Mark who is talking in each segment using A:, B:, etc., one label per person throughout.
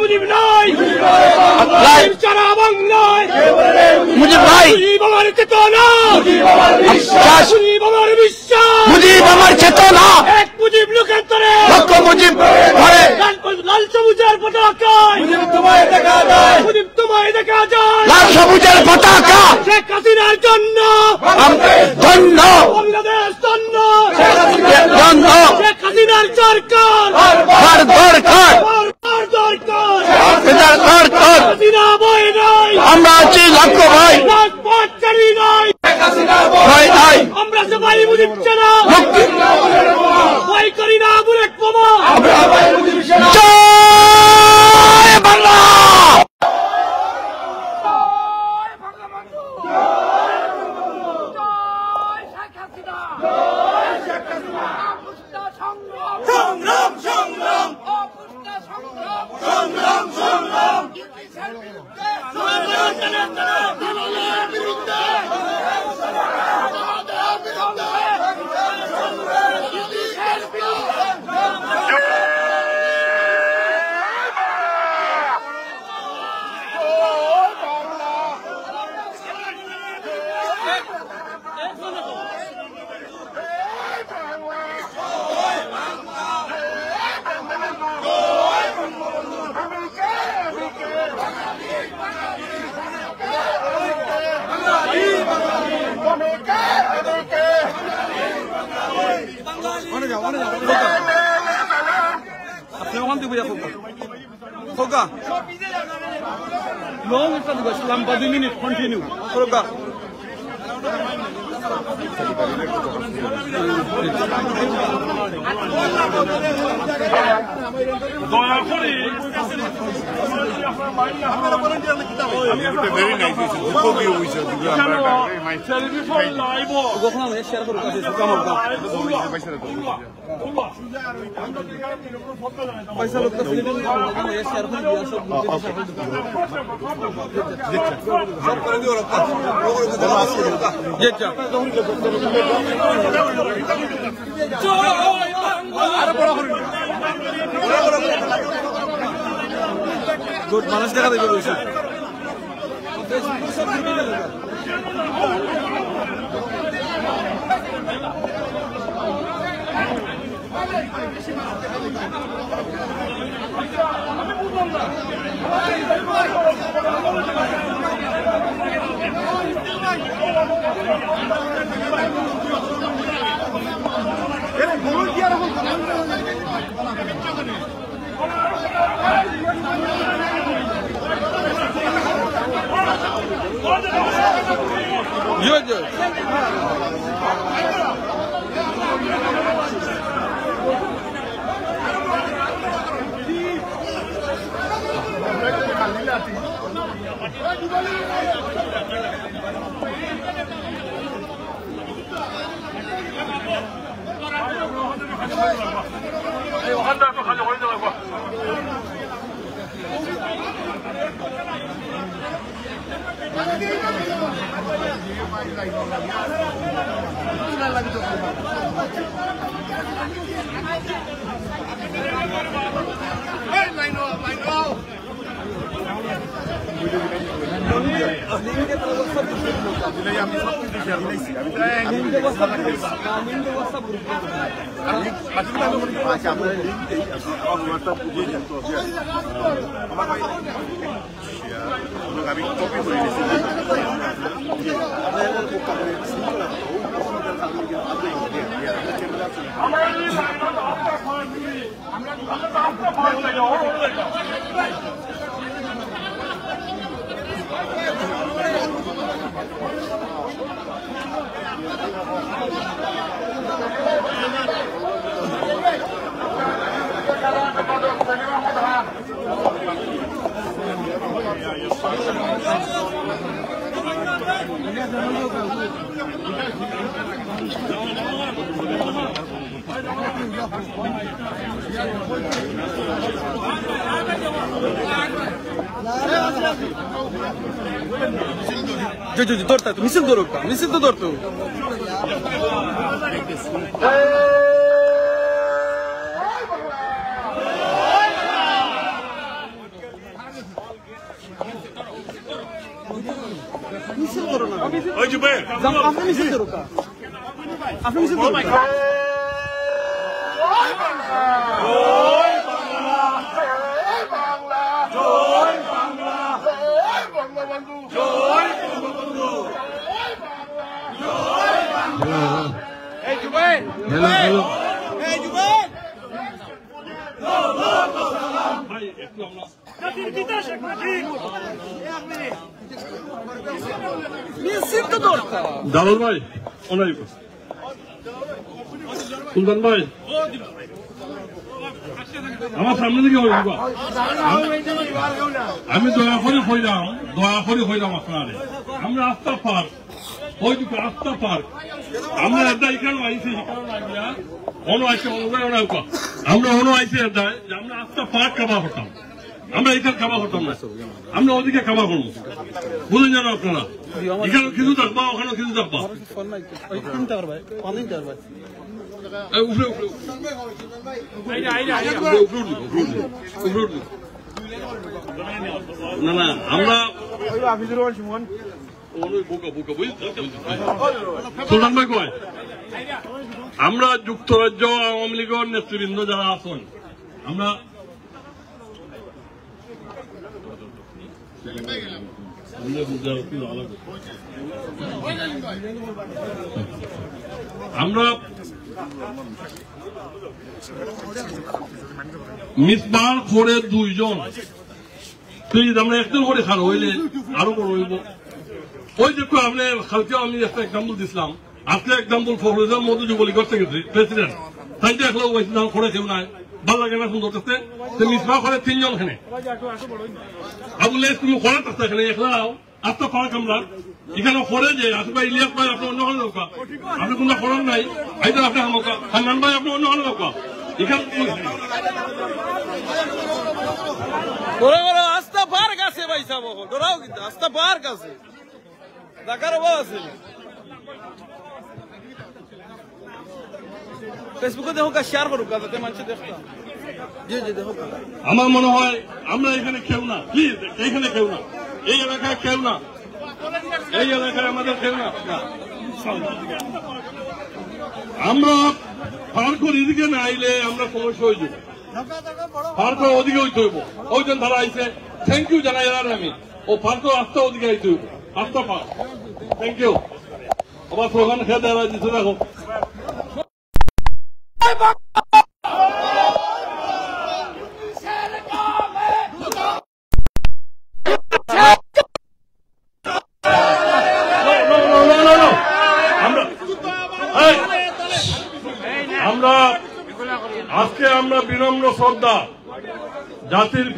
A: মুজিব নাই সারা বাংলায়
B: মুজিব ভাই
A: মুজিব আমার চেতনা মুজিব আমার বিশ্বাস
B: মুজিব আমার চেতনা
A: এক মুজিব লোকান্তরে
B: লক্ষ মুজিব ঘরে
A: লাল সবুজের পতাকায় মুজিব তোমায় দেখা যায় মুজিব তোমায় দেখা যায়
B: লাল সবুজের পতাকা
A: শেখ হাসিনার জন্য
B: ধন্য
A: বাংলাদেশ ধন্য
B: ধন্য
A: শেখ হাসিনার সরকার
B: আর দরকার
A: হাসিনা বই নাই
B: আমরা আছি লক্ষ ভাই
A: রাজপথ ছাড়ি নাই
B: ভয় নাই
A: আমরা সবাই মুজিব ছাড়া ভয় করি না বুলেট বোমা
B: জয় বাংলা
A: সংগ্রাম সংগ্রাম সংগ্রাম সংগ্রাম বিরুদ্ধে
C: Long is the Islam, but the minute continue. Good মানুষ দেখা দেবে বলছে Torta, tu misil dorukta, misil to dortu. আপনি মিছিল তো রোকা আপনি মিছিল তো রোকা
D: জালাল ভাই অনাই সুলতান ভাই আমার সামনে দিকে আমি দয়া করে হইলাম আপনারে আমরা আস্থা পার্ক ওই দুটো আস্থা পার্ক আমরা এখানে আইসি অন আইসে আমরা অন আইসি যে আমরা আস্থা পার্ক কাবা হতাম আমরা এখানে কাবা হতাম না আমরা ওদিকে কাবা করবো বুঝলেন জানো আপনারা এখানে কিছু থাকবা ওখানে কিছু থাকবা না না আমরা সুলতান ভাই কয় আমরা যুক্তরাজ্য আওয়ামী লীগের নেতৃবৃন্দ যারা আছেন আমরা মিসবার করে 2 জন প্লিজ আমরা একজন করে খালো হইলে আরো বড় হইব ওই দেখো আপনি কালকে আমি একটা এক্সাম্পল দিছিলাম আজকে এক্সাম্পল ফখরুল মধু যুবলী করতে গেছে প্রেসিডেন্ট তাই দেখলো করে কেউ নাই ভালো লাগে না সুন্দর করতে মিসবা করে 3 জন এখানে আবুল তুমি করে থাকতে এখানে একলাও আস্তা পার্ক আমরা এখানে করে যে আসবা ইলিয়াস ভাই আপনি অন্য হলে নৌকা আপনি কোনো করার নাই আইতে আপনি হামকা হান্নান ভাই আপনি অন্য হলে নৌকা এখানে
C: আস্থা পার্ক আছে ভাই সাহেব ডরাও কিন্তু আস্থা পার্ক আছে ঢাকার অভাব আছে ফেসবুকে দেখো শেয়ার করুক যাতে মানুষ দেখতা
D: আমার মনে হয় আমরা এখানে কেউ না প্লিজ এখানে কেউ না এই এলাকায় কেউ না এই এলাকায় আমাদের কেউ না আমরা পার্কের এদিকে না আইলে আমরা সমস্যা হয়ে যাবো পার্কের ওদিকে হইতে হইব ওইজন ধারা আইছে থ্যাংক ইউ জানাই আমি ও পার্কের আস্থা ওদিকে আইতে হইব আস্থা পার্ক থ্যাংক ইউ আবার স্লোগান খেয়ে দেওয়া দিচ্ছে দেখো আজকে আমরা বিনম্র শ্রদ্ধা জাতির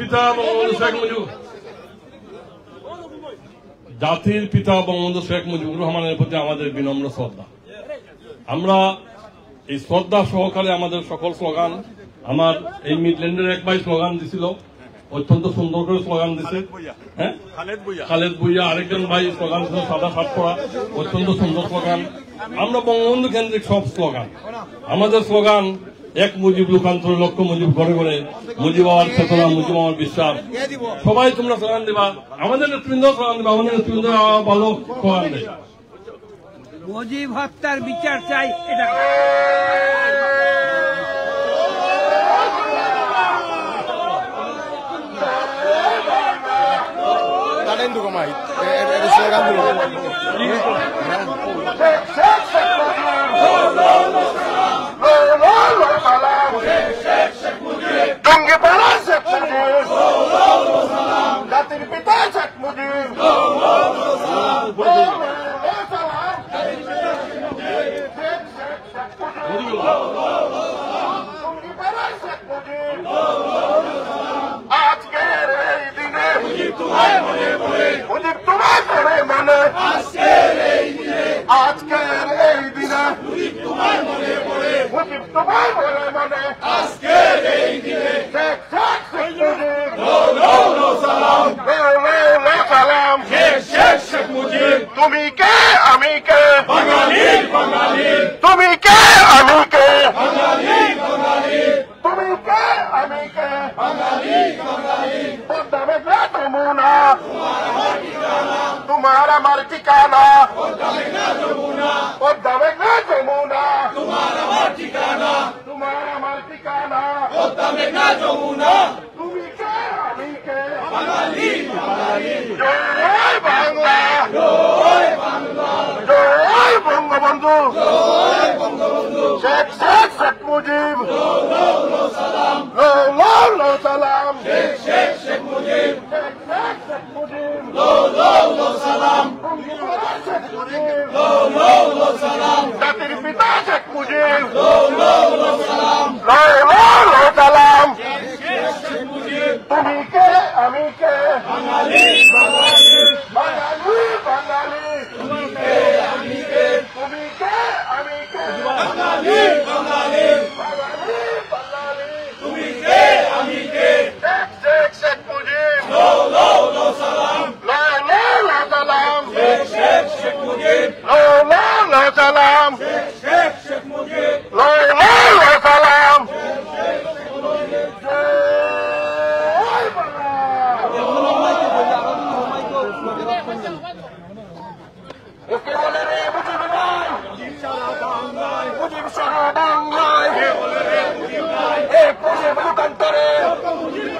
D: পিতা বঙ্গবন্ধু শেখ মুজিবুর রহমানের প্রতি আমাদের বিনম্র শ্রদ্ধা আমরা এই শ্রদ্ধা সহকারে আমাদের সকল স্লোগান আমার এই মিডল্যান্ডের এক ভাই স্লোগান দিছিল অত্যন্ত সুন্দর করে স্লোগান দিছে হ্যাঁ খালেদ ভুইয়া আরেকজন ভাই স্লোগান ছিল সাদা শার্ট পরা অত্যন্ত সুন্দর স্লোগান আমরা বঙ্গবন্ধু কেন্দ্রিক সব স্লোগান আমাদের স্লোগান এক মুজিব লোকান্তর লক্ষ্য মুজিব ঘরে ঘরে মুজিব হওয়ার চেতনা মুজিব হওয়ার বিশ্বাস সবাই তোমরা স্লোগান দিবা আমাদের নেতৃবৃন্দ স্লোগান দিবা আমাদের নেতৃবৃন্দ ভালো স্লোগান দেয়
E: মুজিব হত্যার বিচার চাই এটা
F: জাতির পিতা শেখ মুজিব আজকের এই দিনে মুজিব তোমায় মনে মনে মুজিব তোমায় মনে মনে আজকের এই দিনে মুজিব তোমায় মনে মনে মুজিব তোমায় মনে মনে আজকের এই দিনে শেখ শেখ মুজিব নো সালাম সালাম শেখ শেখ শেখ মুজিব তুমি কে আমি কে বাঙালি বাঙালি তুমি কে আমি কে বাঙালি বাঙালি তুমি কে আমি কে বাঙালি বাঙালি পদ্মা মেঘনা যমুনা তোমার তোমার আমার ঠিকানা পদ্মা মেঘনা যমুনা তোমার আমার ঠিকানা পদ্মা মেঘনা যমুনা তুমি কে আমি কে বাঙালি জয় বাংলা জয় বঙ্গবন্ধু শেখ মুজিব সালাম শেখ মুজিব সালাম জাতির পিতা শেখ মুজিব সালাম তুমি কে আমি কে বাঙালি তুমি কে আমি কে তুমি কে আমি কে শেখ মুজিব সালাম সালাম শেখ মুজিব সালাম শেখ মুজিব সালাম মুজিব সারা বাংলায় লোকান্তরে মুজিব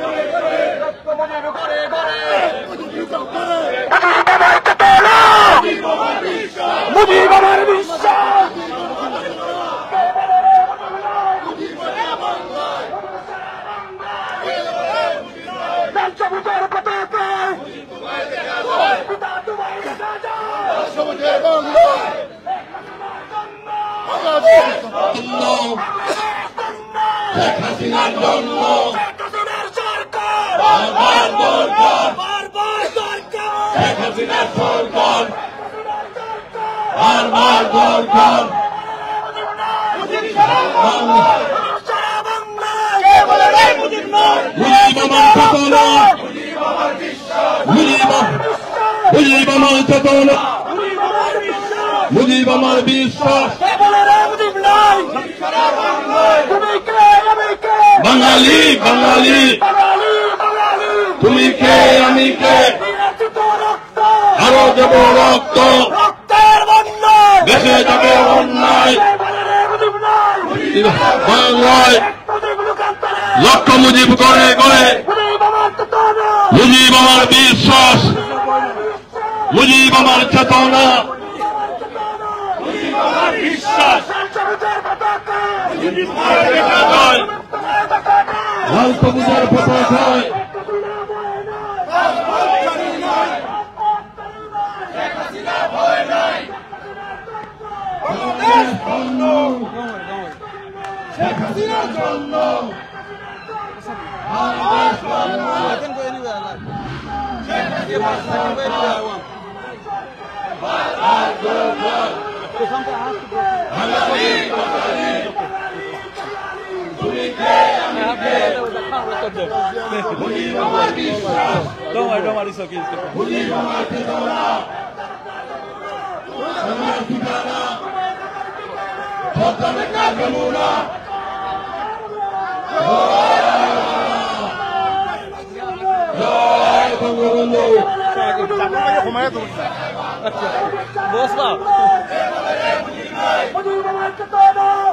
F: ঘরে ঘরে মুজিব আমার বিশ্বাস সবুজের পতাকায় পিতা তোমায় দেখা যায় সবুজের বাংলা শেখ হাসিনার জন্য সরকার বারবার দরকার শেখ হাসিনার সরকার বারবার দরকার মুজিব আমার চেতনা মুজিব আমার চেতনা মুজিব আমার বিশ্বাস বাঙালি তুমি কে আমি কে আরো দেব রক্ত দেশে যাবে অন্যায় বাংলায় লক্ষ মুজিব করে করে মুজিব আমার বিশ্বাস মুজিব আমার চেতনা লাল সবুজের পতাকায় শেখ হাসিনার জন্য
C: Don't worry, it's okay.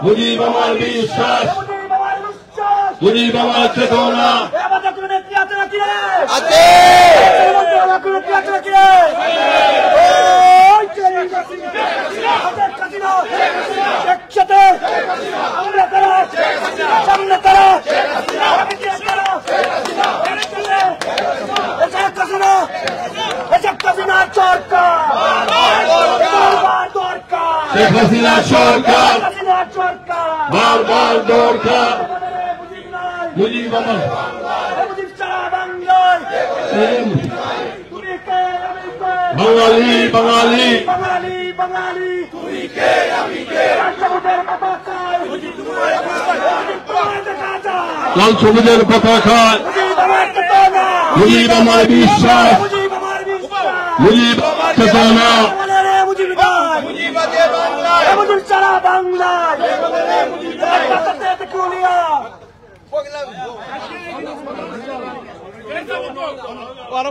F: Mujib আমার বিশ্বাস মুজিব আমার চেতনা শেখ হাসিনার সরকার বারবার দরকার মুজিব আমার বাঙালি লাল সবুজের পতাকায় মুজিব আমার বিশ্বাস মুজিব চেতনা মুজিব সারা বাংলায়
C: Para,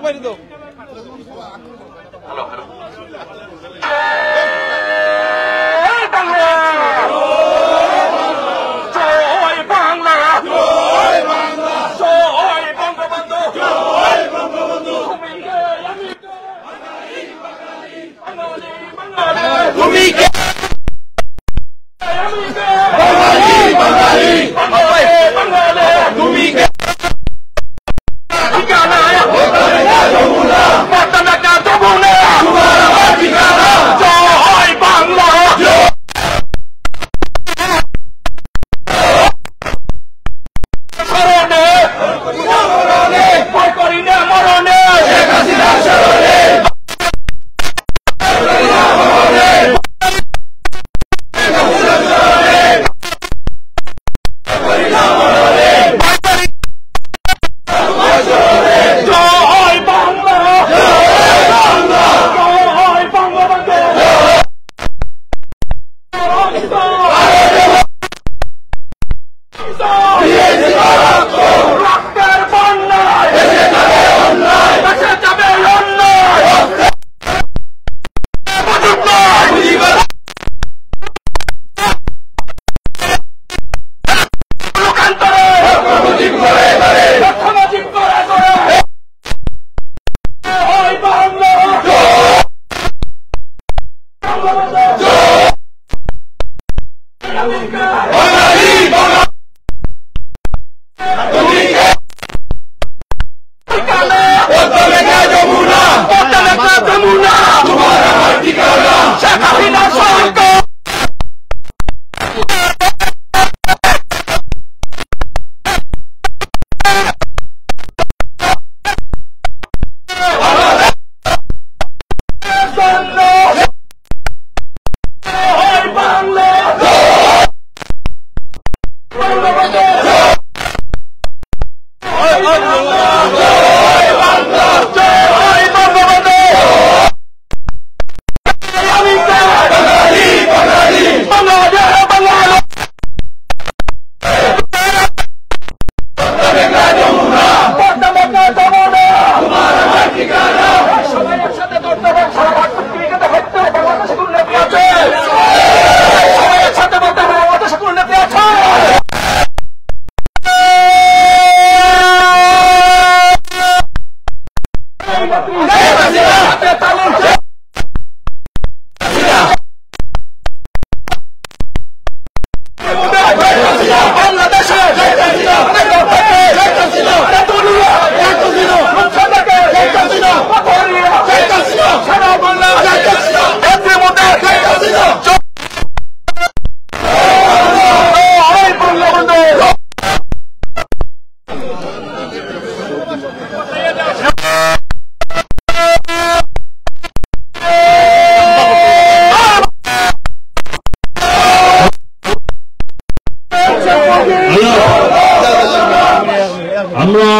D: আমরা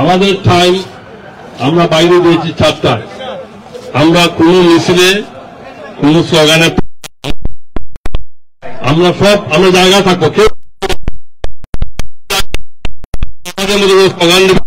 D: আমাদের টাইম আমরা বাইরে দিয়েছি 7টায়। আমরা কোন মিছিলে কোন স্লোগানে আমরা জায়গা থাকবো, কেউ আমাদের মধ্যে স্লোগান দেব।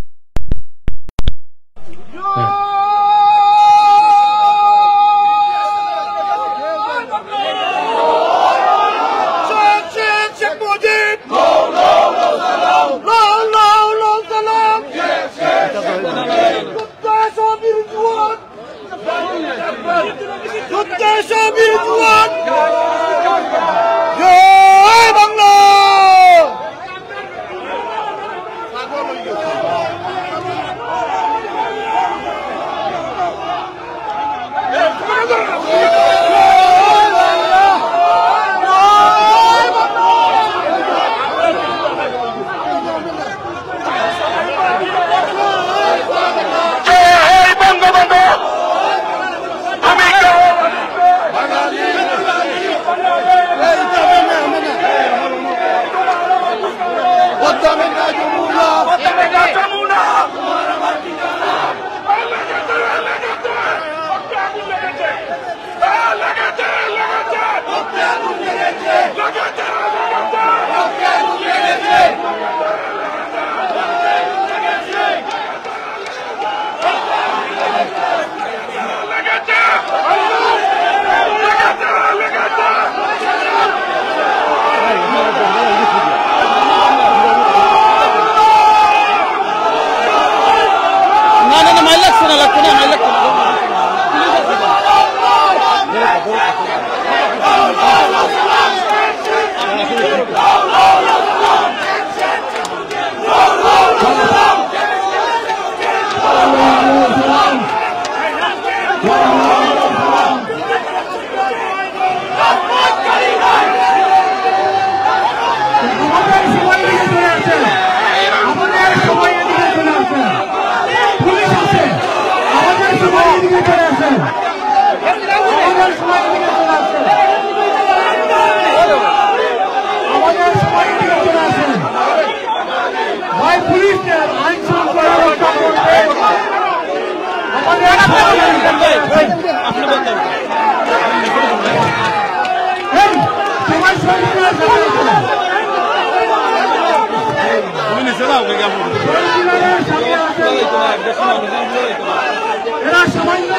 A: এরা সামান্য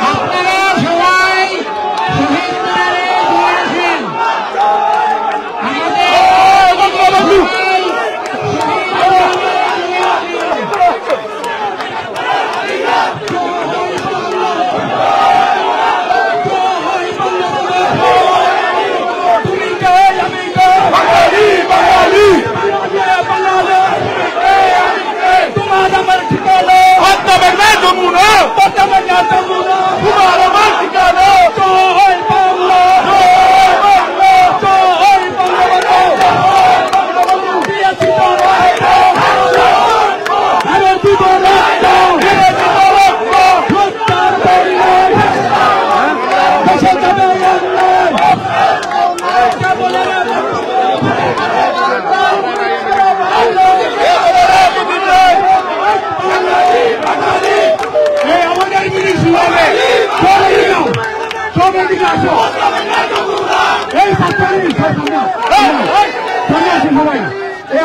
A: আপনারা সবাই শহীদ মিনারে দিয়েছেন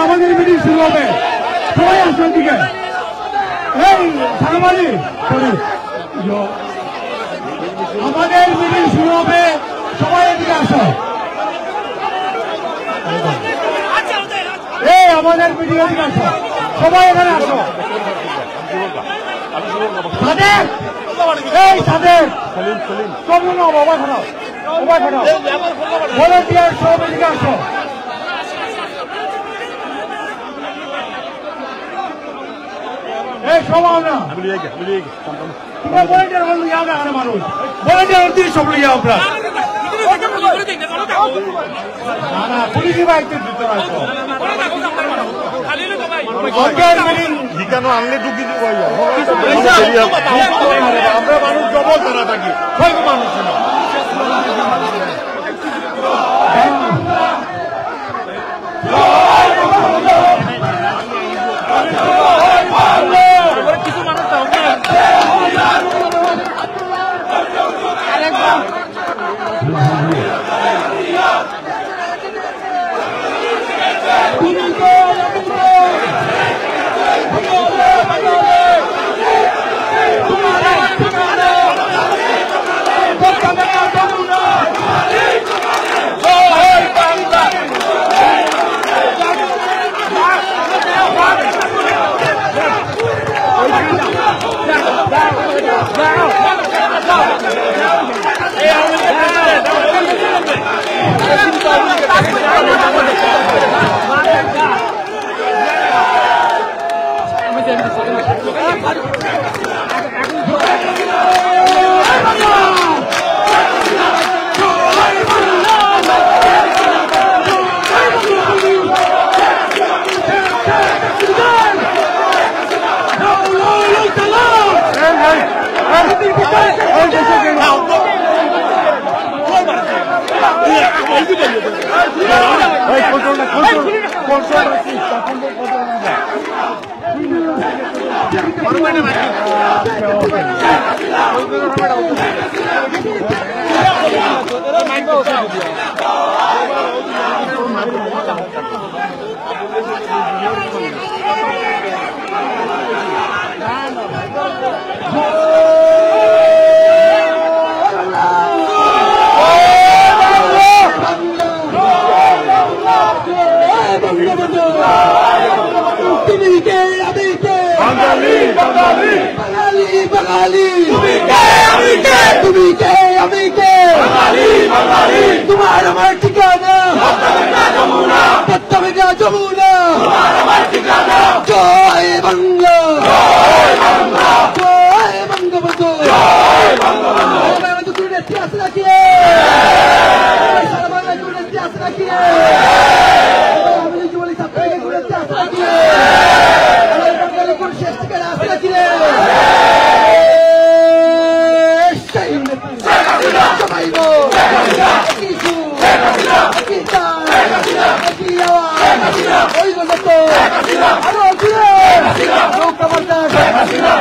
A: আমাদের মিটিং শুরু হবে সবাই আসবেন দিকে এই সাংবাদিক আমাদের মিটিং শুরু হবে সবাই এদিকে আসো এই আমাদের মিটিং এদিকে আসো সবাই এখানে আসো সাদেক এই সাদেক চলুন না বাবা খারাপ ভলেন্টিয়ার সব এদিকে আসো এই সবাই না তোমরা ভলেন্টিয়ার বললো যাও না এখানে মানুষ ভলেন্টিয়ার দিয়ে সব লিয়ে আপনার না না পুলিশি বাইক দিতে আসো ঠিকানো আনলে ঢুকি আমরা মানুষ জবল তারা থাকি মানুষ না কিছু মানুষ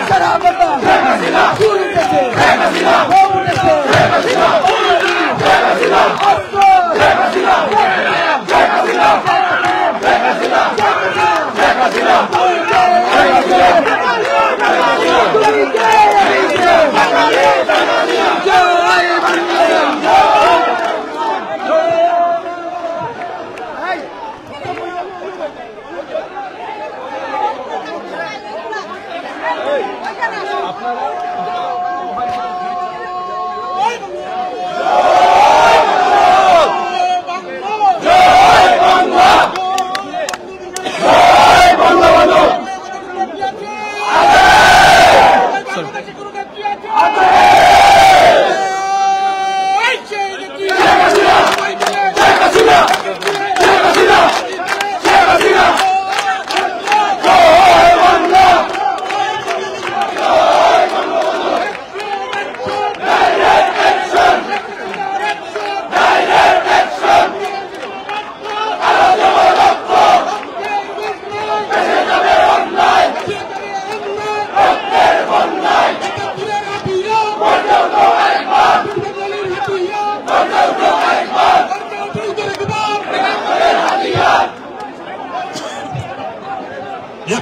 F: Sarabata, Surutese, Sarabata,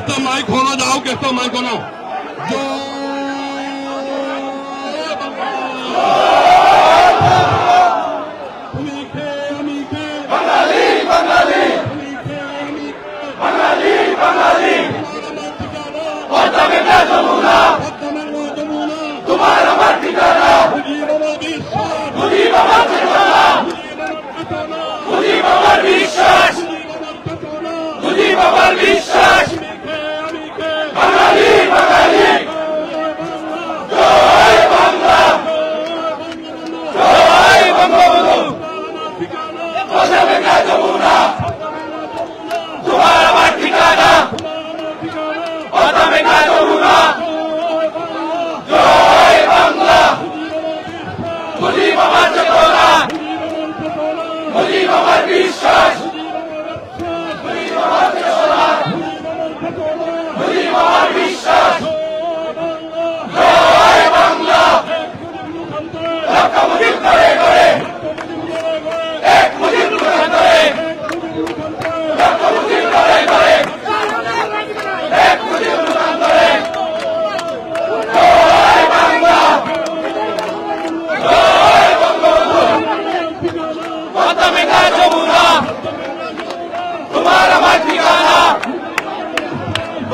D: একটা মাইক হলো যাও, একটা মাইক হলো তুমি খে আমি খে বাঙালি বাঙালি তুমি খে আমি বাঙালি বাঙালি পদ্মা যমুনা তোমার আমার ঠিকানা মুজিব আমার চেতনা মুজিব আমার বিশ্বাস মুজিব আমার বিশ্বাস বাঙালি বাঙালি জয় বাংলা জয় বঙ্গবন্ধু পদ্মা যমুনা তোমার আমার ঠিকানা পদ্মা যমুনা জয় বাংলা মুজিব আমার চেতনা মুজিব আমার বিশ্বাস মুজিব আমার চেতনা মুজিব আমার বিশ্বাস জয় বাংলা লক্ষ মুজিব করে করে এক মুজিব করে লক্ষ মুজিব করে করে এক মুজিব করে জয় বাংলা জয় বঙ্গবন্ধু পদ্মা যমুনা তোমার আমার ঠিকানা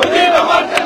D: মুজিব আমার চেতনা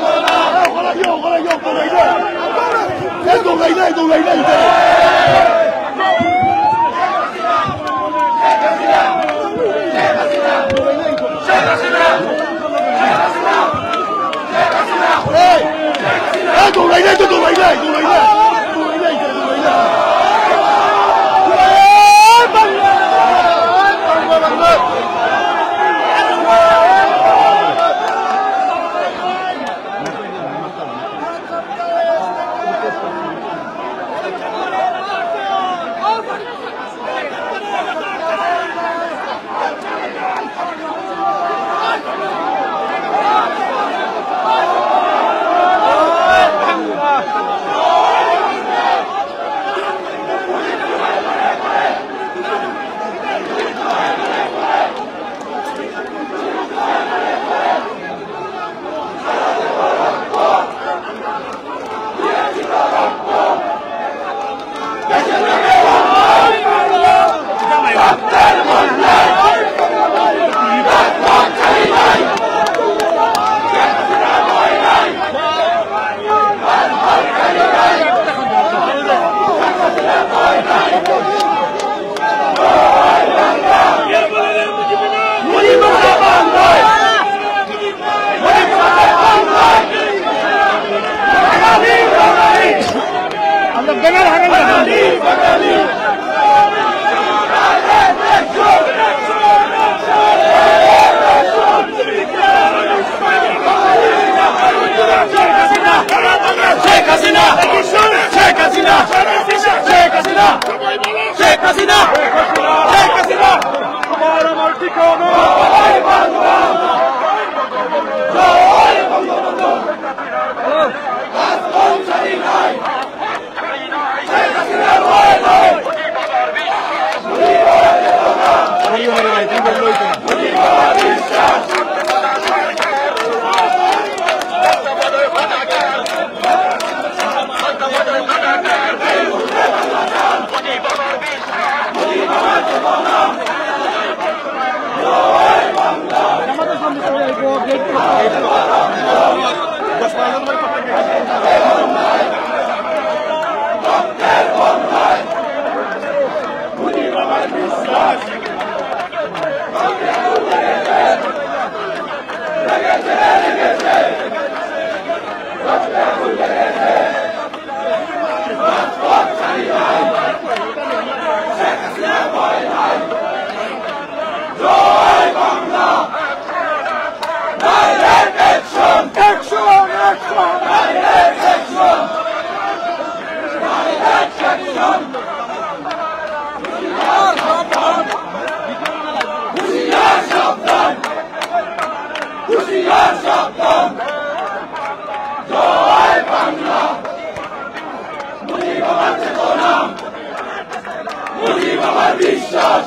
D: বিশ্বাস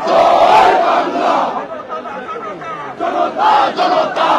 D: জয় বাংলা জনতা জনতা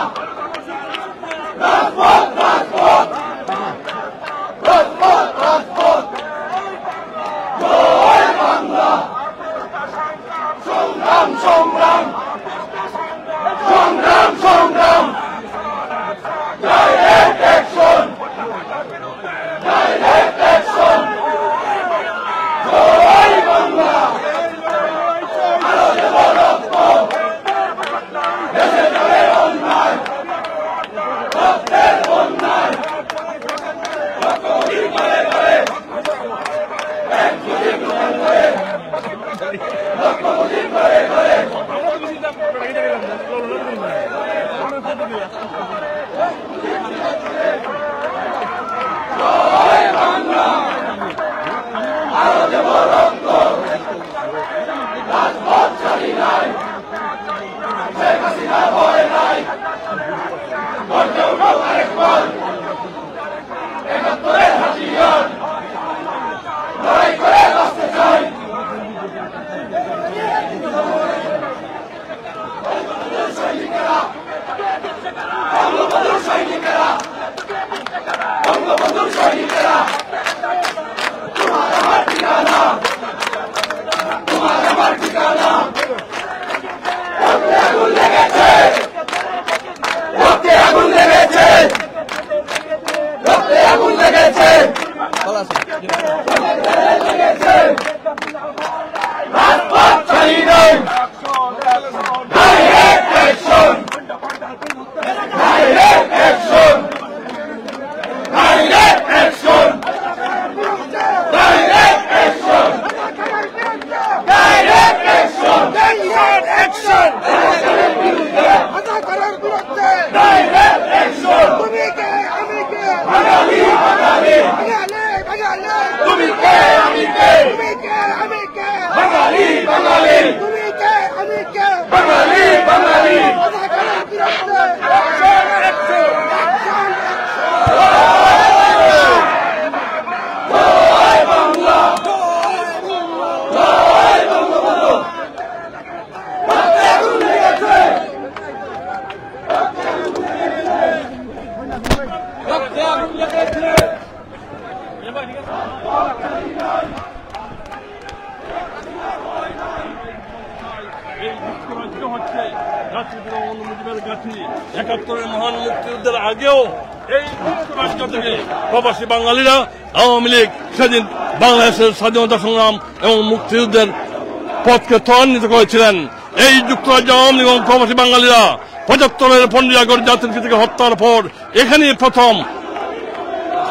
D: মহান মুক্তিযুদ্ধের আগেও এই রাষ্ট্র থেকে প্রবাসী বাঙালিরা আওয়ামী লীগ সেদিন বাংলাদেশের স্বাধীনতা সংগ্রাম এবং মুক্তিযুদ্ধের পথকে ত্বরান্বিত করেছিলেন। এই যুক্তরাজ্য আওয়ামী লীগ এবং প্রবাসী বাঙালিরা ৭৫-এর ১৫ই আগস্ট জাতির পিতাকে হত্যার পর এখানেই প্রথম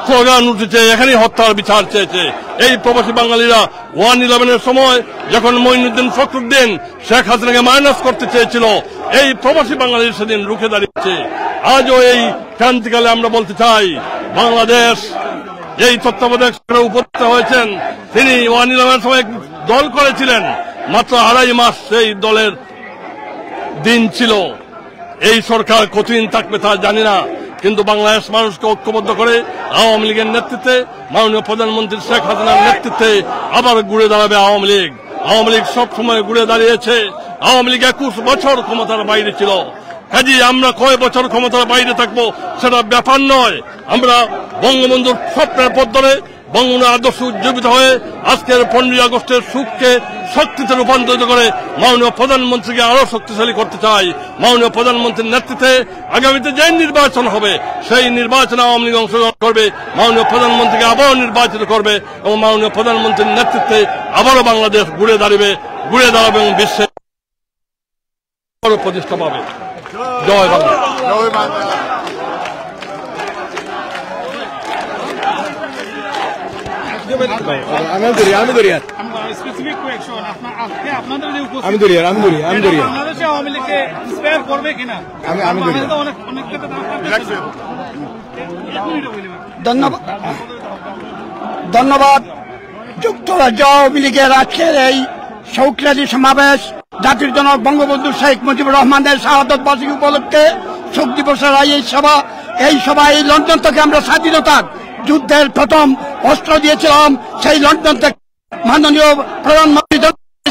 D: স্লোগান উঠেছে, এখানেই হত্যার বিচার চেয়েছে। এই প্রবাসী বাঙালিরা 1/11-এর সময় যখন মঈনুদ্দিন ফখরুদ্দিন শেখ হাসিনাকে মাইনাস করতে চেয়েছিল, এই প্রবাসী বাঙালির সেদিন রুখে দাঁড়িয়েছে। আজও এই ক্রান্তিকালে আমরা বলতে চাই, বাংলাদেশ এই তত্ত্বাবধায়ক সরকারে উপস্থিত হয়েছেন, তিনি 1/11-এর সময় দল করেছিলেন, মাত্র ২.৫ মাস সেই দলের দিন ছিল। এই সরকার কতদিন থাকবে তা জানি না, কিন্তু বাংলাদেশ মানুষকে ঐক্যবদ্ধ করে আওয়ামী লীগের নেতৃত্বে, মাননীয় প্রধানমন্ত্রী শেখ হাসিনার নেতৃত্বে আবার ঘুরে দাঁড়াবে আওয়ামী লীগ। আওয়ামী লীগ সবসময় ঘুরে দাঁড়িয়েছে। আওয়ামী লীগ ২১ বছর ক্ষমতার বাইরে ছিল। কাজে আমরা কয় বছর ক্ষমতার বাইরে থাকবো সেটা ব্যাপার নয়। আমরা বঙ্গবন্ধুর স্বপ্নের পথ ধরে বঙ্গবন্ধুর আদর্শ উজ্জীবিত হয়ে আজকের 15ই আগস্টের সুখকে শক্তিতে রূপান্তরিত করে মাননীয় প্রধানমন্ত্রীকে আরো শক্তিশালী করতে চাই। মাননীয় প্রধানমন্ত্রীর নেতৃত্বে আগামীতে যে নির্বাচন হবে সেই নির্বাচনে আওয়ামী লীগ অংশগ্রহণ করবে, মাননীয় প্রধানমন্ত্রীকে আবারও নির্বাচিত করবে এবং মাননীয় প্রধানমন্ত্রীর নেতৃত্বে আবারও বাংলাদেশ ঘুরে দাঁড়াবে এবং বিশ্বের প্রতিষ্ঠা পাবে। জয় বাংলা।
F: জয় বাংলা।
G: ধন্যবাদ। যুক্তরাজ্য আওয়ামী লীগের আজকের এই শৌকরাজি সমাবেশ জাতির জনক বঙ্গবন্ধু শেখ মুজিবুর রহমানের শাহাদত বার্ষিকী উপলক্ষে শোক দিবসের এই সভা এই লন্ডন থেকে আমরা স্বাধীনতার যুদ্ধের প্রথম অস্ত্র দিয়েছিলাম। সেই লন্ডন থেকে মাননীয় প্রধানমন্ত্রী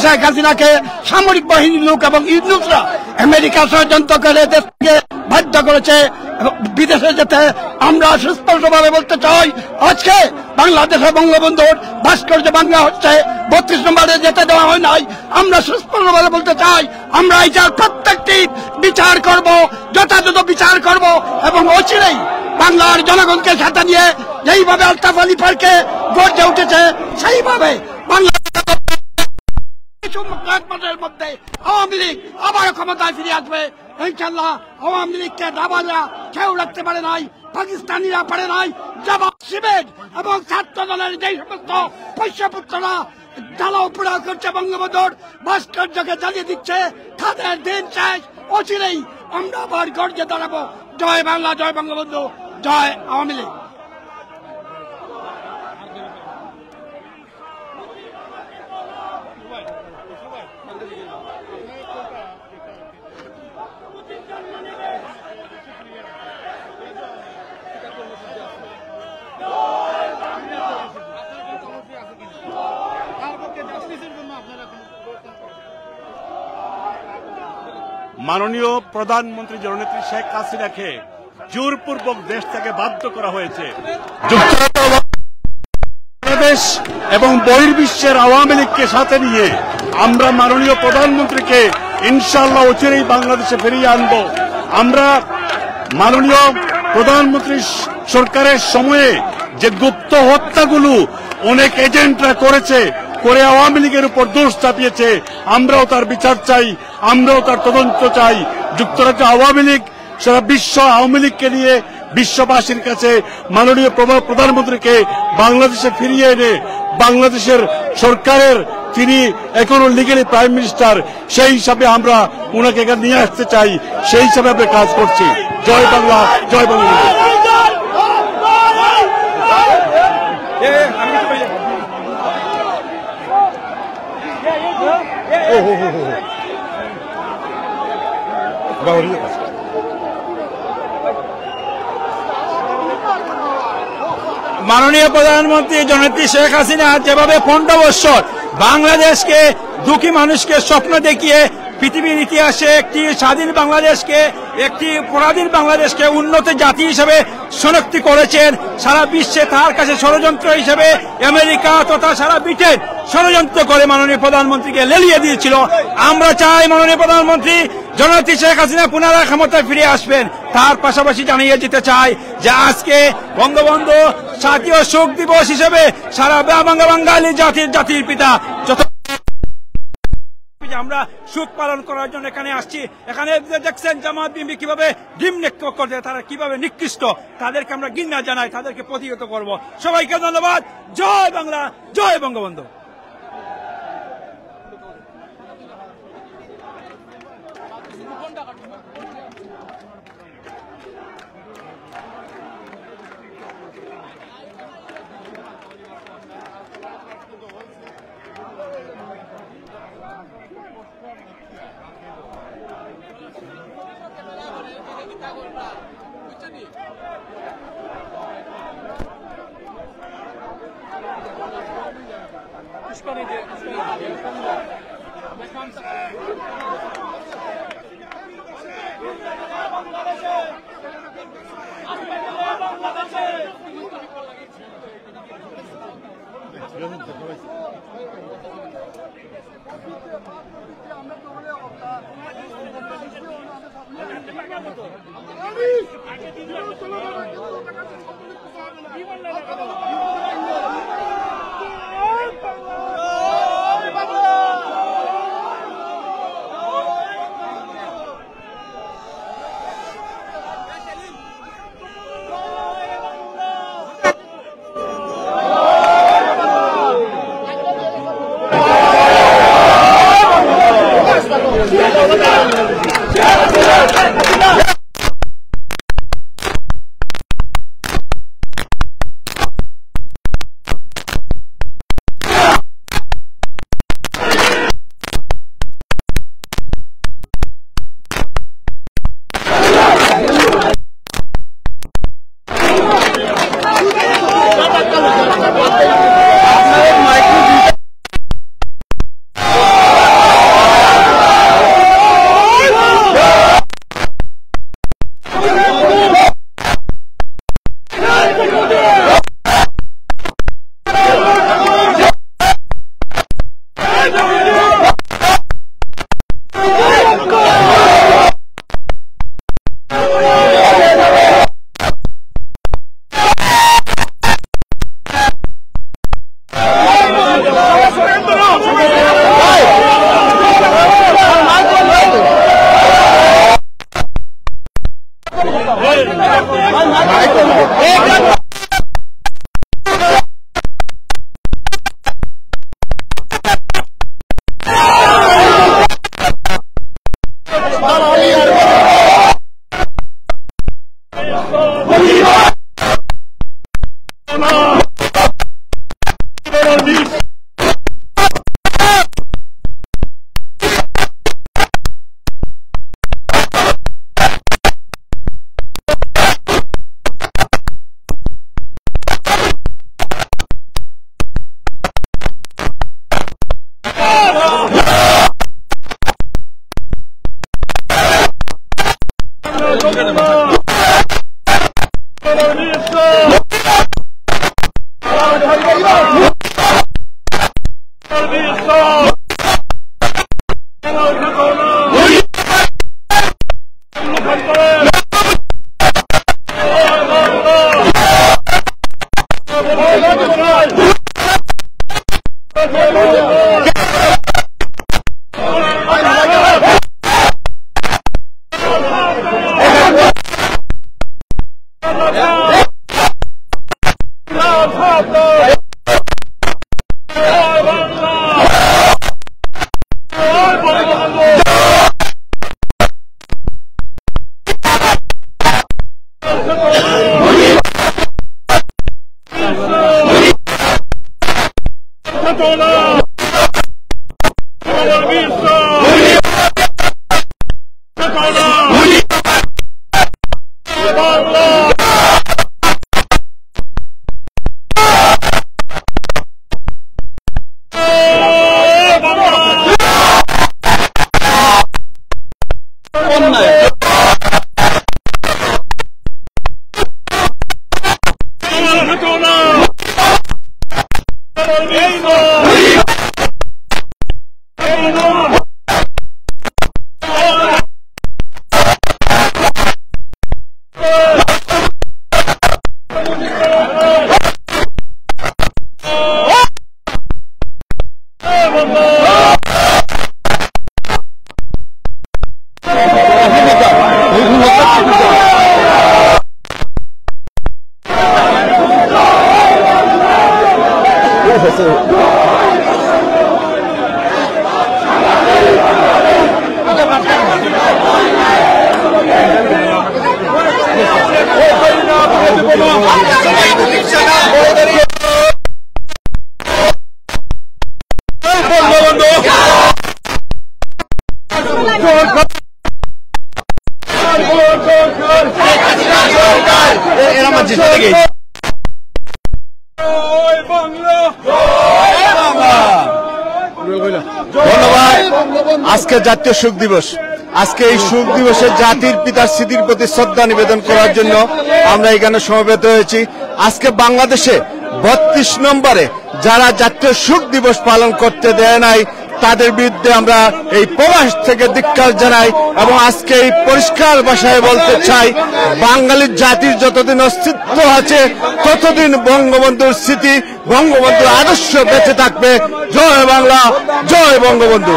G: শেখ হাসিনাকে সামরিক বাহিনীর লোক এবং ইউনুসরা আমেরিকা ষড়যন্ত্র করে দেশকে বাধ্য করেছে বিদেশে যেতে আমরা সুস্পষ্টভাবে বলতে চাই, আজকে বাংলাদেশে বঙ্গবন্ধুর ভাস্কর্য ভাঙা হচ্ছে, 32 নম্বরে যেতে দেওয়া হয় নাই। আমরা সুস্পষ্টভাবে বলতে চাই, আমরা এইটার প্রত্যেকটি বিচার করব, যথাযথ বিচার করব এবং অচিরেই বাংলার জনগণকে সাথে নিয়ে যেইভাবে আলতাফ আলী পার্কে গড়ে উঠেছে সেইভাবে বাংলা মাসের মধ্যে আওয়ামী লীগ আবার ক্ষমতায় ফিরে আসবে ইনশাল্লাহ। আওয়ামী লীগকে দাবালা কেউ রাখতে পারে নাই, পাকিস্তানিরা পারে নাই। জবাব শিবির এবং ছাত্র দলের যে সমস্ত পৈশ্যপুত্ররা জ্বালাও পোড়া করছে, বঙ্গবন্ধুর ভাস্কর্যকে জ্বালিয়ে দিচ্ছে, তাদের দিন শেষ। অচিরেই আমরা আবার গর্জে দাঁড়াবো। জয় বাংলা, জয় বঙ্গবন্ধু, জয় আওয়ামী লীগ।
H: মাননীয় প্রধানমন্ত্রী জননেত্রী শেখ হাসিনাকে জোরপূর্বক দেশ থেকে বাধ্য করা হয়েছে। বাংলাদেশ এবং বহির্বিশ্বের আওয়ামী লীগকে সাথে নিয়ে আমরা মাননীয় প্রধানমন্ত্রীকে ইনশাআল্লাহ অচিরেই বাংলাদেশে ফিরিয়ে আনব। আমরা মাননীয় প্রধানমন্ত্রী সরকারের সময়ে যে গুপ্ত হত্যাগুলো অনেক এজেন্টরা করেছে, করে আওয়ামী লীগের উপর দোষ চাপিয়েছে, আমরাও তার বিচার চাই, আমরাও তার তদন্ত চাই। যুক্তরাজ্য আওয়ামী লীগ সারা বিশ্ব আওয়ামী লীগকে নিয়ে বিশ্ববাসীর কাছে মাননীয় প্রধানমন্ত্রীকে বাংলাদেশে ফিরিয়ে এনে বাংলাদেশের সরকারের তিনি এখনো লিগেলি প্রাইম মিনিস্টার, সেই হিসাবে আমরা ওনাকে এখানে নিয়ে আসতে চাই, সেই হিসাবে আমরা কাজ করছি। জয় বাংলা, জয় বঙ্গবন্ধু।
B: মাননীয় প্রধানমন্ত্রী জননেত্রী শেখ হাসিনা যেভাবে 15 বছর বাংলাদেশকে দুঃখী মানুষকে স্বপ্ন দেখিয়ে পৃথিবীর ইতিহাসে একটি স্বাধীন বাংলাদেশকে, একটি পরাধীন বাংলাদেশকে উন্নত জাতি হিসেবে শনাক্তি করেছেন, সারা বিশ্বে তার কাছে ষড়যন্ত্র হিসেবে আমেরিকা তথা সারা ব্রিটেন ষড়যন্ত্র করে মাননীয় প্রধানমন্ত্রীকে লেলিয়ে দিয়েছিল। আমরা চাই মাননীয় প্রধানমন্ত্রী জননেত্রী শেখ হাসিনা পুনরায় ক্ষমতায় ফিরে আসবেন। তার পাশাপাশি জানিয়ে যেতে চাই যে আজকে বঙ্গবন্ধু জাতীয় শোক দিবস হিসেবে সারা বাঙালি জাতির পিতা যত আমরা শোক পালন করার জন্য এখানে আসছি। এখানে দেখছেন জামাত বিএনপি কিভাবে ডিম নিক্ষেপ করছে, তারা কিভাবে নিকৃষ্ট, তাদেরকে আমরা ঘৃণা জানাই, তাদেরকে প্রতিহত করব। সবাইকে ধন্যবাদ। জয় বাংলা, জয় বঙ্গবন্ধু।
H: আজকে জাতীয় শোক দিবস। আজকে এই শোক দিবসে জাতির পিতার স্মৃতির প্রতি শ্রদ্ধা নিবেদন করার জন্য আমরা এখানে সমবেত হয়েছি। আজকে বাংলাদেশে 32 নম্বরে যারা জাতীয় শোক দিবস পালন করতে দেয় নাই তাদের বিরুদ্ধে আমরা এই প্রবাস থেকে ধিক্কার জানাই এবং আজকে এই পরিষ্কার ভাষায় বলতে চাই, বাঙালির জাতির যতদিন অস্তিত্ব আছে ততদিন বঙ্গবন্ধুর স্মৃতি, বঙ্গবন্ধুর আদর্শ বেঁচে থাকবে। জয় বাংলা, জয় বঙ্গবন্ধু।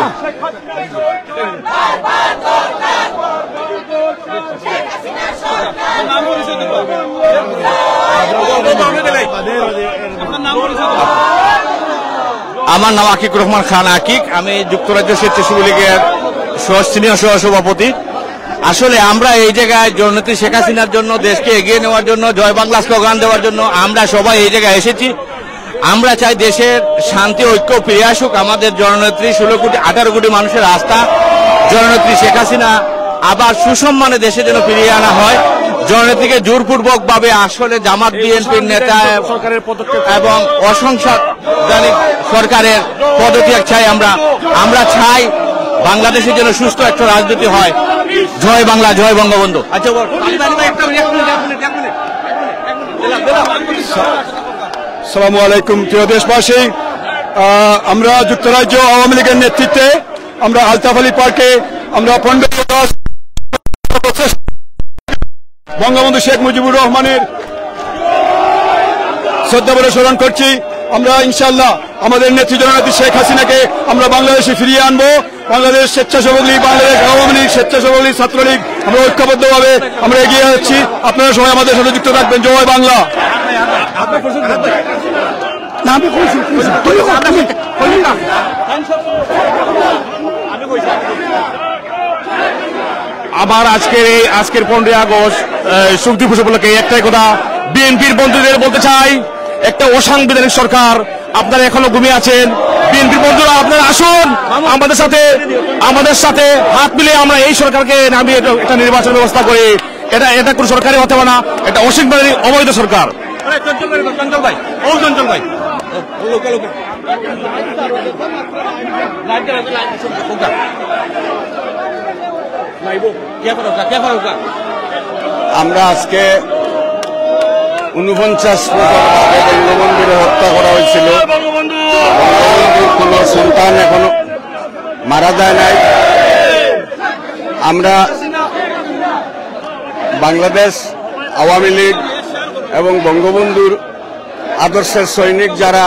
I: আমার নাম আকিকুর রহমান খান আকিক, আমি যুক্তরাজ্য স্বেচ্ছাসেবী লীগের সিনিয়র সহসভাপতি। আসলে আমরা এই জায়গায় জননেত্রী শেখ হাসিনার জন্য, দেশকে এগিয়ে নেওয়ার জন্য, জয় বাংলা স্লোগান দেওয়ার জন্য আমরা সবাই এই জায়গায় এসেছি। আমরা চাই দেশের শান্তি ঐক্য ফিরে আসুক। আমাদের জননেত্রী 18 কোটি মানুষের আস্থা জননেত্রী শেখ হাসিনা আবার সুসম্মানে দেশে যেন ফিরিয়ে আনা হয়। জননেত্রীকে জোরপূর্বক ভাবে আসলে জামাত বিএনপির নেতা সরকারের পদক্ষেপ এবং অসাংবিধানিক সরকারের পদত্যাগ চাই। আমরা চাই বাংলাদেশের জন্য সুস্থ একটা রাজনীতি হয়। জয় বাংলা, জয় বঙ্গবন্ধু। আচ্ছা,
H: আসসালামু আলাইকুম প্রিয় দেশবাসী। আমরা যুক্তরাজ্য আওয়ামী লীগের নেতৃত্বে আমরা আলতাফ আলী পার্কে আমরা 15 আগস্ট বঙ্গবন্ধু শেখ মুজিবুর রহমানের শ্রদ্ধাভরে স্মরণ করছি। আমরা ইনশাআল্লাহ আমাদের নেত্রী জননেত্রী শেখ হাসিনাকে আমরা বাংলাদেশে ফিরিয়ে আনবো। বাংলাদেশ স্বেচ্ছাসেবক লীগ, বাংলাদেশ আওয়ামী লীগ, স্বেচ্ছাসেবক লীগ, ছাত্রলীগ আমরা ঐক্যবদ্ধভাবে আমরা এগিয়ে যাচ্ছি। আপনারা সবাই আমাদের সাথে যুক্ত থাকবেন। জয় বাংলা।
I: আবার আজকের 15 আগস্ট শোক দিবস উপলক্ষে একটাই কথা বিএনপির বন্ধুদের বলতে চাই, একটা অসাংবিধানিক সরকার, আপনারা এখনো ঘুমিয়ে আছেন। বিএনপির বন্ধুরা আপনারা আসুন আমাদের সাথে হাত মিলিয়ে আমরা এই সরকারকে নামিয়ে একটা নির্বাচন ব্যবস্থা করি। এটা কোন সরকারই হতে পারে না, এটা অসাংবিধানিক অবৈধ সরকার।
H: আমরা আজকে 49 বঙ্গবন্ধুর হত্যা করা হয়েছিল। বঙ্গবন্ধুর কোন সন্তান এখনো মারা যায় নাই। আমরা বাংলাদেশ আওয়ামী লীগ এবং বঙ্গবন্ধুর আদর্শের সৈনিক যারা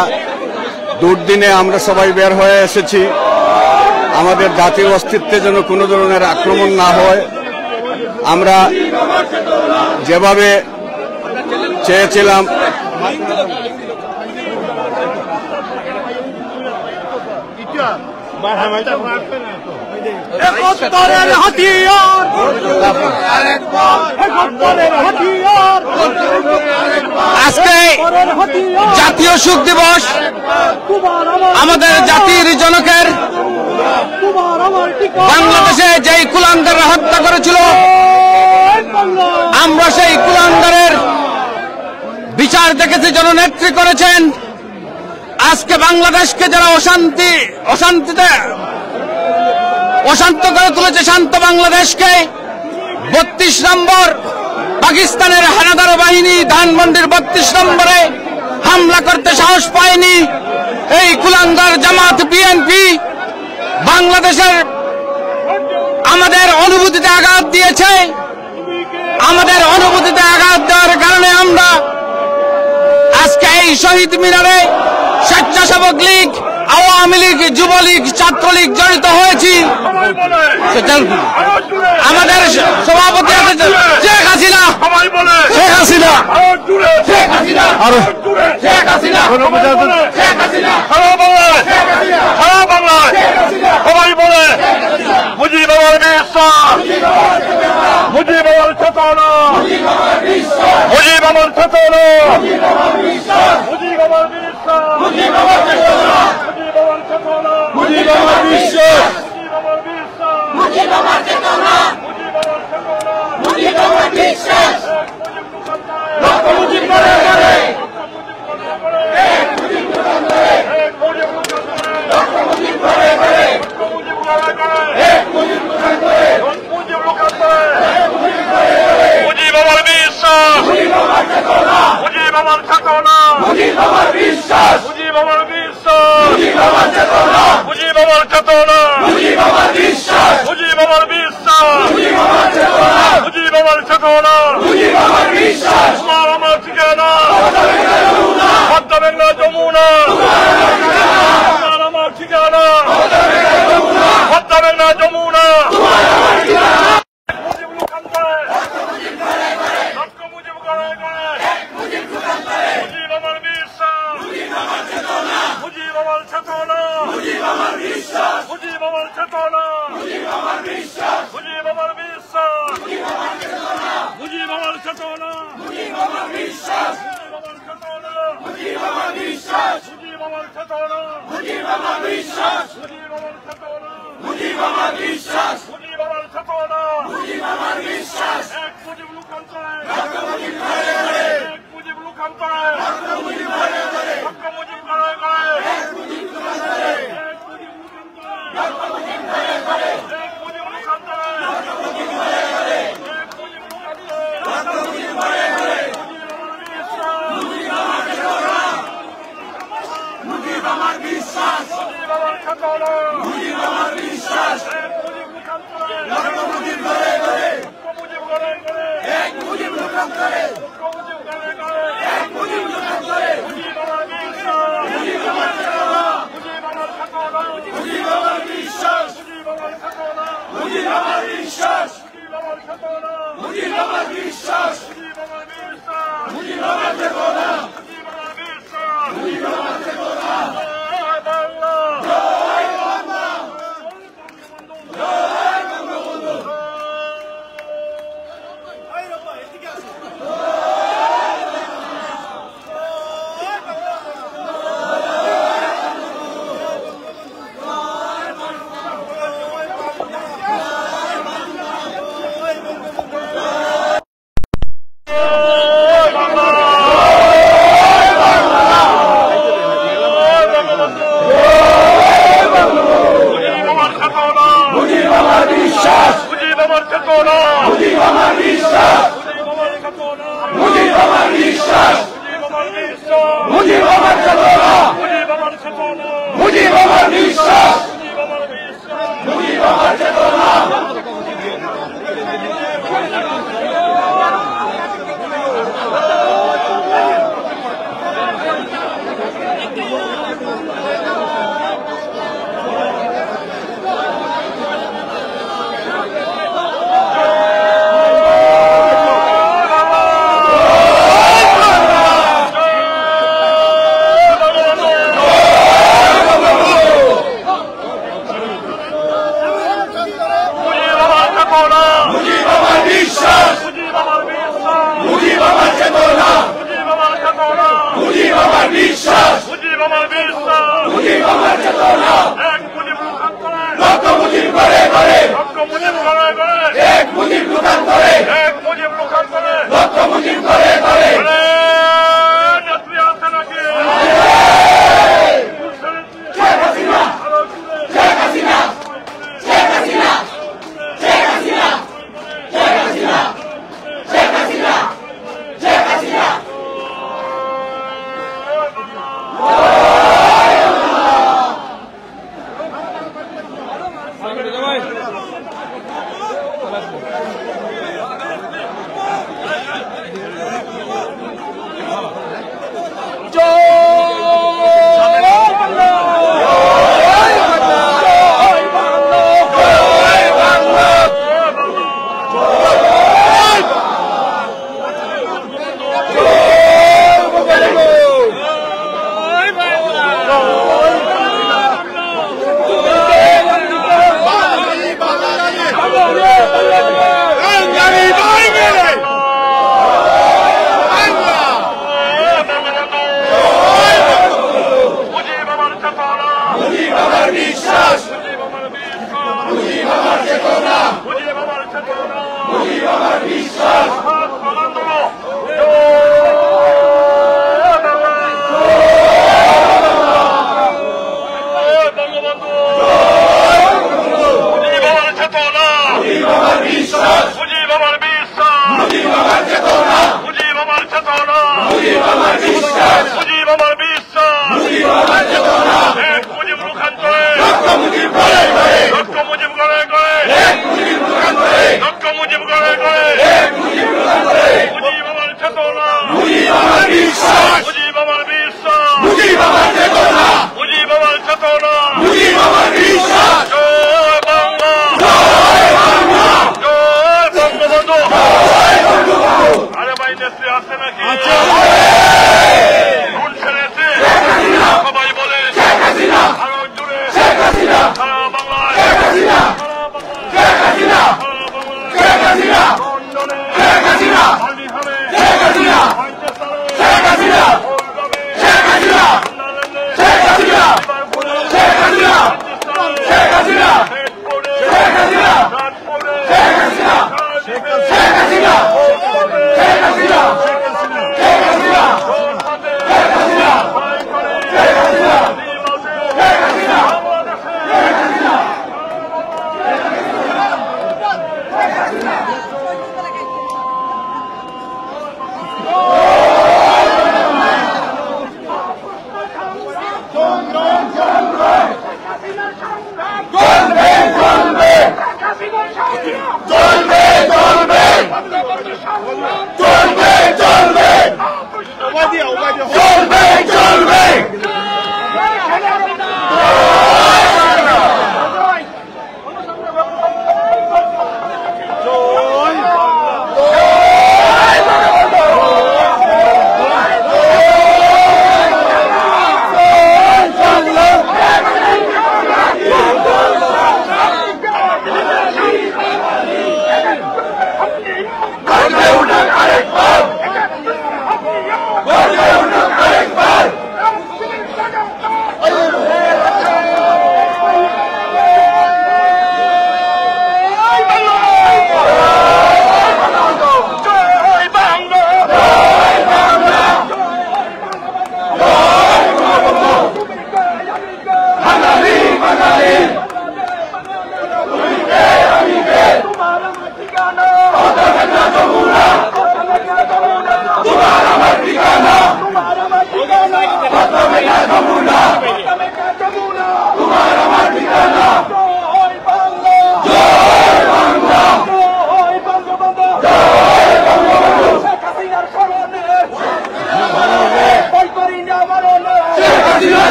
H: দুর্দিনে আমরা সবাই বের হয়ে এসেছি। আমাদের জাতীয় অস্তিত্বে যেন কোনো ধরনের আক্রমণ না হয়, আমরা যেভাবে চেয়েছিলাম
I: আজকে জাতীয় শোক দিবস, আমাদের জাতির জনকের বাংলাদেশে যেই কুলাঙ্গাররা হত্যা করেছিল, আমরা সেই কুলাঙ্গারের বিচার দেখেছি, জননেত্রী করেছেন। আজকে বাংলাদেশকে যারা অশান্ত করে তুলেছে, শান্ত বাংলাদেশকে 32 নম্বর পাকিস্তানের হানাদার বাহিনী ধানমন্ডির 32 নম্বরে হামলা করতে সাহস পায়নি। এই কুলাঙ্গার জামাত বিএনপি বাংলাদেশের আমাদের অনুভূতিতে আঘাত দিয়েছে। আমাদের অনুভূতিতে আঘাত দেওয়ার কারণে আমরা আজকে এই শহীদ মিনারে স্বেচ্ছাসেবক লীগ, আওয়ামী লীগ, যুবলীগ, ছাত্রলীগ জড়িত হয়েছি। আমাদের সভাপতি শেখ হাসিনা, শেখ হাসিনা, শেখ হাসিনা, শেখ হাসিনা,
F: সবাই বলে মুজিবুর বিশ্বাস, মুজিবুর চেতনা, মুজিবুর চেতনা, মুজিবুর বিশ্বাস, মুজিবুর চেতনা, মুজিবুর চেতনা, মুজিবুর বিশ্বাস, মুজিবুর চেতনা, মুজিবুর বিশ্বাস, লক্ষ মুজিব করে করে, এক মুজিব করে, এক মুজিব করে করে, এক মুজিব করে করে, মুজিবুর বিশ্বাস, মুজিবুর চেতনা, মুজিবুর চেতনা, মুজিবুর বিশ্বাস, মুজিবুর বিশ্বাস, মুজিবুর চেতনা, মুজিবুর চেতনা, মুজিবুর বিশ্বাস, মুজিবুর বিশ্বাস, মুজিবুর চেতনা, মুজিবুর চেতনা, মুজিবুর বিশ্বাস, আমার ঠিকানা পদ্মা মেঘনা যমুনা, আমার ঠিকানা পদ্মা মেঘনা যমুনা, মুজিব আমার বিশ্বাস। বাবার চেতনা
A: মুজিব আমার বিশ্বাস
F: এক মুজিব লোকান্তরে
A: লক্ষ মুজিব ঘরে ঘরে
F: মুজিব ঘরে ঘরে
A: এক মুজিব লোকান্তরে
F: মুজিব ঘরে ঘরে
A: এক মুজিব লোকান্তরে
F: মুজিব আমার বিশ্বাস
A: মুজিব আমার চেতনা
F: মুজিব আমার চেতনা
A: মুজিব আমার বিশ্বাস
F: মুজিব আমার চেতনা
A: মুজিব আমার বিশ্বাস
F: মুজিব আমার চেতনা
A: মুজিব আমার বিশ্বাস
F: মুজিব আমার বিশ্বাস
A: মুজিব আমার চেতনা
F: মুজিব আমার বিশ্বাস
A: মুজিব আমার চেতনা
F: জয় বাংলা
A: জয় বাংলা জয় বঙ্গবন্ধু
F: মুজিব আমার বিশ্বাস মুজিব আমার চেতনা
A: মুজিব আমার বিশ্বাস
F: মুজিব আমার চেতনা
A: মুজিব আমার বিশ্বাস
F: মুজিব আমার বিশ্বাস
A: মুজিব আমার চেতনা
F: মুজিব আমার চেতনা
A: মুজিব আমার বিশ্বাস
F: মুজিব আমার বিশ্বাস
A: মুজিব আমার চেতনা মুজিব আমার বিশ্বাস
F: মুজিব আমার বিশ্বাস
A: মুজিব আমার চেতনা
F: মুজিব আমার চেতনা
A: মুজিব আমার বিশ্বাস
F: মুজিব আমার বিশ্বাস
A: মুজিব আমার চেতনা
F: এক মুজিব লোকান্তরে
A: লক্ষ মুজিব ঘরে ঘরে
F: লক্ষ মুজিব ঘরে ঘরে
A: এক মুজিব লোকান্তরে
F: এক মুজিব লোকান্তরে
A: লক্ষ মুজিব ঘরে ঘরে
F: নেত্রী আছে নাকি
A: শেখ হাসিনা শেখ হাসিনা শেখ হাসিনা শেখ হাসিনা শেখ হাসিনা শেখ হাসিনা শেখ হাসিনা
F: মুজিব আমার চেতনা
A: মুজিব আমার বিশ্বাস
F: মুজিব আমার বিশ্বাস
A: মুজিব আমার চেতনা
F: মুজিব আমার চেতনা
A: মুজিব আমার বিশ্বাস
F: হাত কলন্দ বঙ্গবন্ধু মুজিব আমার চেতনা
A: মুজিব আমার বিশ্বাস
F: মুজিব আমার বিশ্বাস
A: মুজিব আমার চেতনা
F: মুজিব আমার চেতনা
A: মুজিব আমার বিশ্বাস
F: মুজিব আমার বিশ্বাস
A: মুজিব আমার চেতনা
F: এক মুজিব লোকান্তরে
A: লক্ষ মুজিব ঘরে ঘরে
F: লক্ষ মুজিব ঘরে ঘরে
A: এক মুজিব লোকান্তরে
F: লক্ষ মুজিব ঘরে ঘরে
A: এক মুজিব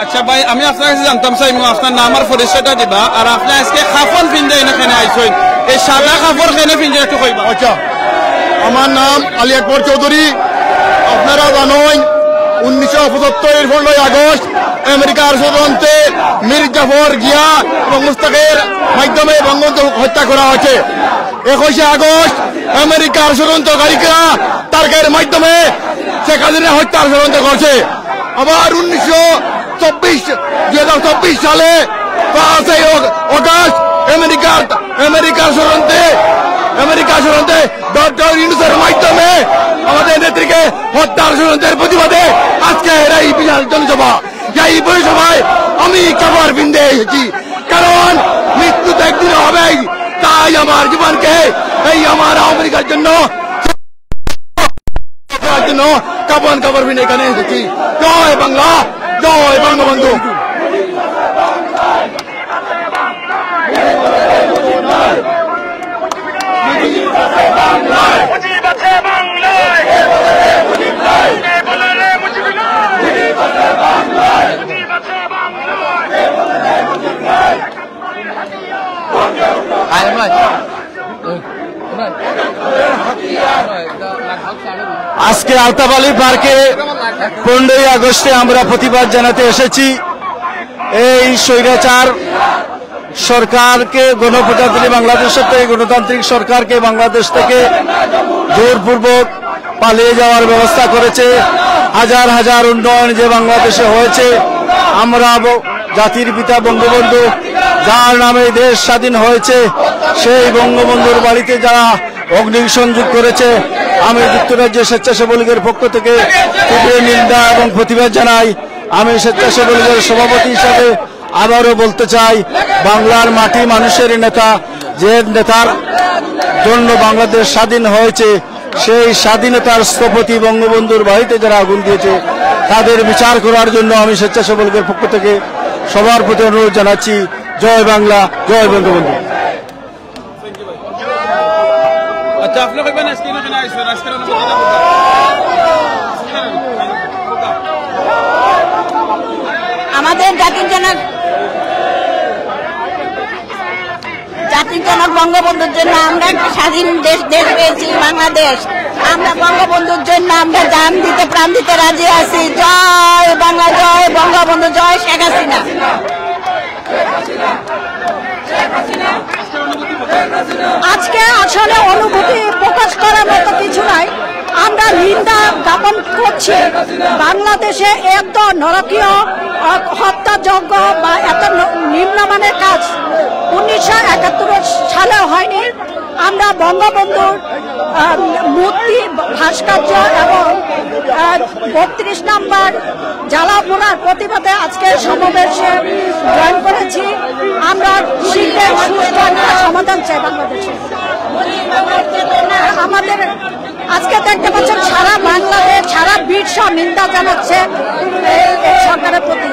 C: আচ্ছা ভাই, আমি আপনার কাছে জানতাম চাই আপনার নাম আর পরিচয়টা দিবা, আর আপনি আজকে কাপড় পিন্ধে এখানে আইসেন, এই সাদা কাপড় কেনে পিন্ধে একটু কইবা।
H: আচ্ছা, আমার নাম আলী আকবর চৌধুরী। আপনারা জানেন 1975 15 আগস্ট আমেরিকার ষড়যন্ত্রে মীর জাফর জিয়া এবং মুস্তাকের মাধ্যমে বঙ্গবন্ধু হত্যা করা হয়েছে। 21 আগস্ট আমেরিকার ষড়যন্ত্রকারীরা তারকের মাধ্যমে শেখ হাসিনা হত্যার ষড়যন্ত্র করছে। আবার 2024 সালে 5 আগস্ট আমেরিকার ষড়যন্ত্রে ডক্টর ইউনূসের মাধ্যমে আমাদের নেত্রীকে হত্যার ষড়যন্ত্রের প্রতিবাদে আজকে এই বিশাল জনসভা। এই পরিসভায় আমি কাপড় পিন্ধে এসেছি, কারণ মৃত্যু তো একদিন হবেই। তাই আমার জীবনকে এই আমার আমেরিকার জন্য কাপড় পিন্ধে এখানে এসেছি। জয় বাংলা, জয় বঙ্গবন্ধু।
B: আজকে আলতাবালি পার্কে 15 আগস্টে আমরা প্রতিবাদ জানাতে এসেছি। এই স্বৈরাচার সরকারকে, গণপ্রজাতন্ত্রী বাংলাদেশের থেকে গণতান্ত্রিক সরকারকে বাংলাদেশ থেকে জোরপূর্বক পালিয়ে যাওয়ার ব্যবস্থা করেছে। হাজার হাজার উন্নয়ন যে বাংলাদেশে হয়েছে, আমরা জাতির পিতা বঙ্গবন্ধু যার নামে দেশ স্বাধীন হয়েছে, সেই বঙ্গবন্ধুর বাড়িতে যারা অগ্নিসংযোগ করেছে, আমি যুক্তরাজ্যের স্বেচ্ছাসেবক লীগের পক্ষ থেকে তীব্র নিন্দা এবং প্রতিবাদ জানাই। আমি স্বেচ্ছাসেবক লীগের সভাপতি হিসাবে আবারও বলতে চাই, বাংলার মাটি মানুষের নেতা, যে নেতার জন্য বাংলাদেশ স্বাধীন হয়েছে, সেই স্বাধীনতার স্থপতি বঙ্গবন্ধুর বাড়িতে যারা আগুন দিয়েছে তাদের বিচার করার জন্য আমি স্বেচ্ছাসেবক লীগের পক্ষ থেকে সবার প্রতি অনুরোধ জানাচ্ছি। জয় বাংলা, জয় বঙ্গবন্ধু।
C: আচ্ছা, আপনি কইবেন আজকে এখানে আইসেন, আজকে
J: আমাদের জাতির জনক বঙ্গবন্ধুর জন্য আমরা একটা স্বাধীন দেশ পেয়েছি বাংলাদেশ। আমরা বঙ্গবন্ধুর জন্য আমরা জান দিতে, প্রাণ দিতে রাজি আছি। জয় বাংলা, জয় বঙ্গবন্ধু, জয় শেখ হাসিনা। আজকে আসলে অনুভূতি প্রকাশ করার মতো কিছু নাই। আমরা নিন্দা জ্ঞাপন করছি, বাংলাদেশে এত নরকীয় হত্যাযজ্ঞ বা এত নিম্নমানের কাজ 1971 সালে হয়নি। আমরা বঙ্গবন্ধুর মূর্তি, ভাস্কর্য এবং 32 নম্বর জ্বালাপোড়ার প্রতিবাদে আজকে সমাবেশে জয়েন করেছি। আমরা শীঘ্রই সুষ্ঠু সমাধান চাই বাংলাদেশে। আমাদের আজকে দেখতে পাচ্ছেন সারা বাংলাদেশ, সারা বিশ্ব নিন্দা জানাচ্ছে এই সরকারের প্রতি।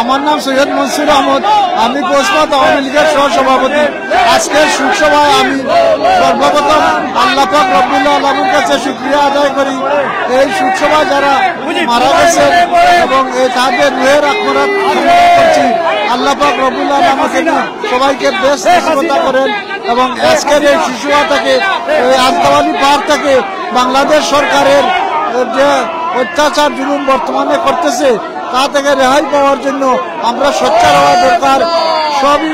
K: আমার নাম সৈয়দ মনসুর আহমদ, আমি কোচপাত আওয়ামী লীগের সহসভাপতি। আজকের শোকসভায় আমি সর্বপ্রথম আল্লাহ পাক রব্বুল আলামিনের কাছে শুকরিয়া আদায় করি। এই শোকসভায় যারা মারা গেছে এবং তাদের রুহের আত্মরাত করছি, আল্লাহ পাক রব্বুল আলামিন সবাইকে বেশ নিশ্চিত করেন। এবং আজকের এই শিশুয়া থেকে, এই আলতাবালি পার্ক থেকে বাংলাদেশ সরকারের যে অত্যাচার জুলুম বর্তমানে করতেছে তা থেকে রেহাই পাওয়ার জন্য আমরা সোচ্চার হওয়া দরকার। সবই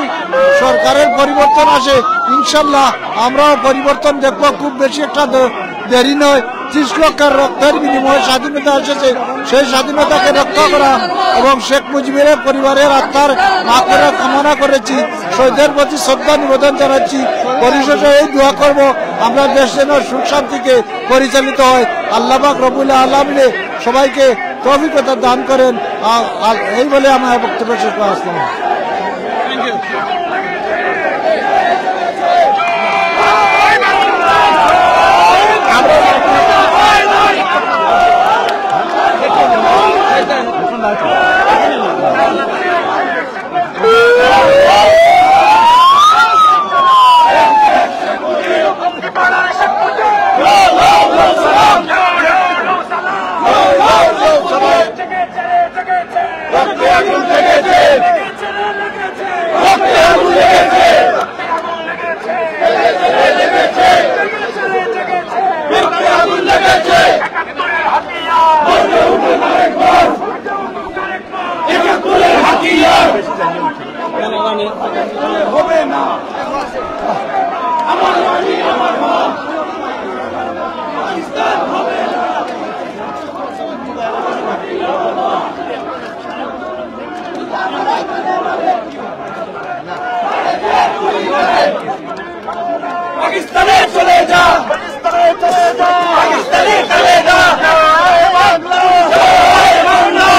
K: সরকারের পরিবর্তন আসে, ইনশাল্লাহ আমরাও পরিবর্তন দেখবো। খুব বেশি একটা দেরি নয়। 30 লক্ষের রক্তের বিনিময়ে স্বাধীনতা এসেছে, সেই স্বাধীনতাকে রক্ষা করা এবং শেখ মুজিবের পরিবারের আত্মার মাগফিরাত কামনা করেছি। শহীদের প্রতি শ্রদ্ধা নিবেদন জানাচ্ছি। পরিশেষে এই দোয়া করব আমরা দেশ যেন সুখ শান্তিকে পরিচালিত হয়। আল্লাহ পাক রব্বুল আলামিন সবাইকে তৌফিকতা দান করেন। এই বলে আমার বক্তব্য শেষ করে আসলাম।
F: Thank you.
A: পাকিস্তানি খালেদা জয় বাংলা জয় বাংলা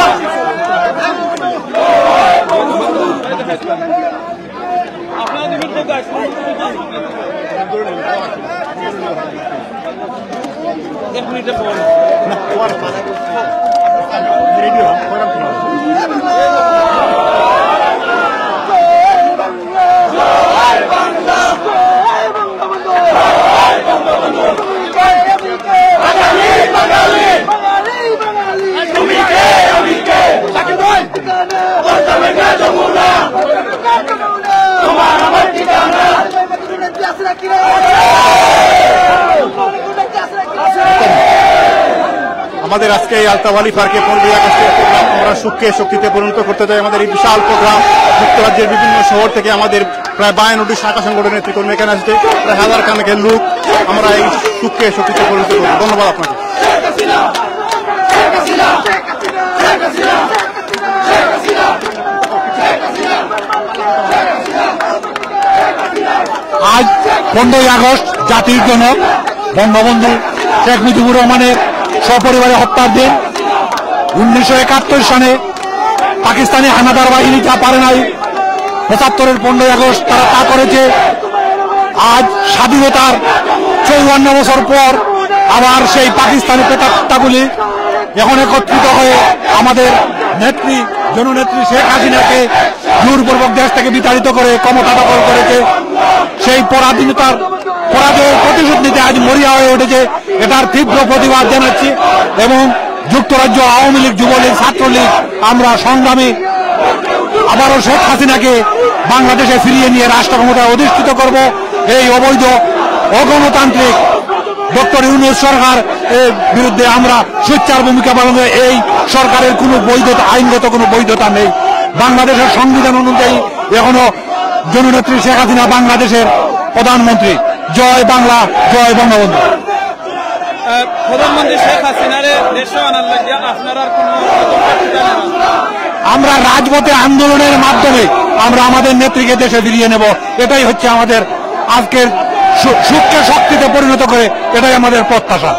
H: আমাদের আজকে এই আলতাওয়ালি পার্কে 15 আগস্টের প্রোগ্রাম আমরা সুখকে শক্তিতে পরিণত করতে চাই। আমাদের এই বিশাল প্রোগ্রাম যুক্তরাজ্যের বিভিন্ন শহর থেকে আমাদের প্রায় 52টি শাখা সংগঠনের নেতৃকর্মী এখানে আসছে, প্রায় 1000 খানেকের লোক। আমরা এই সুখকে শক্তিতে পরিণত করব। ধন্যবাদ আপনাকে।
L: আজ 15 আগস্ট জাতির জনক বঙ্গবন্ধু শেখ মুজিবুর রহমানের সপরিবারে হত্যার দিন। 1971 সালে পাকিস্তানি হানাদার বাহিনী যা পারে নাই 75-এর 15 আগস্ট তারা তা করেছে। আজ স্বাধীনতার 54 বছর পর আবার সেই পাকিস্তানি প্রেতাত্মাগুলি এখন একত্রিত হয়ে আমাদের নেত্রী জননেত্রী শেখ হাসিনাকে জোরপূর্বক দেশ থেকে বিতাড়িত করে ক্ষমতা দখল করেছে। সেই পরাধীনতার পরাজয়ের প্রতিশোধ নিতে আজ মরিয়া হয়ে উঠেছে। এটার তীব্র প্রতিবাদ জানাচ্ছি এবং যুক্তরাজ্য আওয়ামী লীগ, যুবলীগ, ছাত্রলীগ আমরা সংগ্রামী আবারও শেখ হাসিনাকে বাংলাদেশে ফিরিয়ে নিয়ে রাষ্ট্র ক্ষমতায় অধিষ্ঠিত করব। এই অবৈধ অগণতান্ত্রিক ডক্টর ইউনূস সরকার এর বিরুদ্ধে আমরা সোচ্চার ভূমিকা পালন করে। এই সরকারের কোনো বৈধতা, আইনগত কোনো বৈধতা নেই। বাংলাদেশের সংবিধান অনুযায়ী এখনো জননেত্রী শেখ হাসিনা বাংলাদেশের প্রধানমন্ত্রী। জয় বাংলা, জয় বঙ্গবন্ধু।
C: প্রধানমন্ত্রী শেখ হাসিনারে দেশে আনার লাগে আপনারা কোনো
L: আমরা রাজপথে আন্দোলনের মাধ্যমে আমরা আমাদের নেত্রীকে দেশে ফিরিয়ে নেব। এটাই হচ্ছে আমাদের আজকের সুখকে শক্তিতে পরিণত করে, এটাই আমাদের প্রত্যাশা।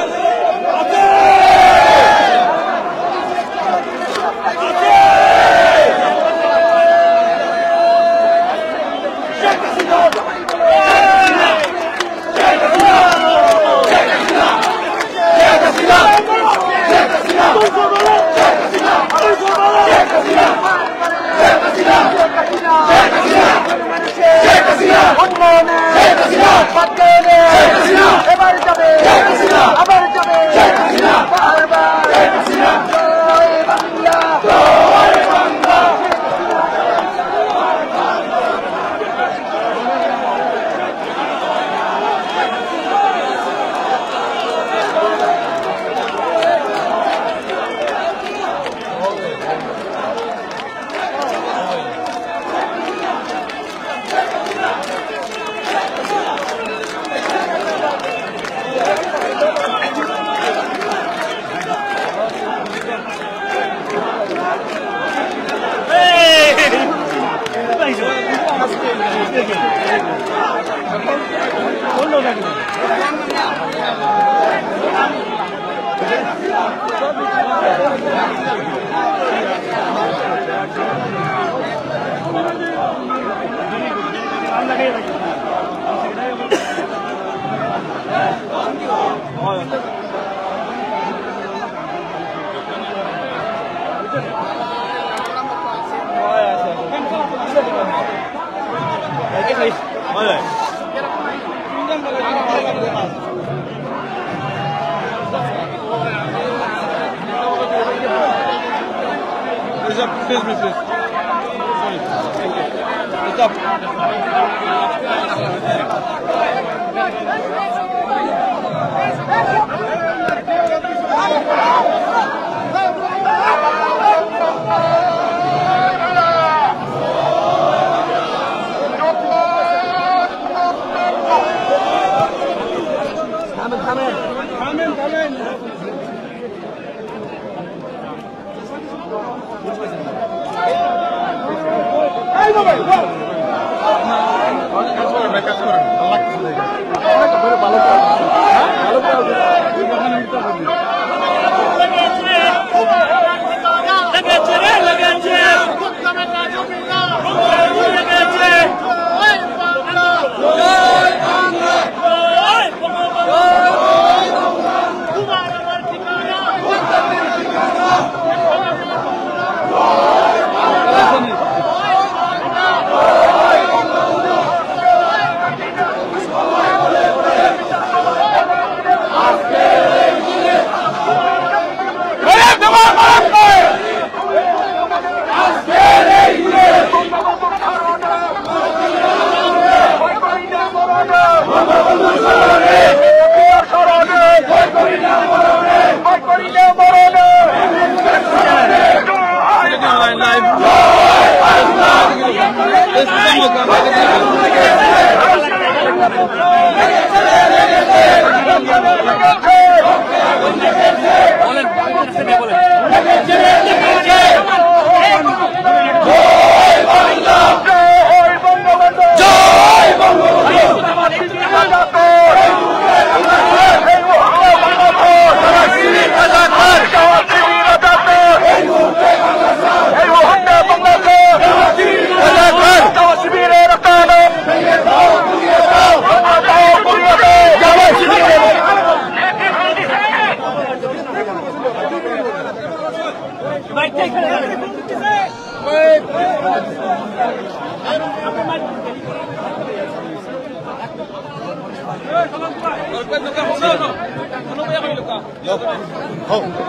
A: ভালো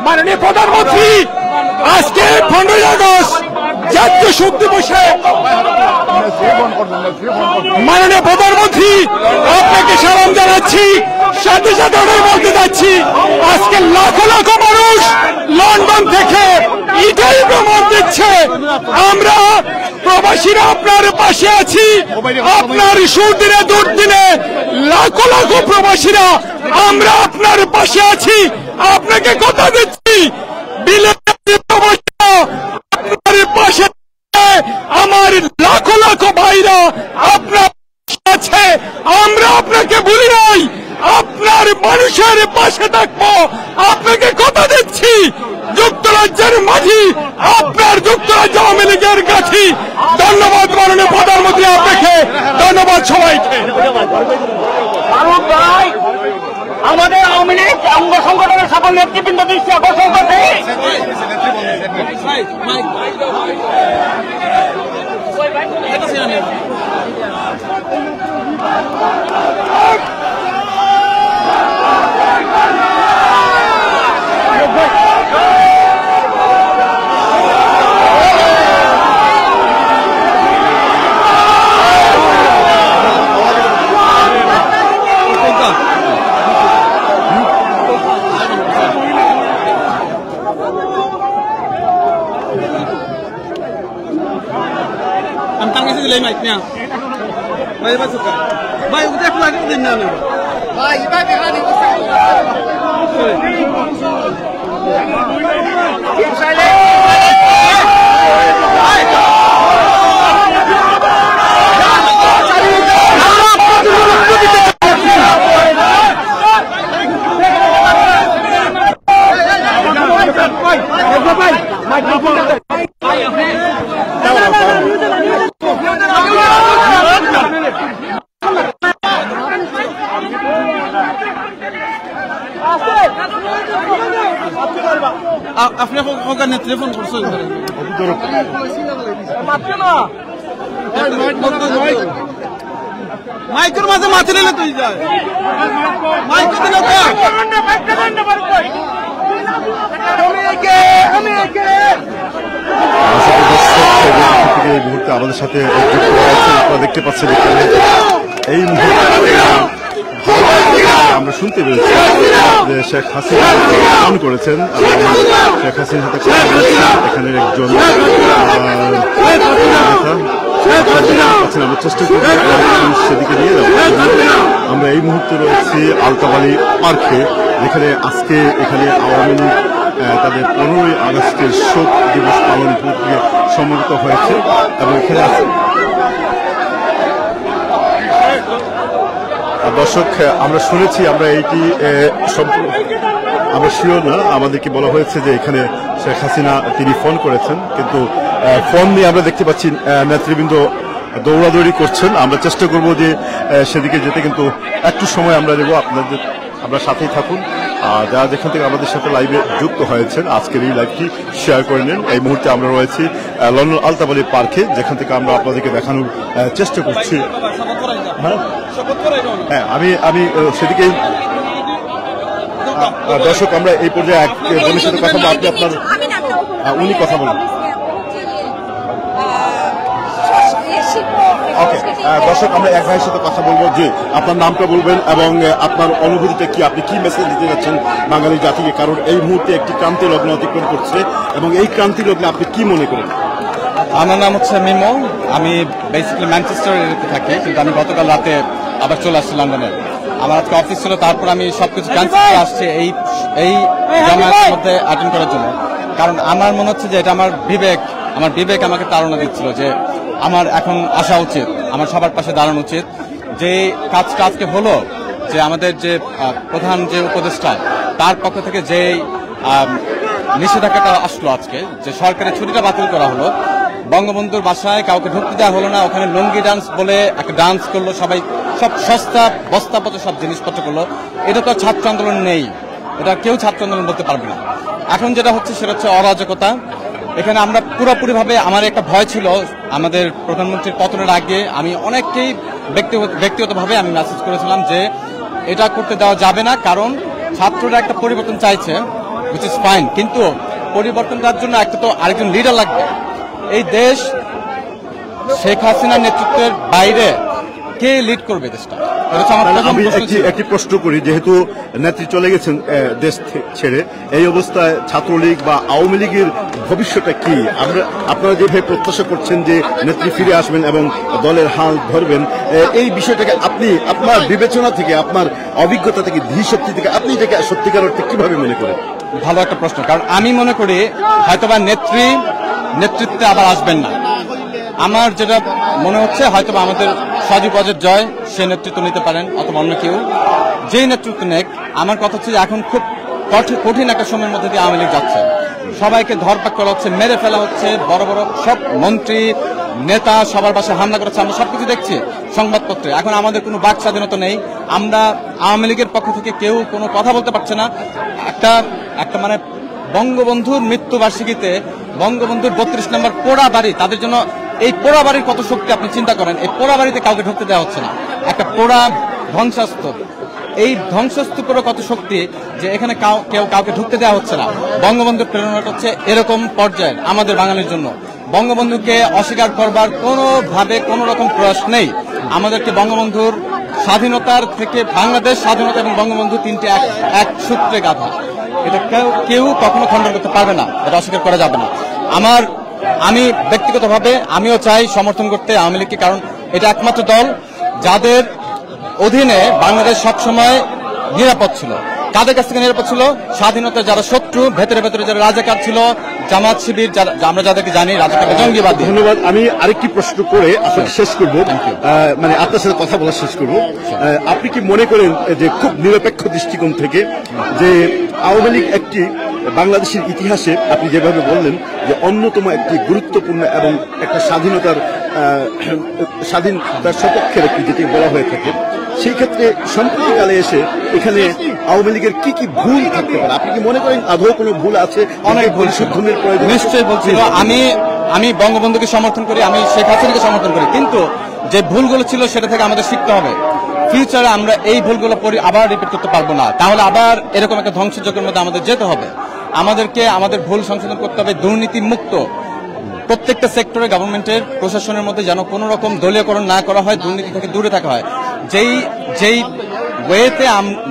B: মাননীয় প্রধানমন্ত্রী, আজকে 15ই আগস্ট জাতীয় শোক দিবসে মাননীয় প্রধানমন্ত্রী আপনাকে সালাম জানাচ্ছি। সাথে সাথে আমি বলতে যাচ্ছি, আজকে লাখো লাখো মানুষ লন্ডন থেকে এটাই প্রমাণ দিচ্ছে আমরা প্রবাসীরা আপনার পাশে আছি। আপনার সুদিনে দুর্দিনে লাখো লাখো প্রবাসীরা আমরা আপনার পাশে আছি। আপনাকে কথা দিচ্ছি, প্রবাসীরা আপনার পাশে, আমার লাখো লাখো ভাইরা আপনার আছে। আমরা আপনাকে ভুলি নাই, আপনার মানুষের পাশে থাকবো। আপনাকে কথা দিচ্ছি, যুক্তরাজ্যের মাঝি আপনার যুক্তরাজ্য আওয়ামী লীগের গাছি। ধন্যবাদ মাননীয় প্রধানমন্ত্রী, আপনাকে ধন্যবাদ সবাইকে।
A: আমাদের আওয়ামী লীগ অঙ্গ সংগঠনের সকল নেতৃবৃন্দ দৃষ্টি আকর্ষণ করছে।
C: আপনি টেলিফোন করছেন মাইকের মাঝে মাতি নিলে তুই যায় মাইক দিলে
H: এই মুহূর্তে আমাদের সাথে আপনারা দেখতে পাচ্ছেন এই মুহূর্তে আমরা শুনতে পেরেছি যে শেখ হাসিনা ফোন করেছেন এবং শেখ হাসিনার সাথে এখানে একজন আমরা চেষ্টা করি সেদিকে নিয়ে যাবো। আমরা এই মুহূর্তে রয়েছি আলতাবাড়ি পার্কে, যেখানে আজকে এখানে আওয়ামী লীগ তাদের 15ই আগস্টের শোক দিবস পালন করতে সম্মিলিত হয়েছে এবং এখানে দর্শক আমরা শুনেছি, আমরা এইটি আমরা শিওর না, আমাদেরকে বলা হয়েছে যে এখানে শেখ হাসিনা তিনি ফোন করেছেন, কিন্তু ফোন নিয়ে আমরা দেখতে পাচ্ছি নেতৃবৃন্দ দৌড়াদৌড়ি করছেন। আমরা চেষ্টা করব যে সেদিকে যেতে, কিন্তু একটু সময় আমরা দেবো আপনাদের, আমরা সাথেই থাকুন। যারা যেখান থেকে আমাদের সাথে লাইভে যুক্ত হয়েছেন আজকের এই লাইভটি শেয়ার করে নেন। এই মুহূর্তে আমরা রয়েছি লন্ডন আলতাবাড়ি পার্কে, যেখান থেকে আমরা আপনাদেরকে দেখানোর চেষ্টা করছি। হ্যাঁ, আমি সেদিকে দর্শক আমরা এই পর্যায়ে এক জনের সাথে কথা বলবো, আপনি আপনার উনি কথা বলুন। ওকে দর্শক, আমরা এক ভাইয়ের সাথে কথা বলবো, যে আপনার নামটা বলবেন এবং আপনার অনুভূতিটা কি, আপনি কি মেসেজ দিতে যাচ্ছেন বাঙালি জাতিকে, কারণ এই মুহূর্তে একটি ক্রান্তি লগ্ন অতিক্রম করছে এবং এই ক্রান্তি লগ্নে আপনি কি মনে করেন?
I: আমার নাম হচ্ছে মিমো, আমি বেসিক্যালি ম্যানচেস্টারে থাকি, কিন্তু আমি গতকাল রাতে আবার চলে আসছি লন্ডনে। আমার আজকে অফিস ছিল, তারপর আমি সবকিছু ক্যান্সেল করে আসছি এই জামায়াতের মধ্যে অ্যাটেন্ড করার জন্য। কারণ আমার মনে হচ্ছে যে এটা আমার বিবেক আমাকে তাড়না দিচ্ছিল যে আমার এখন আসা উচিত, আমার সবার পাশে দাঁড়ানো উচিত। যে কাজটা আজকে হলো, যে আমাদের যে প্রধান যে উপদেষ্টা তার পক্ষ থেকে যে নিষেধাজ্ঞাটা আসলো আজকে, যে সরকারের ছুটিটা বাতিল করা হলো, বঙ্গবন্ধুর বাসায় কাউকে ঢুকতে দেওয়া হলো না, ওখানে লুঙ্গি ডান্স বলে একটা ডান্স করলো, সবাই সব সস্তা বস্তাপত্র সব জিনিসপত্র করলো। এটা তো ছাত্র আন্দোলন নেই, এটা কেউ ছাত্র আন্দোলন বলতে পারবে না। এখন যেটা হচ্ছে সেটা হচ্ছে অরাজকতা। এখানে আমরা পুরোপুরিভাবে, আমার একটা ভয় ছিল আমাদের প্রধানমন্ত্রীর পতনের আগে, আমি অনেককেই ব্যক্তিগতভাবে আমি মেসেজ করেছিলাম যে
M: এটা করতে দেওয়া যাবে না, কারণ ছাত্ররা একটা পরিবর্তন চাইছে, which is fine, কিন্তু পরিবর্তন দেওয়ার জন্য একটা তো আরেকজন লিডার লাগবে। এই দেশ শেখ হাসিনার নেতৃত্বের বাইরে কে লিড করবে দেশটা?
H: আমি একটি প্রশ্ন করি, যেহেতু নেত্রী চলে গেছেন দেশ ছেড়ে, এই অবস্থায় ছাত্রলীগ বা আওয়ামী লীগের ভবিষ্যৎটা কি? আপনারা যেভাবে প্রত্যাশা করছেন যে নেত্রী ফিরে আসবেন এবং দলের হাল ধরবেন, এই বিষয়টাকে আপনি আপনার বিবেচনা থেকে, আপনার অভিজ্ঞতা থেকে, ধীশক্তি থেকে আপনি এটাকে সত্যিকার অর্থে কিভাবে মনে করেন?
M: ভালো একটা প্রশ্ন, কারণ আমি মনে করি হয়তোবা নেতৃত্বে আবার আসবেন না। আমার যেটা মনে হচ্ছে হয়তোবা আমাদের সজীব অজের জয় সে নেতৃত্ব নিতে পারেন, অথবা অন্য কেউ যেই নেতৃত্ব নেক। আমার কথা হচ্ছে যে এখন খুব কঠিন একটা সময়ের মধ্যে দিয়ে আওয়ামী লীগ যাচ্ছে, সবাইকে ধরপাক করা হচ্ছে, মেরে ফেলা হচ্ছে, বড় বড় সব মন্ত্রী নেতা সবার বাসায় হামলা করেছে, আমরা সবকিছু দেখছি সংবাদপত্রে। এখন আমাদের কোনো বাক স্বাধীনতা নেই, আমরা আওয়ামী লীগের পক্ষ থেকে কেউ কোনো কথা বলতে পারছে না। একটা মানে বঙ্গবন্ধুর মৃত্যুবার্ষিকীতে বঙ্গবন্ধুর 32 নম্বর পোড়া বাড়ি, তাদের জন্য এই পোড়া বাড়ির কত শক্তি আপনি চিন্তা করেন। এই পোড়া বাড়িতে কাউকে ঢুকতে দেওয়া হচ্ছে না, একটা পোড়া ধ্বংসস্তূপ, এই ধ্বংসস্তূপেরও কত শক্তি যে এখানে কেউ কাউকে ঢুকতে দেওয়া হচ্ছে না। বঙ্গবন্ধুর প্রেরণাটা হচ্ছে এরকম পর্যায়ের আমাদের বাঙালির জন্য। বঙ্গবন্ধুকে অস্বীকার করবার কোনোভাবে কোনো রকম প্রয়াস নেই। আমাদেরকে বঙ্গবন্ধুর স্বাধীনতার থেকে, বাংলাদেশ স্বাধীনতা এবং বঙ্গবন্ধু তিনটে এক সূত্রে গাঁথা, এটা কেউ কখনো খণ্ডন করতে পারবে না, এটা অস্বীকার করা যাবে না। আমি ব্যক্তিগতভাবে আমিও চাই সমর্থন করতে আওয়ামী লীগকে, কারণ এটা একমাত্র দল যাদের অধীনে বাংলাদেশ সবসময় নিরাপদ ছিল। কাদের কাছ থেকে নিরাপদ ছিল? স্বাধীনতার যারা শত্রু, ভেতরে ভেতরে যারা রাজাকার ছিল, জামাত শিবির, আমরা যাদেরকে জানি রাজাকার জঙ্গিবাদ।
H: ধন্যবাদ। আমি আরেকটি প্রশ্ন করে আপনাকে শেষ করব, মানে আপনার সাথে কথা বলা শেষ করব। আপনি কি মনে করেন যে খুব নিরপেক্ষ দৃষ্টিকোণ থেকে যে আওয়ামী লীগ একটি বাংলাদেশের ইতিহাসে আপনি যেভাবে বললেন যে অন্যতম একটি গুরুত্বপূর্ণ এবং একটা স্বাধীনতার সপক্ষের একটি যেটি বলা হয়ে থাকে, সেই ক্ষেত্রে সম্প্রতিকালে এসে এখানে আওয়ামী লীগের কি কি ভুল থাকতে পারে? আপনি কি মনে করেন আদৌ কোনো ভুল আছে?
M: অনেক ভুল শুদ্ধনের প্রয়োজন নিশ্চয়ই বলছিল। আমি বঙ্গবন্ধুকে সমর্থন করি, আমি শেখ হাসিনাকে সমর্থন করি, কিন্তু যে ভুলগুলো ছিল সেটা থেকে আমাদের শিখতে হবে। ফিউচারে আমরা এই ভুলগুলো আবার রিপিট করতে পারবো না, তাহলে আবার এরকম একটা ধ্বংসযজ্ঞের মধ্যে আমাদের যেতে হবে। আমাদেরকে আমাদের ভুল সংশোধন করতে হবে, দুর্নীতি মুক্ত প্রত্যেকটা সেক্টরে, গভর্নমেন্টের প্রশাসনের মধ্যে যেন কোনো রকম দলীয়করণ না করা হয়, দুর্নীতি থেকে দূরে থাকা হয়। যেই ওয়েতে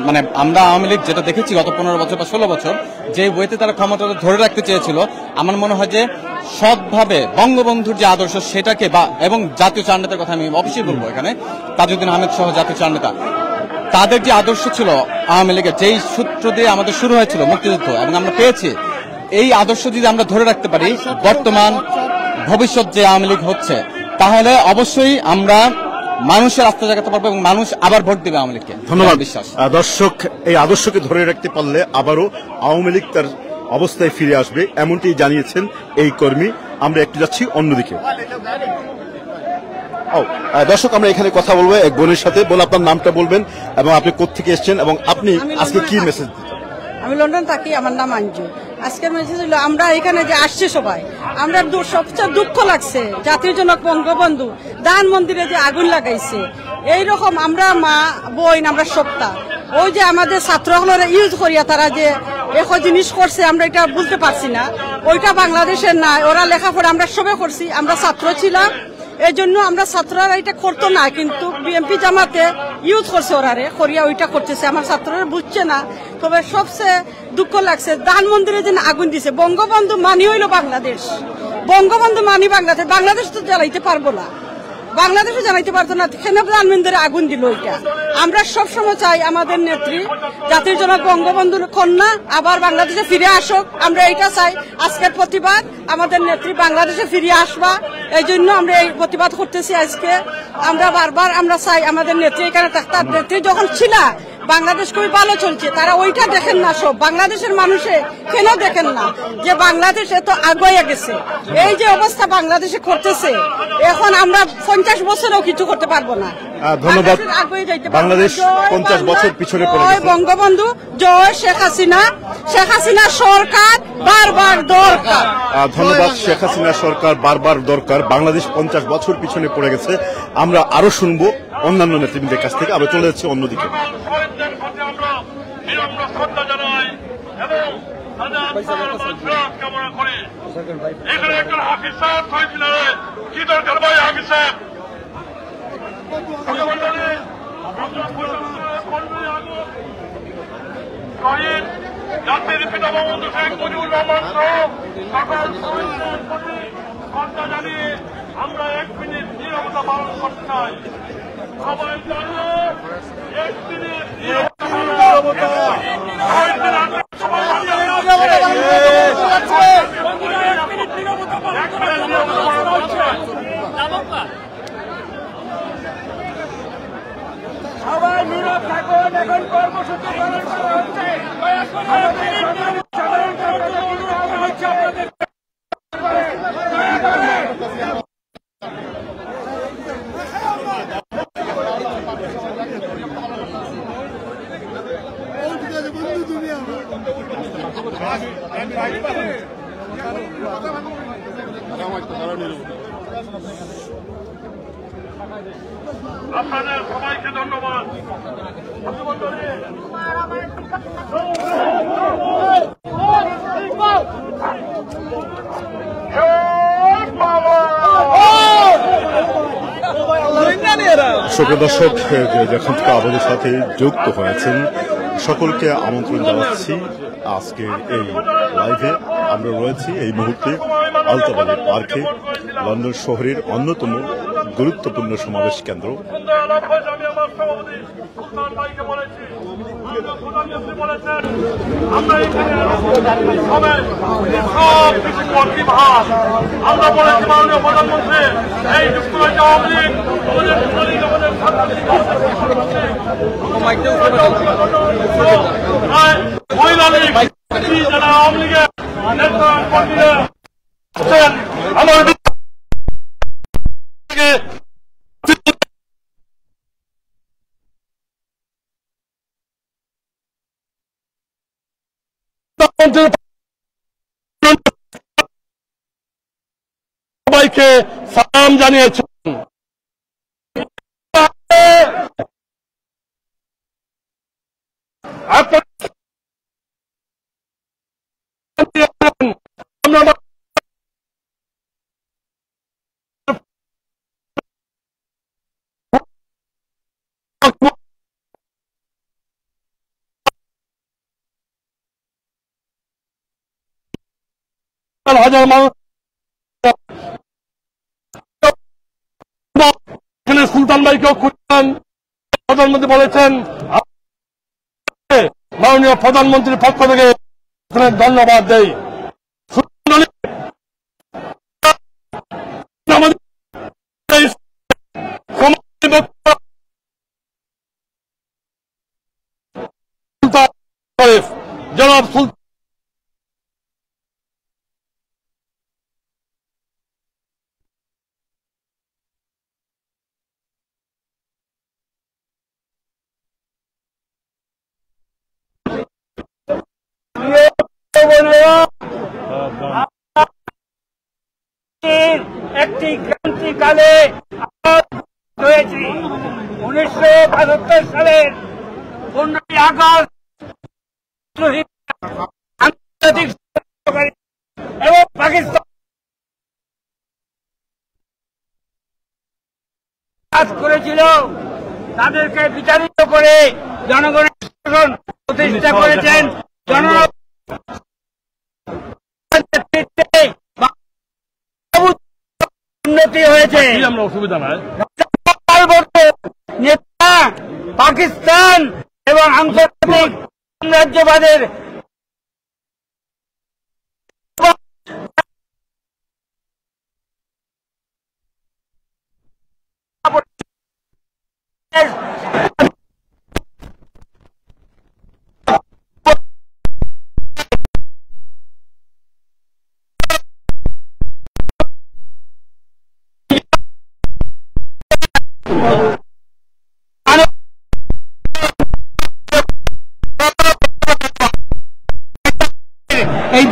M: মানে আমরা আওয়ামী লীগ যেটা দেখেছি গত 15 বছর বা 16 বছর, যে ওয়েতে তারা ক্ষমতাটা ধরে রাখতে চেয়েছিল, আমার মনে হয় যে সৎভাবে বঙ্গবন্ধুর যে আদর্শ সেটাকে এবং জাতীয় চার নেতার কথা আমি অবশ্যই বলবো এখানে, তাজউদ্দিন আহমেদ সহ জাতীয় চার নেতা, তাদের যে আদর্শ ছিল আওয়ামী লীগের, যেই সূত্র দিয়ে আমাদের শুরু হয়েছিল মুক্তিযুদ্ধ এবং আমরা পেয়েছি, এই আদর্শ যদি আমরা ধরে রাখতে পারি, বর্তমান ভবিষ্যৎ যে আওয়ামী লীগ হচ্ছে, তাহলে অবশ্যই আমরা মানুষের আস্থা জাগাতে পারবো এবং মানুষ আবার ভোট দেবে আওয়ামী লীগকে।
H: ধন্যবাদ। বিশ্বাস দর্শক, এই আদর্শকে ধরে রাখতে পারলে আবারও আওয়ামী লীগ তার অবস্থায় ফিরে আসবে, এমনটি জানিয়েছেন এই কর্মী। আমরা একটু যাচ্ছি অন্যদিকে। দর্শক, আমরা এখানে কথা বলবো এক বোনের সাথে। বলে আপনার নামটা বলবেন এবং আপনি কোত্থেকে এসেছেন এবং আপনি আজকে কি মেসেজ দিচ্ছেন?
N: আমি লন্ডন থাকি, আমার নাম আঞ্জু। আজকের মেসেজ হলো আমরা এখানে যে আসছে সবাই, আমরা সবচেয়ে দুঃখ লাগছে জাতির জনক বঙ্গবন্ধু দান মন্দিরে যে আগুন লাগাইছে। এইরকম আমরা মা বোন, আমরা সপ্তাহ ওই যে আমাদের ছাত্রগুলোর ইউজ করিয়া তারা যে এক জিনিস করছে, আমরা এটা বুঝতে পারছি না। ওইটা বাংলাদেশের না, ওরা লেখাপড়া আমরা সবে করছি, আমরা ছাত্র ছিলাম, এই জন্য আমরা ছাত্ররা এটা করতো না, কিন্তু বিএনপি জামাতে ইউজ করছে ওরারে করিয়া ওইটা করতেছে, আমার ছাত্ররা বুঝছে না। তবে সবচেয়ে দুঃখ লাগছে দান মন্দিরে যেন আগুন দিছে। বঙ্গবন্ধু মানি হইল বাংলাদেশ, বঙ্গবন্ধু মানি বাংলাদেশ, বাংলাদেশ তো জ্বালাইতে পারবো না, বাংলাদেশও জানাইতে পারতো না, কেন দান মন্দিরে আগুন দিল ওইটা। আমরা সবসময় চাই আমাদের নেত্রী জাতির জনক বঙ্গবন্ধুর কন্যা আবার বাংলাদেশে ফিরে আসুক, আমরা এইটা চাই। আজকের প্রতিবাদ, আমাদের নেত্রী বাংলাদেশে ফিরে আসবা, এই জন্য আমরা এই প্রতিবাদ করতেছি আজকে। আমরা বারবার আমরা চাই আমাদের নেত্রী এখানে থাকতে। নেত্রী যখন ছিল বাংলাদেশ খুবই ভালো চলছে, তারা ওইটা দেখেন না, সব বাংলাদেশের মানুষে কেন দেখেন না যে বাংলাদেশ এত আগাইয়া গেছে, এই যে অবস্থা বাংলাদেশে করতেছে, এখন আমরা 50 বছরেও কিছু করতে পারবো না।
H: ধন্যবাদ। বাংলাদেশ 50 বছর পিছনে পড়ে
N: জয়
H: গেছে।
N: বঙ্গবন্ধু, জয় শেখ হাসিনা। শেখ হাসিনা সরকার বারবার দরকার।
H: ধন্যবাদ। শেখ হাসিনা সরকার বারবার দরকার। বাংলাদেশ 50 বছর পিছনে পড়ে গেছে। আমরা আরো শুনবো অন্যান্য নেতৃবৃন্দের কাছ থেকে। আমরা চলে যাচ্ছি অন্যদিকে।
F: এখানে একজন হাফিজ সাহেব শহীদ মিনারে কি দরকার ভাই হাফিজ সাহেব? শহীদ জাতির পিতা বঙ্গবন্ধু শেখ মুজিবুর রহমান সহ সকল শহীদদের প্রতি শ্রদ্ধা জানিয়ে আমরা 1 মিনিট নীরবতা পালন করতে চাই। সবাই জন্য 1 মিনিট নীরবতা।
A: সবাই নীরব থাকুন, এখন কর্মসূচি পালন করা হচ্ছে। সাধারণ জনগণকে অনুরোধ করা হচ্ছে আপনাদের।
F: আপনাদের সবাইকে ধন্যবাদ।
H: সুপ্রিয় দর্শক, যখন থেকে আমাদের সাথে যুক্ত হয়েছেন সকলকে আমন্ত্রণ জানাচ্ছি আজকের এই লাইভে। আমরা রয়েছি এই মুহূর্তে আলতাবাড়ি পার্কে, লন্ডন শহরের অন্যতম গুরুত্বপূর্ণ সমাবেশ কেন্দ্র।
F: আমরা এখানে সব কিছু করতে ভাব আমরা বলেছি মাননীয় প্রধানমন্ত্রী এই যুক্তরাজ্য আওয়ামী লীগ আমাদের মহিলা লীগ যারা আওয়ামী লীগের নেতা কর্মীরা আমার সবাইকে সালাম জানিয়েছেন। হাজার মানুষ এখানে সুলতান ভাইকেও খুঁজছেন। প্রধানমন্ত্রী বলেছেন, মাননীয় প্রধানমন্ত্রীর পক্ষ থেকে ধন্যবাদ দেই। জনাব সুলতান
A: একটি ক্রান্তিকালে হয়েছি 1972 সালের 15ই আগস্ট আন্তর্জাতিক এবং পাকিস্তান কাজ করেছিল, তাদেরকে বিচারিত করে জনগণের শাসন প্রতিষ্ঠা করেছেন। উন্নতি হয়েছে,
F: অসুবিধা নাই।
A: নেতা পাকিস্তান এবং আন্তর্জাতিক সাম্রাজ্যবাদের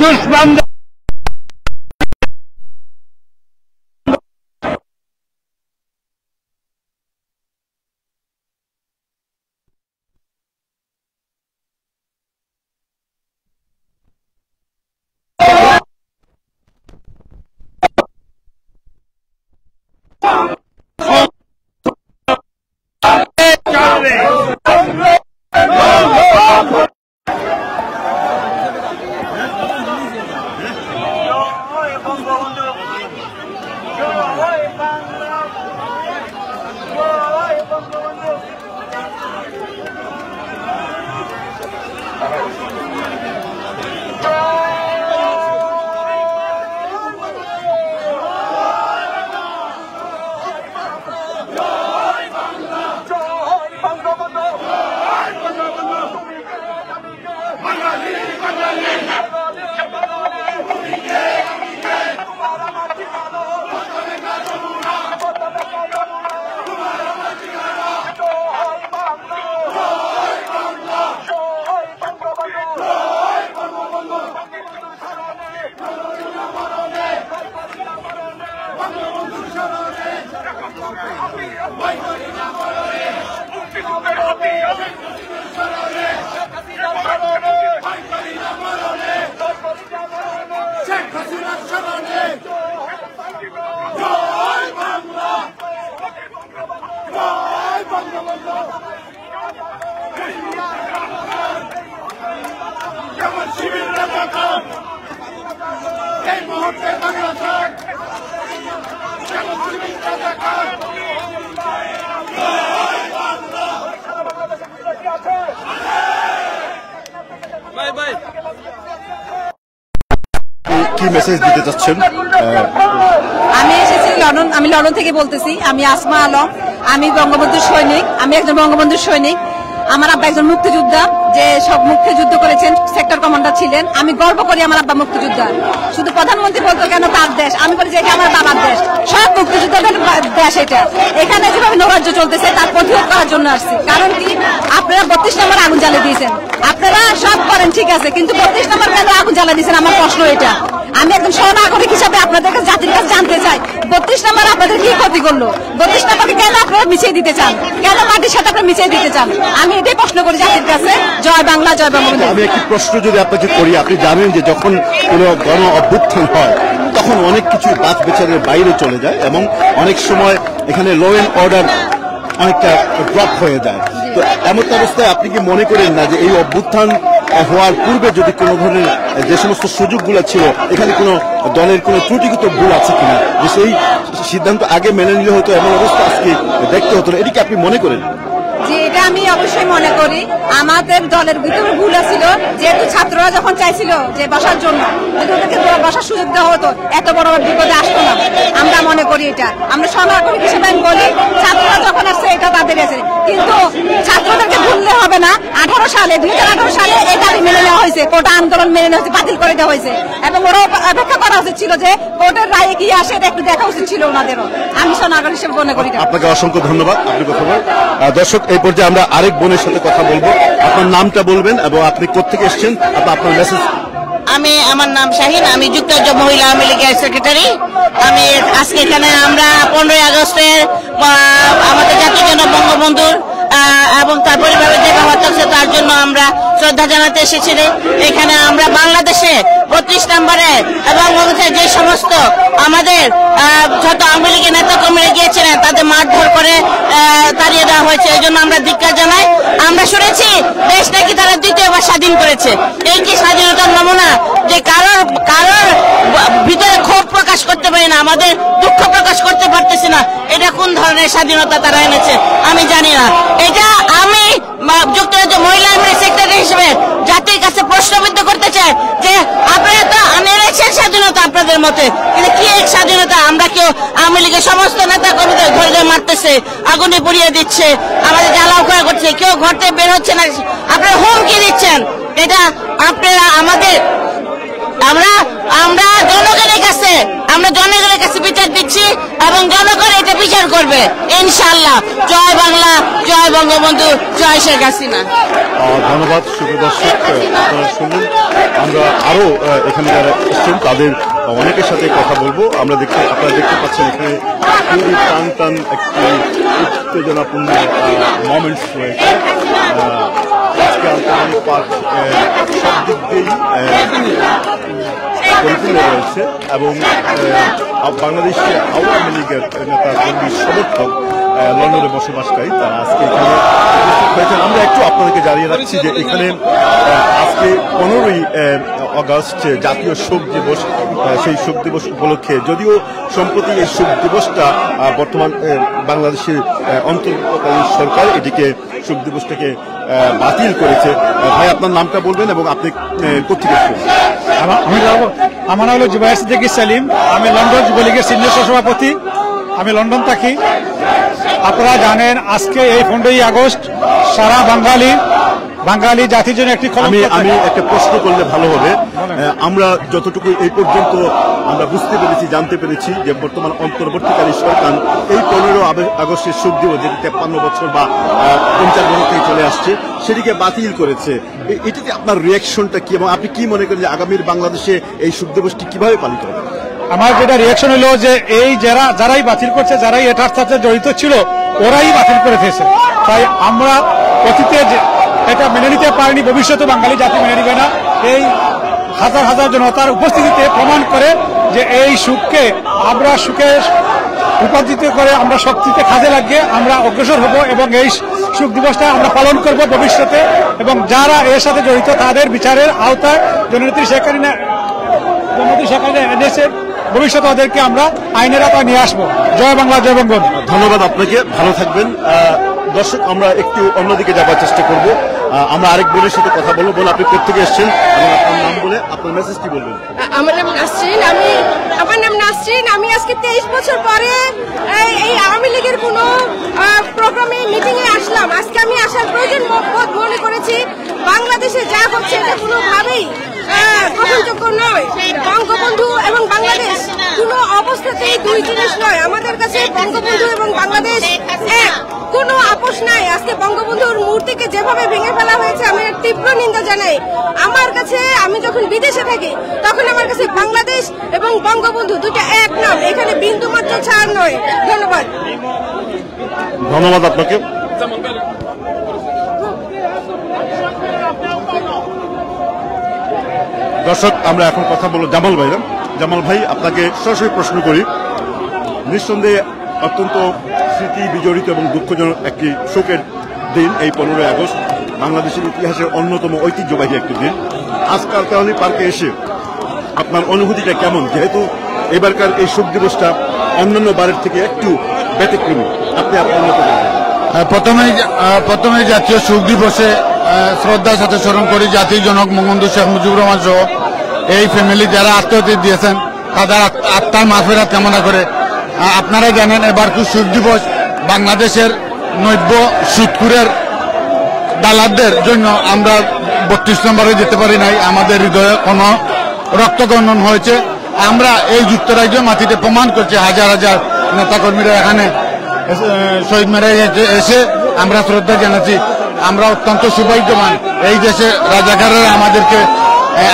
A: দুশ্মন
O: কি মেসেজ দিতে চাচ্ছেন?
J: আমি এসেছি লন্ডন, আমি লন্ডন থেকে বলতেছি। আমি আসমা আলম, আমি বঙ্গবন্ধুর সৈনিক, আমি একজন বঙ্গবন্ধুর সৈনিক। আমার আব্বা একজন মুক্তিযোদ্ধা, যে সব মুক্তিযুদ্ধ করেছেন, সেক্টর কমান্ডার ছিলেন। আমি গর্ব করি আমার আব্বা মুক্তিযোদ্ধা। শুধু প্রধানমন্ত্রী বলতো কেন তার দেশ, আমি বলি যে এটা আমার বাবার দেশ, সব মুক্তিযোদ্ধাদের দেশ। এটা এখানে যেভাবে নৈরাজ্য চলতেছে তার প্রতিরোধ করার জন্য আসছি। কারণ কি, আপনারা 32 নম্বর আগুন জ্বালিয়ে দিয়েছেন। আপনারা সব করেন ঠিক আছে, কিন্তু 32 নম্বর কেন আগুন জ্বালিয়ে দিয়েছেন? আমার প্রশ্ন এটা। আমি একজন সহনাগরিক হিসাবে আপনাদের কাছে, জাতির কাছে জানতে চাই, 32 নম্বর আপনাদের কি ক্ষতি করলো? 32 নম্বরকে কেন আপনারা মিশিয়ে দিতে চান? কেন মাটির সাথে আপনারা মিশিয়ে দিতে চান? আমি এটাই প্রশ্ন করি জাতির কাছে। জয় বাংলা, জয় বঙ্গবন্ধু।
O: আমি একটি প্রশ্ন যদি আপনাকে করি, আপনি জানেন যে যখন কোনো গণ অভ্যুত্থান হয় তখন অনেক কিছু বাছ বিচারের বাইরে চলে যায় এবং অনেক সময় এখানে ল অ্যান্ড অর্ডার অনেকটা ড্রপ হয়ে যায়। তো এমন অবস্থায় আপনি কি মনে করেন না যে এই অভ্যুত্থান হওয়ার পূর্বে যদি কোনো ধরনের যে সমস্ত সুযোগগুলো ছিল, এখানে কোনো দলের কোনো ত্রুটিগত ভুল আছে কিনা, যে সেই সিদ্ধান্ত আগে মেনে নিলে হতো, এমন অবস্থা আজকে দেখতে হতো না, এটি কি আপনি মনে করেন?
J: যে এটা আমি অবশ্যই মনে করি আমাদের দলের ভিতরে ভুল ছিল। যেহেতু ছাত্ররা যখন চাইছিল যে বসার জন্য, যদি ওদেরকে বসার সুযোগ দেওয়া হতো, এত বড় বিপদে আসতো না। আমরা মনে করি এটা, আমরা সহনাগরিক হিসেবে আমি বলি, ছাত্ররা যখন আসছে এটা তাদের আছে, কিন্তু ছাত্রদেরকে ভুললে হবে না। 2018 সালে এটা মেনে নেওয়া হয়েছে, কোটা আন্দোলন মেনে নেওয়া হয়েছে, বাতিল করে দেওয়া হয়েছে, এবং ওরাও অপেক্ষা করা উচিত ছিল যে কোর্টের রায়ে কি আসে, এটা একটু দেখা উচিত ছিল ওনাদেরও। আমি সহনাগরিক হিসেবে মনে করি।
O: আপনাকে অসংখ্য ধন্যবাদ। আপনি কথা বলেন। দর্শক, এই পর্যায়ে আমরা আরেক বোনের সাথে কথা বলবো। আপনার নামটা বলবেন এবং আপনি কোথেকে এসেছেন, আপনার মেসেজ।
P: আমার নাম শাহিন, আমি যুক্তরাজ্য মহিলা আওয়ামী লীগের সেক্রেটারি। আমি আজকে এখানে আমরা 15ই আগস্টের আমাদের জাতির জন্য বঙ্গবন্ধুর এবং তার পরিবারের যে বাবা থাকছে তার জন্য আমরা শ্রদ্ধা জানাতে এসেছিলেন। এখানে আমরা বাংলাদেশে 32 নম্বরে এবং যে সমস্ত আমাদের যত আওয়ামী লীগের নেতা কর্মীরা গিয়েছিলেন তাদের মারধর করে তাড়িয়ে দেওয়া হয়েছে। এই জন্য আমরা ধিক্কার জানাই। আমরা শুনেছি দেশ নাকি তারা দ্বিতীয়বার স্বাধীন করেছে। এই কি স্বাধীনতার নমুনা যে কারোর ভিতরে ক্ষোভ প্রকাশ করতে পারি না, আমাদের দুঃখ প্রকাশ করতে পারতেছি না? এটা কোন ধরনের স্বাধীনতা তারা এনেছে আমি জানি না। এটা আমি যুক্তরাজ্য মহিলা আওয়ামী সেক্রেটারি হিসেবে জাতির কাছে প্রশ্নবিদ্ধ করতে চাই যে আপনারা তো এনেছেন স্বাধীনতা আপনাদের মতে, কিন্তু কি এক স্বাধীনতা? আমরা কেউ আওয়ামী লীগের সমস্ত নেতা কর্মীদের ঘরে ঘরে মারতেছে, আগুনে পুড়িয়ে দিচ্ছে, আমাদের জ্বালাও করা করছে, কেউ ঘর থেকে বের হচ্ছে না, আপনারা হুমকি দিচ্ছেন। এটা আপনারা আমাদের আমরা জনগণের কাছে আমরা জনগণের কাছে বিচার দিচ্ছি এবং জনগণ এটা বিচার করবে ইনশাআল্লাহ। জয় বাংলা, জয় বঙ্গবন্ধু, জয় শেখ হাসিনা।
O: ধন্যবাদ। সুপ্রিয় দর্শক, আপনারা শুনুন, আমরা আরো এখানে যারা এসছেন তাদের অনেকের সাথে কথা বলবো। আপনারা দেখতে পাচ্ছেন এখানে খুবই টান একটি উত্তেজনাপূর্ণ মোমেন্টস রয়েছে। আজকে আন্তর্জাতিক পার্ক সব দিক দিয়েই পরিপূর্ণ রয়েছে এবং বাংলাদেশের আওয়ামী লীগের নেতা কর্মী সমর্থক লন্ডনে বসবাসকারী তারা আজকে এখানে হয়েছেন। আমরা একটু আপনাদেরকে জানিয়ে রাখছি যে এখানে আজকে 15ই আগস্ট জাতীয় শোক দিবস। সেই শোক দিবস উপলক্ষে যদিও সম্প্রতি এই শোক দিবসটা বর্তমান বাংলাদেশের অন্তর্বর্তীকালীন সরকার এটিকে শোক দিবসটাকে বাতিল করেছে। ভাই, আপনার নামটা বলবেন এবং আপনি কোথেকে এসেছেন?
L: আমার নাম হলো জুবাইর সিদ্দিকী সেলিম। আমি লন্ডন যুবলীগের সিনিয়র সহসভাপতি। আমি লন্ডন থাকি। আপনারা জানেন আজকে এই 15ই আগস্ট সারা বাঙালি জাতির জন্য একটি
O: আমি একটা প্রশ্ন করলে ভালো হবে। আমরা যতটুকু এই পর্যন্ত আমরা বুঝতে পেরেছি, জানতে পেরেছি যে বর্তমান অন্তর্বর্তীকালীন সরকার এই 15 আগস্টের শোক দিবস যেটি 53 বছর বা 50 বছর থেকে চলে আসছে সেটিকে বাতিল করেছে। এটিতে আপনার রিয়াকশনটা কি এবং আপনি কি মনে করেন যে আগামীর বাংলাদেশে এই শোক দিবসটি কিভাবে পালিত হবে?
L: আমার যেটা রিয়াকশন হলো যে এই যারাই বাতিল করছে, যারাই এটার সাথে জড়িত ছিল ওরাই বাতিল করে দিয়েছে। তাই আমরা অতীতে এটা মেনে নিতে পারিনি, ভবিষ্যতে বাঙালি জাতি মেনে নিবে না। এই হাজার হাজার জনতার উপস্থিতিতে প্রমাণ করে যে এই সুখকে আমরা সুখে রূপান্তরিত করে আমরা শক্তিতে কাজে লাগিয়ে আমরা অগ্রসর হব এবং এই শোক দিবসটা আমরা পালন করব ভবিষ্যতে এবং যারা এর সাথে জড়িত তাদের বিচারের আওতায় জননেত্রী শেখ হাসিনা এনেছে ভবিষ্যতে ওদেরকে আমরা আইনের আওতায় নিয়ে আসবো। জয় বাংলা, জয় বঙ্গবন্ধু।
O: ধন্যবাদ আপনাকে, ভালো থাকবেন। দর্শক, আমরা একটু অন্যদিকে যাবার চেষ্টা করব। আমরা আরেক বোনের সাথে কথা বলবো। বোন, আপনি কোথেকে এসেছেন এবং আপনার নাম বলে আপনার মেসেজ কি বলবেন?
Q: আমার নাম নাসরিন। আমি আজকে 23 বছর পরে এই আওয়ামী লীগের কোনো প্রোগ্রামে মিটিং এ আসলাম। আজকে আমি আসার প্রয়োজন মনে করেছি। বাংলাদেশে যা হচ্ছে এটা কোনোভাবেই গ্রহণযোগ্য নয়। বঙ্গবন্ধু এবং বাংলাদেশ কোনো অবস্থাতেই দুই জিনিস নয়। আমাদের কাছে বঙ্গবন্ধু এবং বাংলাদেশ এক, কোনো আপোষ নাই। আজকে বঙ্গবন্ধুর মূর্তিকে যেভাবে ভেঙে ফেলা হয়েছে আমি তীব্র নিন্দা জানাই। আমার কাছে, আমি যখন বিদেশে থাকি তখন আমার কাছে বাংলাদেশ এবং বঙ্গবন্ধু দুটো এক নাম, এখানে বিন্দু মাত্র ছাড় নয়। ধন্যবাদ।
O: ধন্যবাদ আপনাকে। দর্শক, আমরা এখন কথা বলবো জামাল ভাই। জামাল ভাই, আপনাকে সরাসরি প্রশ্ন করি। নিঃসন্দেহে অত্যন্ত স্মৃতি বিজড়িত এবং দুঃখজনক একটি শোকের দিন এই 15 আগস্ট, বাংলাদেশের ইতিহাসের অন্যতম ঐতিহ্যবাহী একটি দিন। আজকাল আন্তর্জাতিক পার্কে এসে আপনার অনুভূতিটা কেমন, যেহেতু এবারকার এই শোক দিবসটা অন্যান্য বারের থেকে একটু ব্যতিক্রমী? আপনি আপনার মতো
R: প্রথমে জাতীয় শোক দিবসে শ্রদ্ধার সাথে স্মরণ করি জাতির জনক বঙ্গবন্ধু শেখ মুজিবুর রহমান সহ এই ফ্যামিলি যারা আত্মহত্যা দিয়েছেন তাদের আত্মার মাগফিরাত কামনা করে। আপনারা জানেন এবার শোক দিবস বাংলাদেশের নব্য সুদখোরের দালালদের জন্য আমরা 32 নম্বরে যেতে পারি নাই। আমাদের হৃদয়ে কোনো রক্তগণন হয়েছে। আমরা এই যুক্তরাজ্য মাটিতে প্রমাণ করছি, হাজার হাজার নেতাকর্মীরা এখানে শহীদ মেরায় এসে আমরা শ্রদ্ধা জানাচ্ছি। আমরা অত্যন্ত সৌভাগ্যবান, এই দেশে রাজাকাররা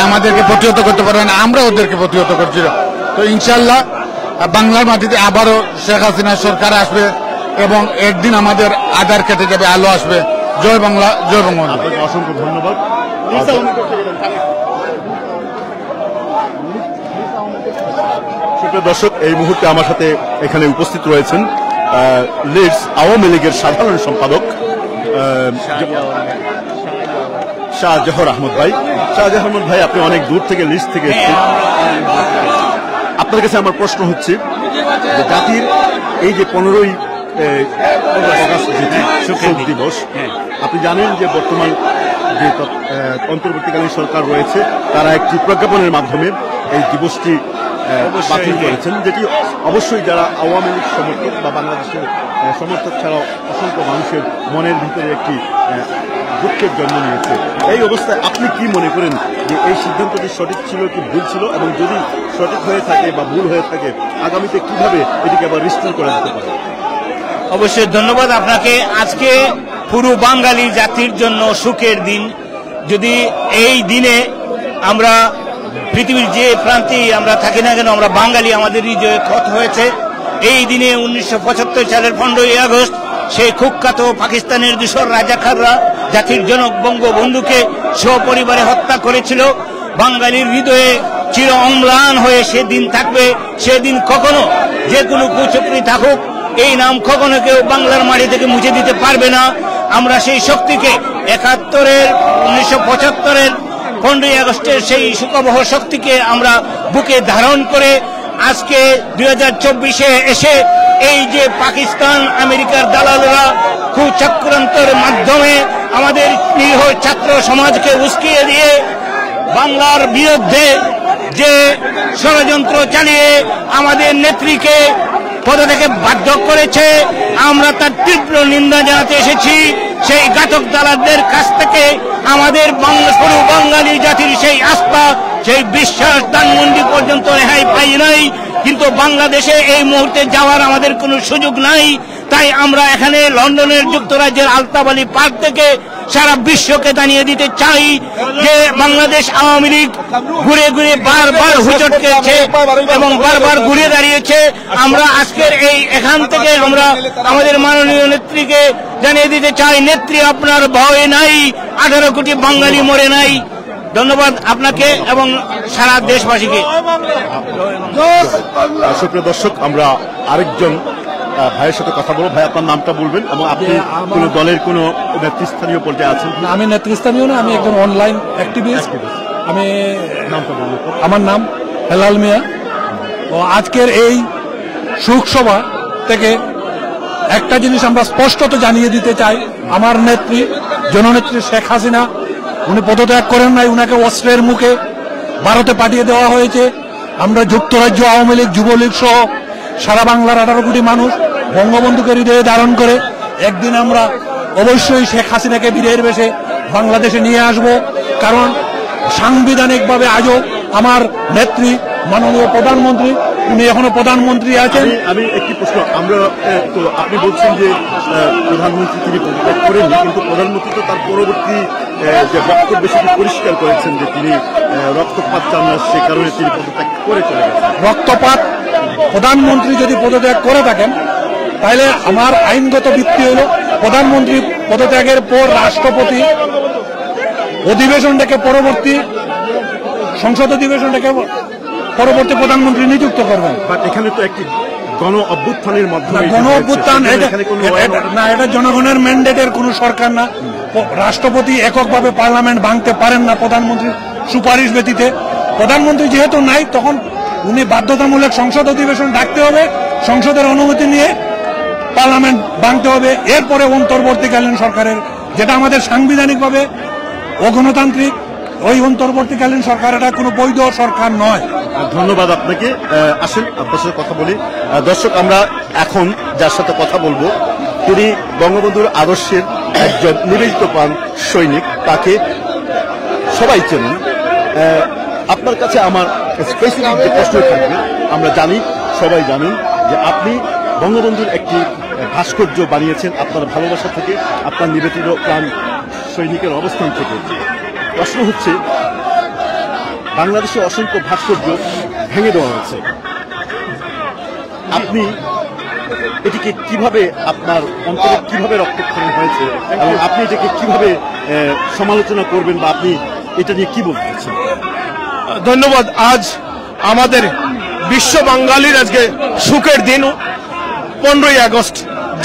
R: আমাদেরকে প্রতিহত করতে পারবে না, আমরা ওদেরকে প্রতিহত করছি। তো ইনশাল্লাহ বাংলার মাটিতে আবারও শেখ হাসিনা সরকার আসবে এবং একদিন আমাদের আধার কেটে যাবে, আলো আসবে। জয় বাংলা, জয় বঙ্গবন্ধু।
O: অসংখ্য ধন্যবাদ। সুপ্রিয় দর্শক, এই মুহূর্তে আমার সাথে এখানে উপস্থিত রয়েছেন লিডস আওয়ামী লীগের সাধারণ সম্পাদক শাহজাহর আহমদ ভাই। শাহজাহর আহমদ ভাই, আপনি অনেক দূর থেকে লিস্ট থেকে এসেছেন। আপনার কাছে আমার প্রশ্ন হচ্ছে যে জাতির এই যে 15ই আগস্ট শোক দিবস, আপনি জানেন যে বর্তমান যে অন্তর্বর্তীকালীন সরকার রয়েছে তারা একটি প্রজ্ঞাপনের মাধ্যমে এই দিবসটি বাতিল করেছেন, যেটি অবশ্যই যারা আওয়ামী লীগ সমর্থক বা বাংলাদেশের সমর্থক ছাড়াও অসংখ্য মানুষের মনের ভিতরে একটি দুঃখের জন্ম নিয়েছে। এই অবস্থায় আপনি কি মনে করেন যে এই সিদ্ধান্তটি সঠিক ছিল কি ভুল ছিল, এবং যদি সঠিক হয়ে থাকে বা ভুল হয়ে থাকে আগামীতে কিভাবে এটিকে আবার রিস্টোর করা যেতে পারে?
S: অবশ্যই ধন্যবাদ আপনাকে। আজকে পুরো বাঙালি জাতির জন্য সুখের দিন। যদি এই দিনে আমরা পৃথিবীর যে প্রান্তেই আমরা থাকি না কেন, আমরা বাঙালি, আমাদের হৃদয়ে ক্ষত হয়েছে। এই দিনে 1975 সালের 15ই আগস্ট সেই কুখ্যাত পাকিস্তানের দূষর রাজাকাররা জাতির জনক বঙ্গবন্ধুকে সপরিবারে হত্যা করেছিল। বাঙালির হৃদয়ে চির অম্লান হয়ে সেদিন থাকবে। সেদিন কখনো যে কোনো কুচক্রী থাকুক, এই নাম কখনো কেউ বাংলার মাটি থেকে মুছে দিতে পারবে না। আমরা সেই শক্তিকে 1975-এর 15ই আগস্টের সেই সুখবহ শক্তিকে আমরা বুকে ধারণ করে আজকে 2024-এ এসে এই যে পাকিস্তান আমেরিকার দালালরা কুচক্রান্তের মাধ্যমে আমাদের নিরীহ ছাত্র সমাজকে উস্কিয়ে দিয়ে বাংলার বিরুদ্ধে যে ষড়যন্ত্র চালিয়ে আমাদের নেত্রীকে পদত্যাগে বাধ্য করেছে, আমরা তার তীব্র নিন্দা জানাতে এসেছি। সেই ঘাতক দালালদের কাছ থেকে আমাদের পুরো বাঙালি জাতির সেই আস্থা, সেই বিশ্বাস ধানমন্ডি পর্যন্ত রেহাই পাই নাই, কিন্তু বাংলাদেশে এই মুহূর্তে যাওয়ার আমাদের কোনো সুযোগ নাই। তাই আমরা এখানে লন্ডনের যুক্তরাজ্যের আলতাফ আলী পার্ক থেকে সারা বিশ্বকে জানিয়ে দিতে চাই যে বাংলাদেশ আওয়ামী লীগ ঘুরে ঘুরে বারবার হুচট খেয়েছে এবং বারবার ঘুরে দাঁড়িয়েছে। আমরা আজকের এই এখান থেকে আমরা আমাদের মাননীয় নেত্রীকে জানিয়ে দিতে চাই, নেত্রী আপনার ভয় নাই, 18 কোটি বাঙালি মরে নাই। ধন্যবাদ আপনাকে এবং সারা দেশবাসীকে।
O: সুপ্রিয় দর্শক, আমরা আরেকজন ভাইয়ের সাথে কথা বলবো। ভাই, আপনার নামটা বলবেন এবং আপনি কোন দলের কোন নেতৃস্থানীয় পর্যায়ে আছেন?
L: আমি নেতৃস্থানীয় না, আমি একজন অনলাইন অ্যাক্টিভিস্ট। আমি
O: নামটা বলবো।
L: আমার নাম হেলাল মিয়া। ও আজকের এই শোকসভা থেকে একটা জিনিস আমরা স্পষ্টত জানিয়ে দিতে চাই, আমার নেত্রী জননেত্রী শেখ হাসিনা উনি পদত্যাগ করেন নাই, উনাকে অস্ত্রের মুখে ভারতে পাঠিয়ে দেওয়া হয়েছে। আমরা যুক্তরাজ্য আওয়ামী লীগ, যুবলীগ সহ সারা বাংলার 18 কোটি মানুষ বঙ্গবন্ধুকে হৃদয়ে ধারণ করে একদিন আমরা অবশ্যই শেখ হাসিনাকে বিদায়ের বেশে বাংলাদেশে নিয়ে আসব। কারণ সাংবিধানিকভাবে আজও আমার নেত্রী মাননীয় প্রধানমন্ত্রী, উনি এখনো প্রধানমন্ত্রী আছেন।
O: আমি একটি প্রশ্ন, আমরা তো আপনি বলছেন যে প্রধানমন্ত্রী তিনি পদত্যাগ করেননি, কিন্তু প্রধানমন্ত্রী তো তার পরবর্তী যে বক্তব্যে সেটি পরিষ্কার করেছেন যে তিনি রক্তপাত চান না, সে কারণে তিনি পদত্যাগ করে চলে গেছেন।
L: রক্তপাত প্রধানমন্ত্রী যদি পদত্যাগ করে থাকেন তাহলে আমার আইনগত ভিত্তি হল প্রধানমন্ত্রী পদত্যাগের পর রাষ্ট্রপতি অধিবেশনটাকে পরবর্তী সংসদ অধিবেশনটাকে পরবর্তী প্রধানমন্ত্রী নিযুক্ত করবেন।
O: বাট এখানে তো একটি গণ অভ্যুত্থানের মাধ্যমে,
L: গণ অভ্যুত্থান না, এটা জনগণের ম্যান্ডেটের কোন সরকার না। রাষ্ট্রপতি এককভাবে পার্লামেন্ট ভাঙতে পারেন না প্রধানমন্ত্রীর সুপারিশ ব্যতীতে। প্রধানমন্ত্রী যেহেতু নাই, তখন উনি বাধ্যতামূলক সংসদ অধিবেশন ডাকতে হবে, সংসদের অনুমতি নিয়ে পার্লামেন্ট ভাঙতে হবে। এরপরে অন্তর্বর্তীকালীন সরকারের, যেটা আমাদের সাংবিধানিকভাবে অগণতান্ত্রিক, ওই অন্তর্বর্তীকালীন সরকার এটা কোনো বৈধ সরকার নয়।
O: ধন্যবাদ আপনাকে। আসেন আপনার সাথে কথা বলি। দর্শক, আমরা এখন যার সাথে কথা বলবো তিনি বঙ্গবন্ধুর আদর্শের একজন নিবেদিত প্রাণ সৈনিক, তাকে সবাই চেনেন। আপনার কাছে আমার স্পেসিফিক যে প্রশ্ন থাকবে, আমরা জানি, সবাই জানেন যে আপনি বঙ্গবন্ধুর একটি ভাস্কর্য বানিয়েছেন আপনার ভালোবাসা থেকে, আপনার নিবেদিত প্রাণ সৈনিকের অবস্থান থেকে। প্রশ্ন হচ্ছে, বাংলাদেশে অসংখ্য ভাস্কর্য ভেঙে দেওয়া হয়েছে, আপনি এটিকে কিভাবে, আপনার অন্তরে কিভাবে রক্তক্ষরণ হয়েছে এবং আপনি এটাকে কিভাবে সমালোচনা করবেন বা আপনি এটা নিয়ে কি বলতে চাচ্ছেন?
T: ধন্যবাদ। আজ আমাদের বিশ্ব বাঙালির আজকে সুখের দিন 15ই আগস্ট,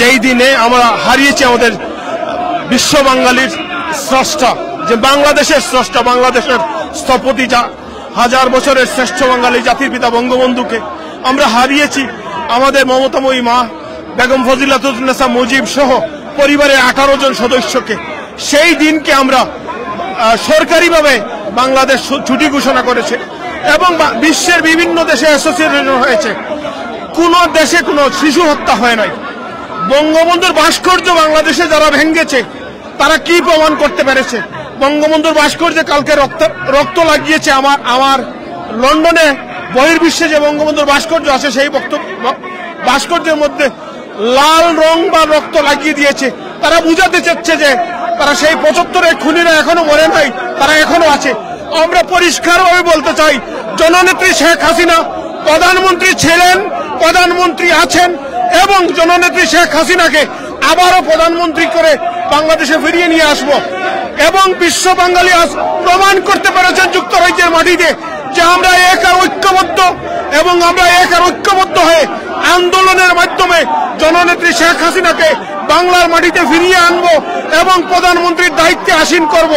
T: যেই দিনে আমরা হারিয়েছি আমাদের বিশ্ব বাঙালির স্রষ্টা, যে বাংলাদেশের স্রষ্টা, বাংলাদেশের স্থপতি, যা 1000 বছরের শ্রেষ্ঠ বাঙালি জাতির পিতা বঙ্গবন্ধুকে আমরা হারিয়েছি। আমাদের মমতাময়ী মা বেগম ফজিলাতুন্নেসা মুজিব সহ পরিবারের 18 জন সদস্যকে, সেই দিনকে আমরা সরকারিভাবে বাংলাদেশ ছুটি ঘোষণা করেছে এবং বিশ্বের বিভিন্ন দেশে অ্যাসোসিয়েশন হয়েছে। কোন দেশে কোনো শিশু হত্যা হয় নাই। বঙ্গবন্ধুর ভাস্কর্য বাংলাদেশে যারা ভেঙেছে তারা কি প্রমাণ করতে পেরেছে? বঙ্গবন্ধুর ভাস্কর্যে কালকে রক্ত লাগিয়েছে। আমার লন্ডনে বহির্বিশ্বে যে বঙ্গবন্ধুর ভাস্কর্য আছে সেই ভাস্কর্যের মধ্যে লাল রং বা রক্ত লাগিয়ে দিয়েছে। তারা বুঝাতে চাচ্ছে যে তারা সেই 75-এর খুনিরা এখনো মরে নাই, তারা এখনো আছে। আমরা পরিষ্কারভাবে বলতে চাই, জননেত্রী শেখ হাসিনা প্রধানমন্ত্রী ছিলেন, প্রধানমন্ত্রী আছেন এবং জননেত্রী শেখ হাসিনাকে আবারও প্রধানমন্ত্রী করে বাংলাদেশে ফিরিয়ে নিয়ে আসব। এবং বিশ্ব বাঙালি আজ প্রমাণ করতে পেরেছেন যুক্তরাজ্যের মাটিতে যে আমরা এক আর ঐক্যবদ্ধ, এবং আমরা এক আর ঐক্যবদ্ধ হয়ে আন্দোলনের মাধ্যমে জননেত্রী শেখ হাসিনাকে বাংলার মাটিতে ফিরিয়ে আনবো এবং প্রধানমন্ত্রীর দায়িত্বে আসীন করব।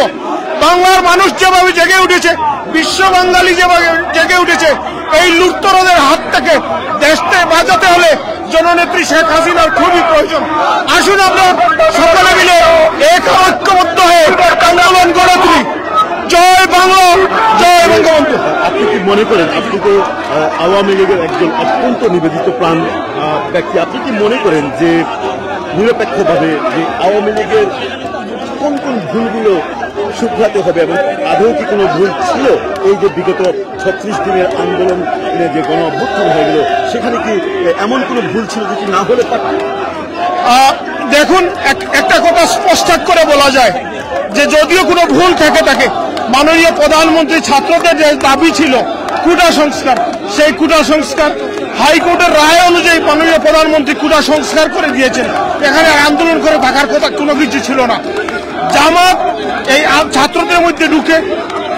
T: বাংলার মানুষ যেভাবে জেগে উঠেছে, বিশ্ব বাঙালি যেভাবে জেগে উঠেছে, এই লুটতরাদের হাত থেকে দেশকে বাঁচাতে হলে জননেত্রী শেখ হাসিনার খুবই প্রয়োজন। আসুন আমরা সকলে মিলে এক ঐক্যবদ্ধ হয়ে আন্দোলন গড়ে তুলি। জয় বাংলা, জয় বঙ্গবন্ধু।
O: আপনি কি মনে করেন, আপনি তো আওয়ামী লীগের একজন অত্যন্ত নিবেদিত প্রাণ ব্যক্তি, আপনি কি মনে করেন যে নিরপেক্ষভাবে যে আওয়ামী লীগের কোন কোন ভুলগুলো শুধরাতে হবে এবং আদৌ কি কোনো ভুল ছিল? এই যে বিগত 36 দিনের আন্দোলনে যে গণ অভ্যুত্থান হয়ে গেল, সেখানে কি এমন কোনো ভুল ছিল যেটি না হলে পারত?
T: দেখুন, একটা কথা স্পষ্ট করে বলা যায় যে যদিও কোনো ভুল থেকে থাকে, মাননীয় প্রধানমন্ত্রী ছাত্রদের যে দাবি ছিল কোটা সংস্কার, সেই কোটা সংস্কার হাইকোর্টের রায় অনুযায়ী মাননীয় প্রধানমন্ত্রী কোটা সংস্কার করে দিয়েছেন। এখানে আন্দোলন করে থাকার কথা কোনো কিছু ছিল না। জামাত এই ছাত্রদের মধ্যে ঢুকে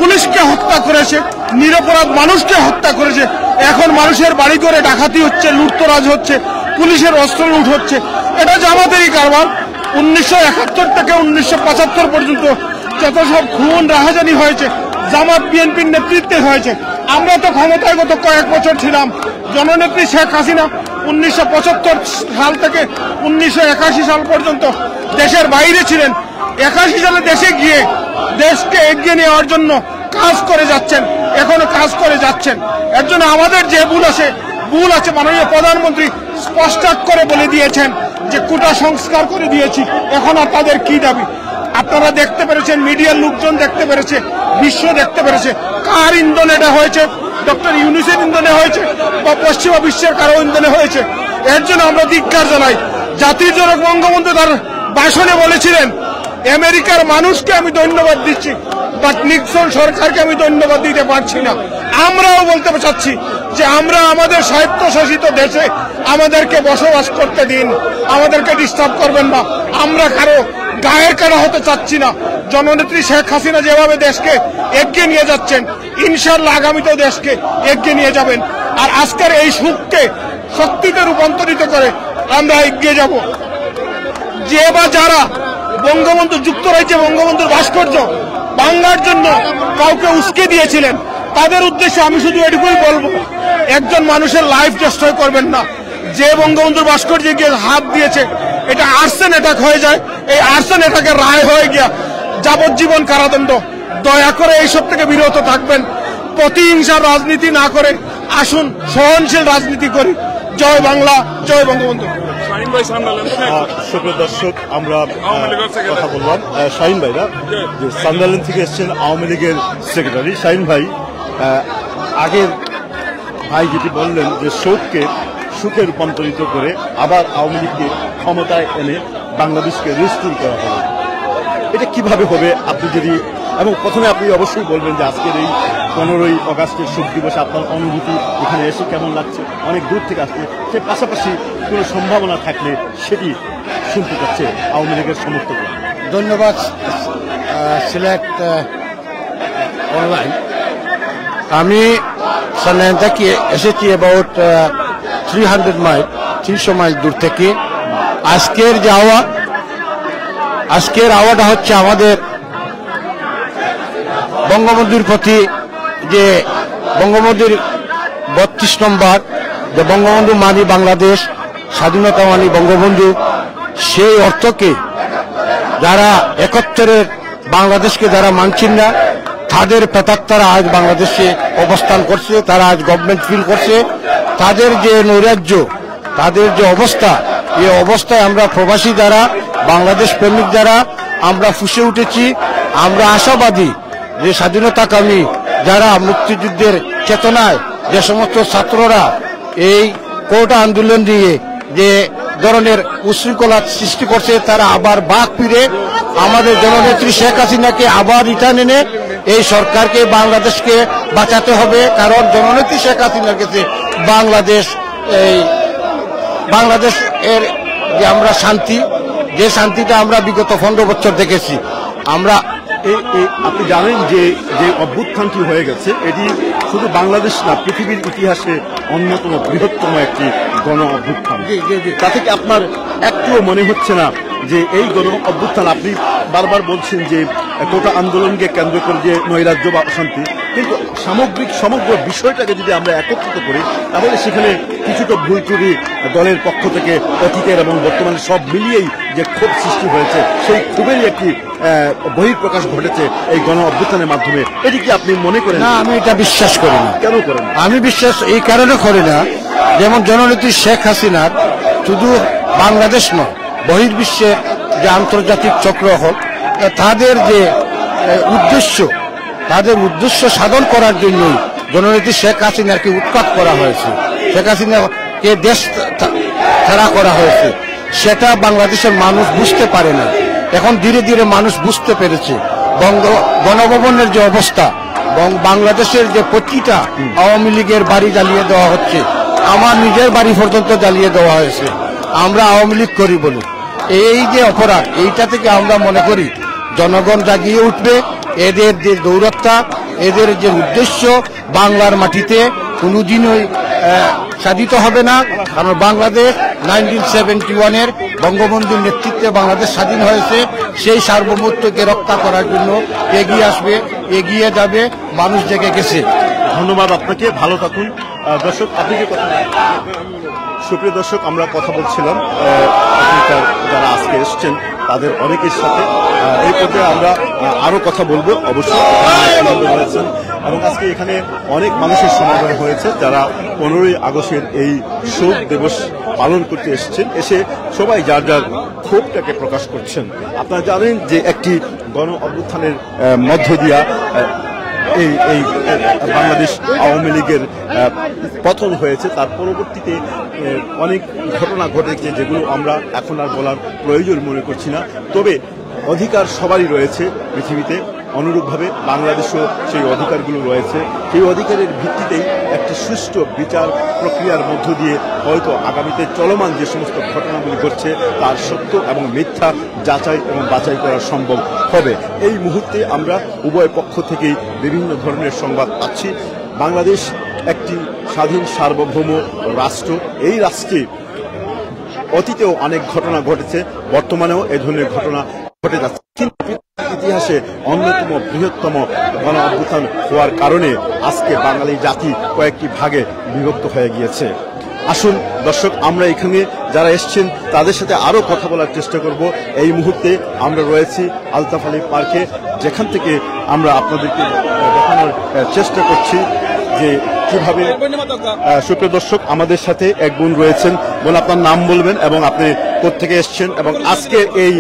T: পুলিশকে হত্যা করেছে, নিরপরাধ মানুষকে হত্যা করেছে। এখন মানুষের বাড়ি করে ডাকাতি হচ্ছে, লুটতরাজ হচ্ছে, পুলিশের অস্ত্র লুট হচ্ছে। এটা জামাতেরই কারবার। 1971 থেকে 1975 পর্যন্ত যত সব খুন রাহাজানি হয়েছে জামাত বিএনপির নেতৃত্বে হয়েছে। আমরা তো ক্ষমতায় গত কয়েক বছর ছিলাম। জননেত্রী শেখ হাসিনা 1975 সাল থেকে 1981 সাল পর্যন্ত দেশের বাইরে ছিলেন। 81 সালে দেশে গিয়ে দেশকে এগিয়ে নেওয়ার জন্য কাজ করে যাচ্ছেন, এখনো কাজ করে যাচ্ছেন। এর জন্য আমাদের যে ভুল আছে মাননীয় প্রধানমন্ত্রী স্পষ্ট করে বলে দিয়েছেন যে কোটা সংস্কার করে দিয়েছি। এখন আর তাদের কি দাবি? আপনারা দেখতে পেরেছেন, মিডিয়ার লোকজন দেখতে পেরেছে, বিশ্ব দেখতে পেরেছে কার ইন্ধনে এটা হয়েছে। ডক্টর ইউনূসের ইন্ধনে হয়েছে বা পশ্চিমা বিশ্বের কারো ইন্ধনে হয়েছে। এর জন্য আমরা ধিক্কার জানাই। জাতির জনক বঙ্গবন্ধু তার ভাষণে বলেছিলেন, আমেরিকার মানুষকে আমি ধন্যবাদ দিচ্ছি, বাট নিক্সন সরকারকে আমি ধন্যবাদ দিতে পারছি না। আমরাও বলতে চাচ্ছি যে আমরা আমাদের স্বায়ত্তশাসিত দেশে আমাদেরকে বসবাস করতে দিন, আমাদেরকে ডিস্টার্ব করবেন না। আমরা কারো গায়ের কাটা হতে চাচ্ছি না। জননেত্রী শেখ হাসিনা যেভাবে দেশকে এগিয়ে নিয়ে যাচ্ছেন, ইনশাল্লাহ আগামীতেও দেশকে এগিয়ে নিয়ে যাবেন। আর আজকের এই সুখকে শক্তিতে রূপান্তরিত করে আমরা এগিয়ে যাব। যে বা যারা বঙ্গবন্ধু যুক্তরাজ্যে বঙ্গবন্ধুর ভাস্কর্য বাংলার জন্য কাউকে উস্কে দিয়েছিলেন, তাদের উদ্দেশ্যে আমি শুধু এটুকুই বলবো, একজন মানুষের লাইফ ডিস্ট্রয় করবেন না। যে বঙ্গবন্ধুর ভাস্কর্যে গিয়ে হাত দিয়েছে, এটা আর্সেন অ্যাটাক হয়ে যায়। এই আর্সেন অ্যাটাকের রায় হয়ে গিয়া যাবজ্জীবন কারাদণ্ড। দয়া করে এইসব থেকে বিরত থাকবেন। প্রতিহিংসার রাজনীতি না করে আসুন সহনশীল রাজনীতি করি। জয় বাংলা, জয় বঙ্গবন্ধু।
O: সুপ্রিয় দর্শক, আমরা কথা বললাম শাহিন ভাইরা, যে সান্ডারল্যান্ড থেকে এসছেন আওয়ামী লীগের সেক্রেটারি। শাহিন ভাই, আগের ভাই যেটি বললেন যে শোককে সুখে রূপান্তরিত করে আবার আওয়ামী লীগকে ক্ষমতায় এনে বাংলাদেশকে রিস্টোর করা হবে, এটা কিভাবে হবে? আপনি যদি, এবং প্রথমে আপনি অবশ্যই বলবেন যে আজকের এই 15ই আগস্টের শোক দিবসে আপনার অনুভূতি, এখানে এসে কেমন লাগছে, অনেক দূর থেকে আসছে, সে পাশাপাশি কোনো সম্ভাবনা থাকলে সেটি শুনতে চাচ্ছে আওয়ামী লীগের সমর্থকরা।
R: ধন্যবাদ সিলেট অনলাইন। আমি সান্ডারল্যান্ড থেকে এসেছি অ্যাবাউট 300 মাইল, 300 মাইল দূর থেকে। আজকের আওয়াটা হচ্ছে আমাদের বঙ্গবন্ধুর প্রতি, যে বঙ্গবন্ধুর 32 নম্বর, যে বঙ্গবন্ধু মানি বাংলাদেশ, স্বাধীনতা মানি বঙ্গবন্ধু, সেই অর্থকে যারা 71-এর বাংলাদেশকে যারা মানছেন না, তাদের প্রেতাত্মারা আজ বাংলাদেশে অবস্থান করছে, তারা আজ গভর্নমেন্ট ফিল করছে। তাদের যে নৈরাজ্য, তাদের যে অবস্থা, এই অবস্থায় আমরা প্রবাসী যারা, বাংলাদেশ প্রেমিক যারা আমরা ফুঁসে উঠেছি। আমরা আশাবাদী যে স্বাধীনতাকামী যারা মুক্তিযুদ্ধের চেতনায় যে সমস্ত ছাত্ররা এই কোটা আন্দোলন নিয়ে যে ধরনের উশৃঙ্খলা সৃষ্টি করছে, তারা আবার বাঘ ফিরে আমাদের জননেত্রী শেখ হাসিনাকে আবার রিটার্ন এনে এই সরকারকে, বাংলাদেশকে বাঁচাতে হবে। কারণ জননেত্রী শেখ হাসিনার কাছে বাংলাদেশ এর যে আমরা শান্তি, যে শান্তিটা আমরা বিগত 15 বছর দেখেছি। আমরা
O: আপনি জানেন যে অভ্যুত্থানটি হয়ে গেছে, এটি শুধু বাংলাদেশ না, পৃথিবীর ইতিহাসে অন্যতম বৃহত্তম একটি গণ অভ্যুত্থান। তা থেকে আপনার একটুও মনে হচ্ছে না যে এই গণ অভ্যুত্থান, আপনি বারবার বলছেন যে কোটা আন্দোলনকে কেন্দ্র করে যে নৈরাজ্য বা অশান্তি, কিন্তু সামগ্রিক সমগ্র বিষয়টাকে যদি আমরা একত্রিত করি তাহলে সেখানে কিছুটা ভুল ত্রুটি দলের পক্ষ থেকে অতীতের এবং বর্তমানে সব মিলিয়েই যে ক্ষোভ সৃষ্টি হয়েছে, সেই ক্ষোভেরই একটি বহিঃপ্রকাশ ঘটেছে এই গণ অভ্যুত্থানের মাধ্যমে। এটি কি আপনি মনে করেন?
R: না, আমি এটা বিশ্বাস করি না।
O: কেন করেন?
R: আমি বিশ্বাস এই কারণে করি না, যেমন জননেত্রী শেখ হাসিনার শুধু বাংলাদেশ নয়, বহির্বিশ্বের যে আন্তর্জাতিক চক্র হোক, তাদের যে উদ্দেশ্য সাধন করার জন্যই জননেত্রী শেখ হাসিনাকে উৎখাত করা হয়েছে, শেখ হাসিনাকে দেশ ছাড়া করা হয়েছে। সেটা বাংলাদেশের মানুষ বুঝতে পারে না, এখন ধীরে ধীরে মানুষ বুঝতে পেরেছে। গণভবনের যে অবস্থা, বাংলাদেশের যে প্রতিটা আওয়ামী লীগের বাড়ি জ্বালিয়ে দেওয়া হচ্ছে, আমার নিজের বাড়ি পর্যন্ত জ্বালিয়ে দেওয়া হয়েছে, আমরা আওয়ামী লীগ করি বলে। এই যে অপরাধ, এইটা থেকে আমরা মনে করি জনগণ জাগিয়ে উঠবে। এদের যে দৌরত্বা, এদের যে উদ্দেশ্য বাংলার মাটিতে কোনোদিনই সাধিত হবে না। কারণ বাংলাদেশ 1971-এর বঙ্গবন্ধুর নেতৃত্বে বাংলাদেশ স্বাধীন হয়েছে, সেই সার্বভৌমত্বকে রক্ষা করার জন্য এগিয়ে আসবে, এগিয়ে যাবে, মানুষ জেগে গেছে।
O: ধন্যবাদ আপনাকে, ভালো থাকুন। দর্শক, আপনি কি কথা, সুপ্রিয় দর্শক, আমরা কথা বলছিলাম যারা আজকে এসছেন তাদের অনেকের সাথে। এই পর্যায়ে আমরা আরো কথা বলবো অবশ্যই রয়েছেন, এবং আজকে এখানে অনেক মানুষের সমাগম হয়েছে যারা 15ই আগস্টের এই শোক দিবস পালন করতে এসেছেন। এসে সবাই যার যার ক্ষোভটাকে প্রকাশ করছেন। আপনারা জানেন যে একটি গণ অভ্যুত্থানের মধ্য দিয়া এই বাংলাদেশ আওয়ামী লীগের পতন হয়েছে, তার পরবর্তীতে অনেক ঘটনা ঘটেছে যেগুলো আমরা এখন আর বলার প্রয়োজন মনে করছি না। তবে অধিকার সবারই রয়েছে পৃথিবীতে, অনুরূপভাবে বাংলাদেশেও সেই অধিকারগুলো রয়েছে। সেই অধিকারের ভিত্তিতেই একটি সুষ্ঠু বিচার প্রক্রিয়ার মধ্য দিয়ে হয়তো আগামীতে চলমান যে সমস্ত ঘটনাগুলি ঘটছে তার সত্য এবং মিথ্যা যাচাই এবং বাছাই করা সম্ভব হবে। এই মুহূর্তে আমরা উভয় পক্ষ থেকেই বিভিন্ন ধরনের সংবাদ পাচ্ছি। বাংলাদেশ একটি স্বাধীন সার্বভৌম রাষ্ট্র, এই রাষ্ট্রে অতীতেও অনেক ঘটনা ঘটেছে, বর্তমানেও এই ধরনের ঘটনা ঘটে যাচ্ছে। ইতিহাসে অন্যতম বৃহত্তম গণ অভ্যুত্থান হওয়ার কারণে আজকে বাঙালি জাতি কয়েকটি ভাগে বিভক্ত হয়ে গিয়েছে। আসুন দর্শক, আমরা এখানে যারা এসছেন তাদের সাথে আরো কথা বলার চেষ্টা করব। এই মুহূর্তে আমরা রয়েছি আলতাফ আলী পার্কে, যেখান থেকে আমরা আপনাদেরকে দেখানোর চেষ্টা করছি যে কিভাবে। সুপ্রিয় দর্শক, আমাদের সাথে এক বোন রয়েছেন। বোন, আপনার নাম বলবেন এবং আপনি কোথেকে এসছেন এবং আজকে এই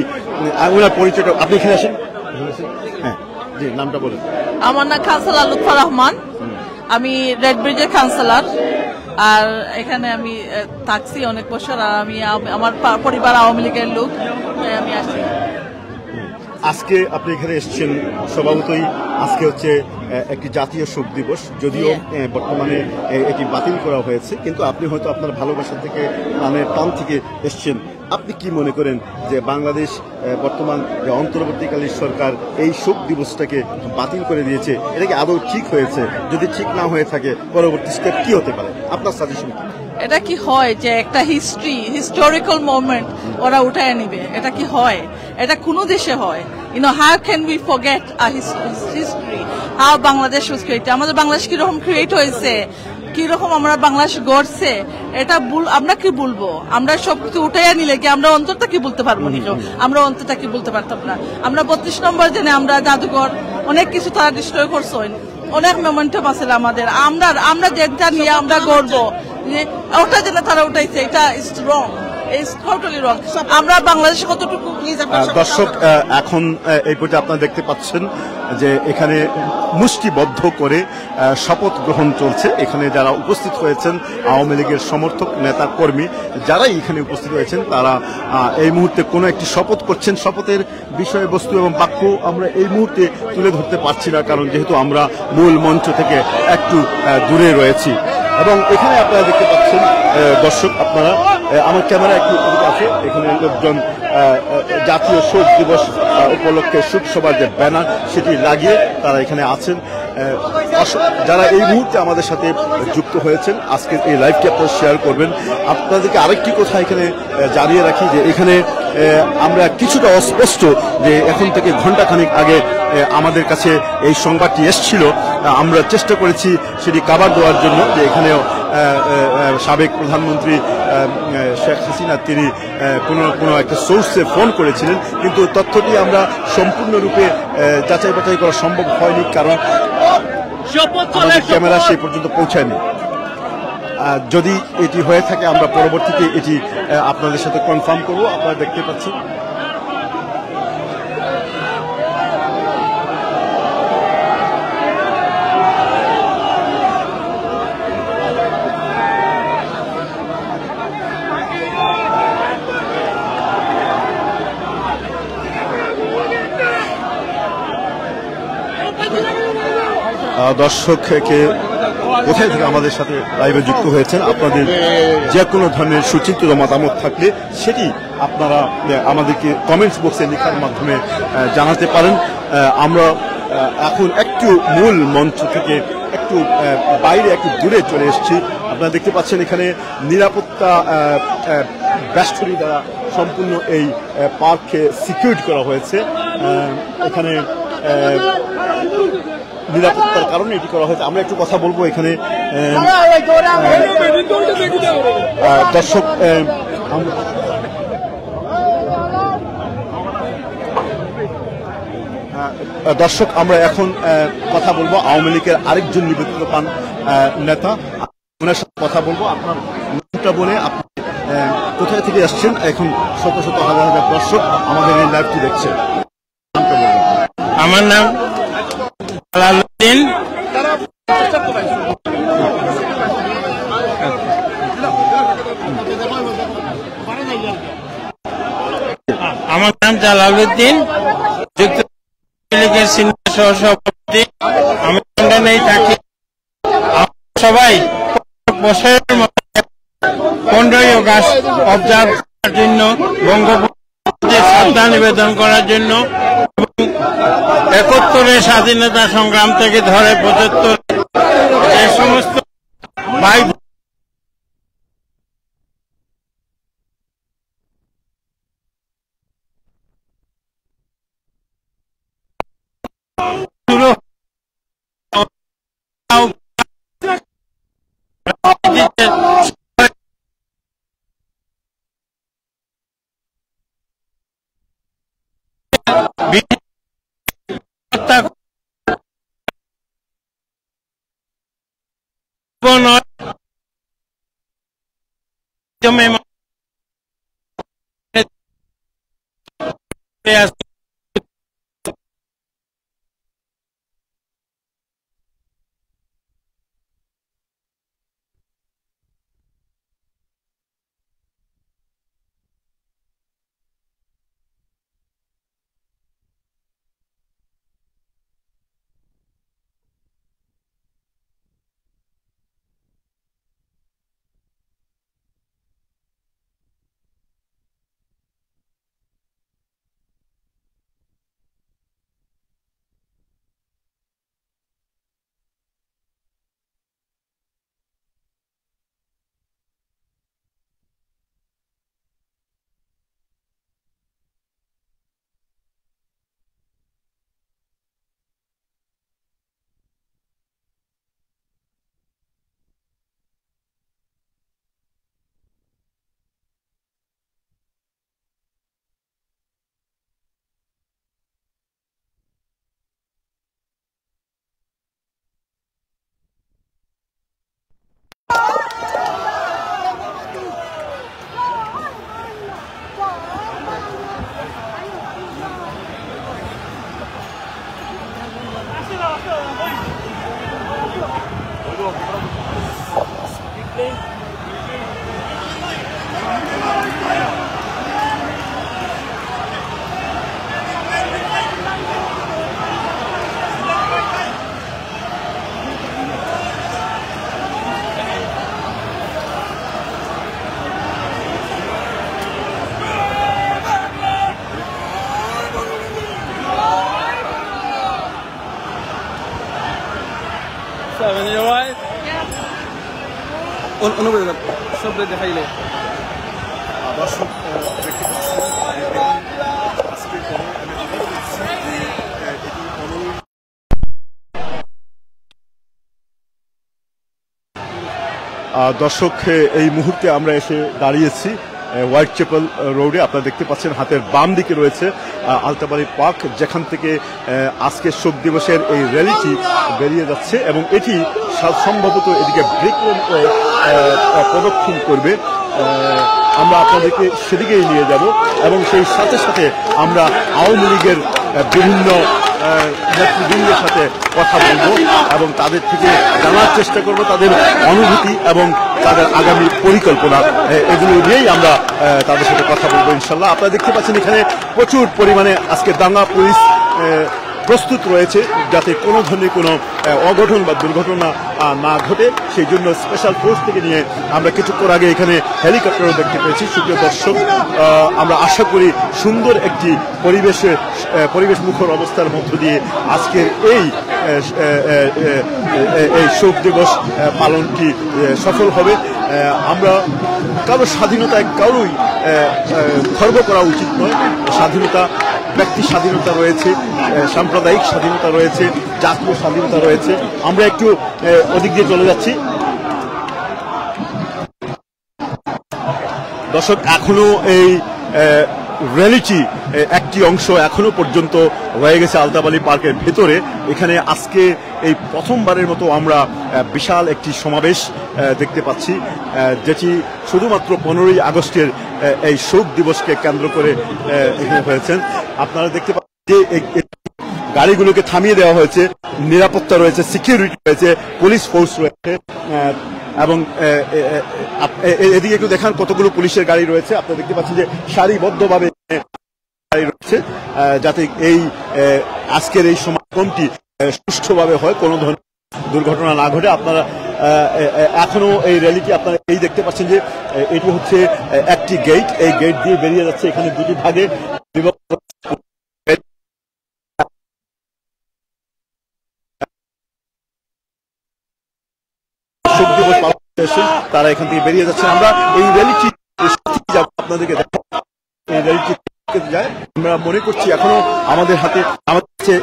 O: ওনার পরিচয়টা, আপনি এখানে আসেন। হ্যাঁ, জি, নামটা বলেন।
U: আমার নাম কাউন্সিলর লুৎফা রহমান, আমি রেড ব্রিজের কাউন্সিলর, আর এখানে আমি থাকছি অনেক বছর, আর আমি আমার পরিবার আওয়ামী লীগের লোক, আমি আসি।
O: আজকে আপনি এখানে এসেছেন, স্বভাবতই আজকে হচ্ছে একটি জাতীয় শোক দিবস, যদিও বর্তমানে এটি বাতিল করা হয়েছে, কিন্তু আপনি হয়তো আপনার ভালোবাসা থেকে, প্রাণের টান থেকে এসছেন। আপনি কি মনে করেন যে বাংলাদেশ বর্তমান যে অন্তর্বর্তীকালীন সরকার এই শোক দিবসটাকে বাতিল করে দিয়েছে, এটা কি আদৌ ঠিক হয়েছে? যদি ঠিক না হয়ে থাকে পরবর্তী স্টেপ কি হতে পারে, আপনার সাজেশন কি?
U: এটা কি হয় যে একটা হিস্টোরিক্যাল মোমেন্ট ওরা উঠায় নিবে? এটা কি হয়? এটা কোন দেশে হয়? how can we forget our history? How Bangladesh was created? আমাদের বাংলাদেশ কিরকম ক্রিয়েট হয়েছে, কিরকম আমরা বাংলাদেশ গড়ছে, এটা আমরা কি বলবো? আমরা সবকিছু উঠাইয়া নিলে কি আমরা অন্তরটা কি বলতে পারবো? আমরা অন্তরটা কি বলতে পারতাম না? আমরা 32 নম্বর জেনে আমরা জাদুঘর অনেক কিছু তারা ডিস্ট্রয় করছেন, অনেক মোমেন্টাম আছে আমাদের, আমরা যেটা নিয়ে আমরা গড়বো ওটা যেন তারা উঠাইছে, এটা ইজ রং। ইটস টোটালি রং। আমরা বাংলাদেশে কতটুকু
O: দর্শক এখন এই পর্যায়ে আপনারা দেখতে পাচ্ছেন যে এখানে মুষ্টিবদ্ধ করে শপথ গ্রহণ চলছে। এখানে যারা উপস্থিত হয়েছেন আওয়ামী লীগের সমর্থক নেতা কর্মী যারাই এখানে উপস্থিত হয়েছেন তারা এই মুহূর্তে কোনো একটি শপথ করছেন। শপথের বিষয়বস্তু এবং বাক্য আমরা এই মুহূর্তে তুলে ধরতে পারছি না, কারণ যেহেতু আমরা মূল মঞ্চ থেকে একটু দূরে রয়েছি। এবং এখানে আপনারা দেখতে পাচ্ছেন দর্শক, আপনারা আমার ক্যামেরা একটু আছে, এখানে লোকজন জাতীয় শোক দিবস উপলক্ষে শোকসভার যে ব্যানার সেটি লাগিয়ে তারা এখানে আছেন। যারা এই মুহূর্তে আমাদের সাথে যুক্ত হয়েছেন আজকে এই লাইভটি আপনারা শেয়ার করবেন। আপনাদেরকে আরেকটি কথা এখানে জানিয়ে রাখি যে এখানে আমরা কিছুটা অস্পষ্ট যে এখন থেকে ঘণ্টাখানিক আগে আমাদের কাছে এই সংবাদটি এসেছিল, আমরা চেষ্টা করেছি সেটি কাভার দেওয়ার জন্য যে এখানেও সাবেক প্রধানমন্ত্রী শেখ হাসিনা তিনি কোনো একটা সোর্সে ফোন করেছিলেন, কিন্তু তথ্যটি আমরা সম্পূর্ণরূপে যাচাই বাছাই করা সম্ভব হয়নি, কারণ আমাদের ক্যামেরা সেই পর্যন্ত পৌঁছায়নি। যদি এটি হয়ে থাকে আমরা পরবর্তীতে এটি আপনাদের সাথে কনফার্ম করব। আপনারা দেখতে পাচ্ছেন দর্শককে কোথায় থেকে আমাদের সাথে লাইভে যুক্ত হয়েছেন, আপনাদের যে কোনো ধরনের সুচিন্তিত মতামত থাকলে সেটি আপনারা আমাদেরকে কমেন্টস বক্সে লেখার মাধ্যমে জানাতে পারেন। আমরা এখন একটু মূল মঞ্চ থেকে একটু বাইরে একটু দূরে চলে এসেছি। আপনারা দেখতে পাচ্ছেন এখানে নিরাপত্তা বেষ্টনী দ্বারা সম্পূর্ণ এই পার্ককে সিকিউর করা হয়েছে। এখানে নিরাপত্তার কারণে এটি করা হয়েছে। আমরা একটু কথা বলবো এখানে দর্শক। দর্শক আমরা এখন কথা বলবো আওয়ামী লীগের আরেকজন নিবেদিত পান নেতা, ওনার সাথে কথা বলবো। আপনার নামটা বলে আপনি কোথায় থেকে আসছেন, এখন শত শত হাজার হাজার দর্শক আমাদের এই লাইভটি দেখছে, নামটা বলবেন।
B: আমার নাম জালালউদ্দিন। আমার নাম জালালউদ্দিন, যুক্তলীগের সিনিয়র সহসভাপতি। আমি লন্ডনেই থাকি। সবাই বছরের মধ্যে 15ই আগস্ট অবজার্ভ করার জন্য, বঙ্গবন্ধুকে শ্রদ্ধা নিবেদন করার জন্য, 71 স্বাধীনতা সংগ্রাম থেকে ধরে 75 যে সমস্ত ভাই
C: সব দেখাইলে
O: দর্শক দর্শক এই মুহূর্তে আমরা এসে দাঁড়িয়েছি হোয়াইট চ্যাপেল রোডে। আপনারা দেখতে পাচ্ছেন হাতের বাম দিকে রয়েছে আলতাবাড়ি পার্ক, যেখান থেকে আজকে শোক দিবসের এই র্যালিটি বেরিয়ে যাচ্ছে এবং এটি সম্ভবত এদিকে ব্রেক প্রদক্ষিণ করবে। আমরা আপনাদেরকে সেদিকেই নিয়ে যাব এবং সেই সাথে সাথে আমরা আওয়ামী লীগের বিভিন্ন নেতৃবৃন্দের সাথে কথা বলবো এবং তাদের থেকে জানার চেষ্টা করব তাদের অনুভূতি এবং তাদের আগামী পরিকল্পনা, এগুলো নিয়েই আমরা তাদের সাথে কথা বলবো ইনশাল্লাহ। আপনারা দেখতে পাচ্ছেন এখানে প্রচুর পরিমাণে আজকে দাঙ্গা পুলিশ প্রস্তুত রয়েছে যাতে কোনো ধরনের কোনো অঘটন বা দুর্ঘটনা না ঘটে, সেই জন্য স্পেশাল ফোর্স থেকে নিয়ে আমরা কিছুক্ষণ আগে এখানে হেলিকপ্টারও দেখতে পেয়েছি। সুপ্রিয় দর্শক, আমরা আশা করি সুন্দর একটি পরিবেশ মুখর অবস্থার মধ্য দিয়ে আজকের এই শোক দিবস পালনটি সফল হবে। আমরা কারো স্বাধীনতায় কারোই খর্ব করা উচিত নয়। স্বাধীনতা, ব্যক্তি স্বাধীনতা রয়েছে, সাম্প্রদায়িক স্বাধীনতা রয়েছে, জাতীয় স্বাধীনতা রয়েছে। আমরা একটু ওদিক দিয়ে চলে যাচ্ছি। দর্শক, এখনো এই র্যালিটি একটি অংশ এখনো পর্যন্ত রয়ে গেছে আলতাবাড়ি পার্কের ভেতরে। এখানে আজকে এই প্রথমবারের মতো আমরা বিশাল একটি সমাবেশ দেখতে পাচ্ছি, যেটি শুধুমাত্র 15ই আগস্টের এই শোক দিবসকে কেন্দ্র করে এখানে হয়েছেন। আপনারা দেখতে পাচ্ছেন যে গাড়িগুলোকে থামিয়ে দেওয়া হয়েছে, নিরাপত্তা রয়েছে, সিকিউরিটি রয়েছে, পুলিশ ফোর্স রয়েছে এবং এদিকে একটু দেখান কতগুলো পুলিশের গাড়ি রয়েছে। আপনারা দেখতে পাচ্ছেন যে সারিবদ্ধভাবে গাড়ি রয়েছে যাতে এই আজকের এই সমাগমটি সুষ্ঠুভাবে হয়, কোনো ধরনের দুর্ঘটনা না ঘটে। আপনারা এখনো এই র্যালিটি আপনারা এই দেখতে পাচ্ছেন যে এটি হচ্ছে একটি গেট, এই গেট দিয়ে বেরিয়ে যাচ্ছে। এখানে দুটি ভাগে শোক দিবস পালন করতে তারা এখান থেকে বেরিয়ে যাচ্ছে। আমরা এই র্যালিটি আপনাদেরকে এই র্যালিটি যায়। আমরা মনে করছি এখনো আমাদের হাতে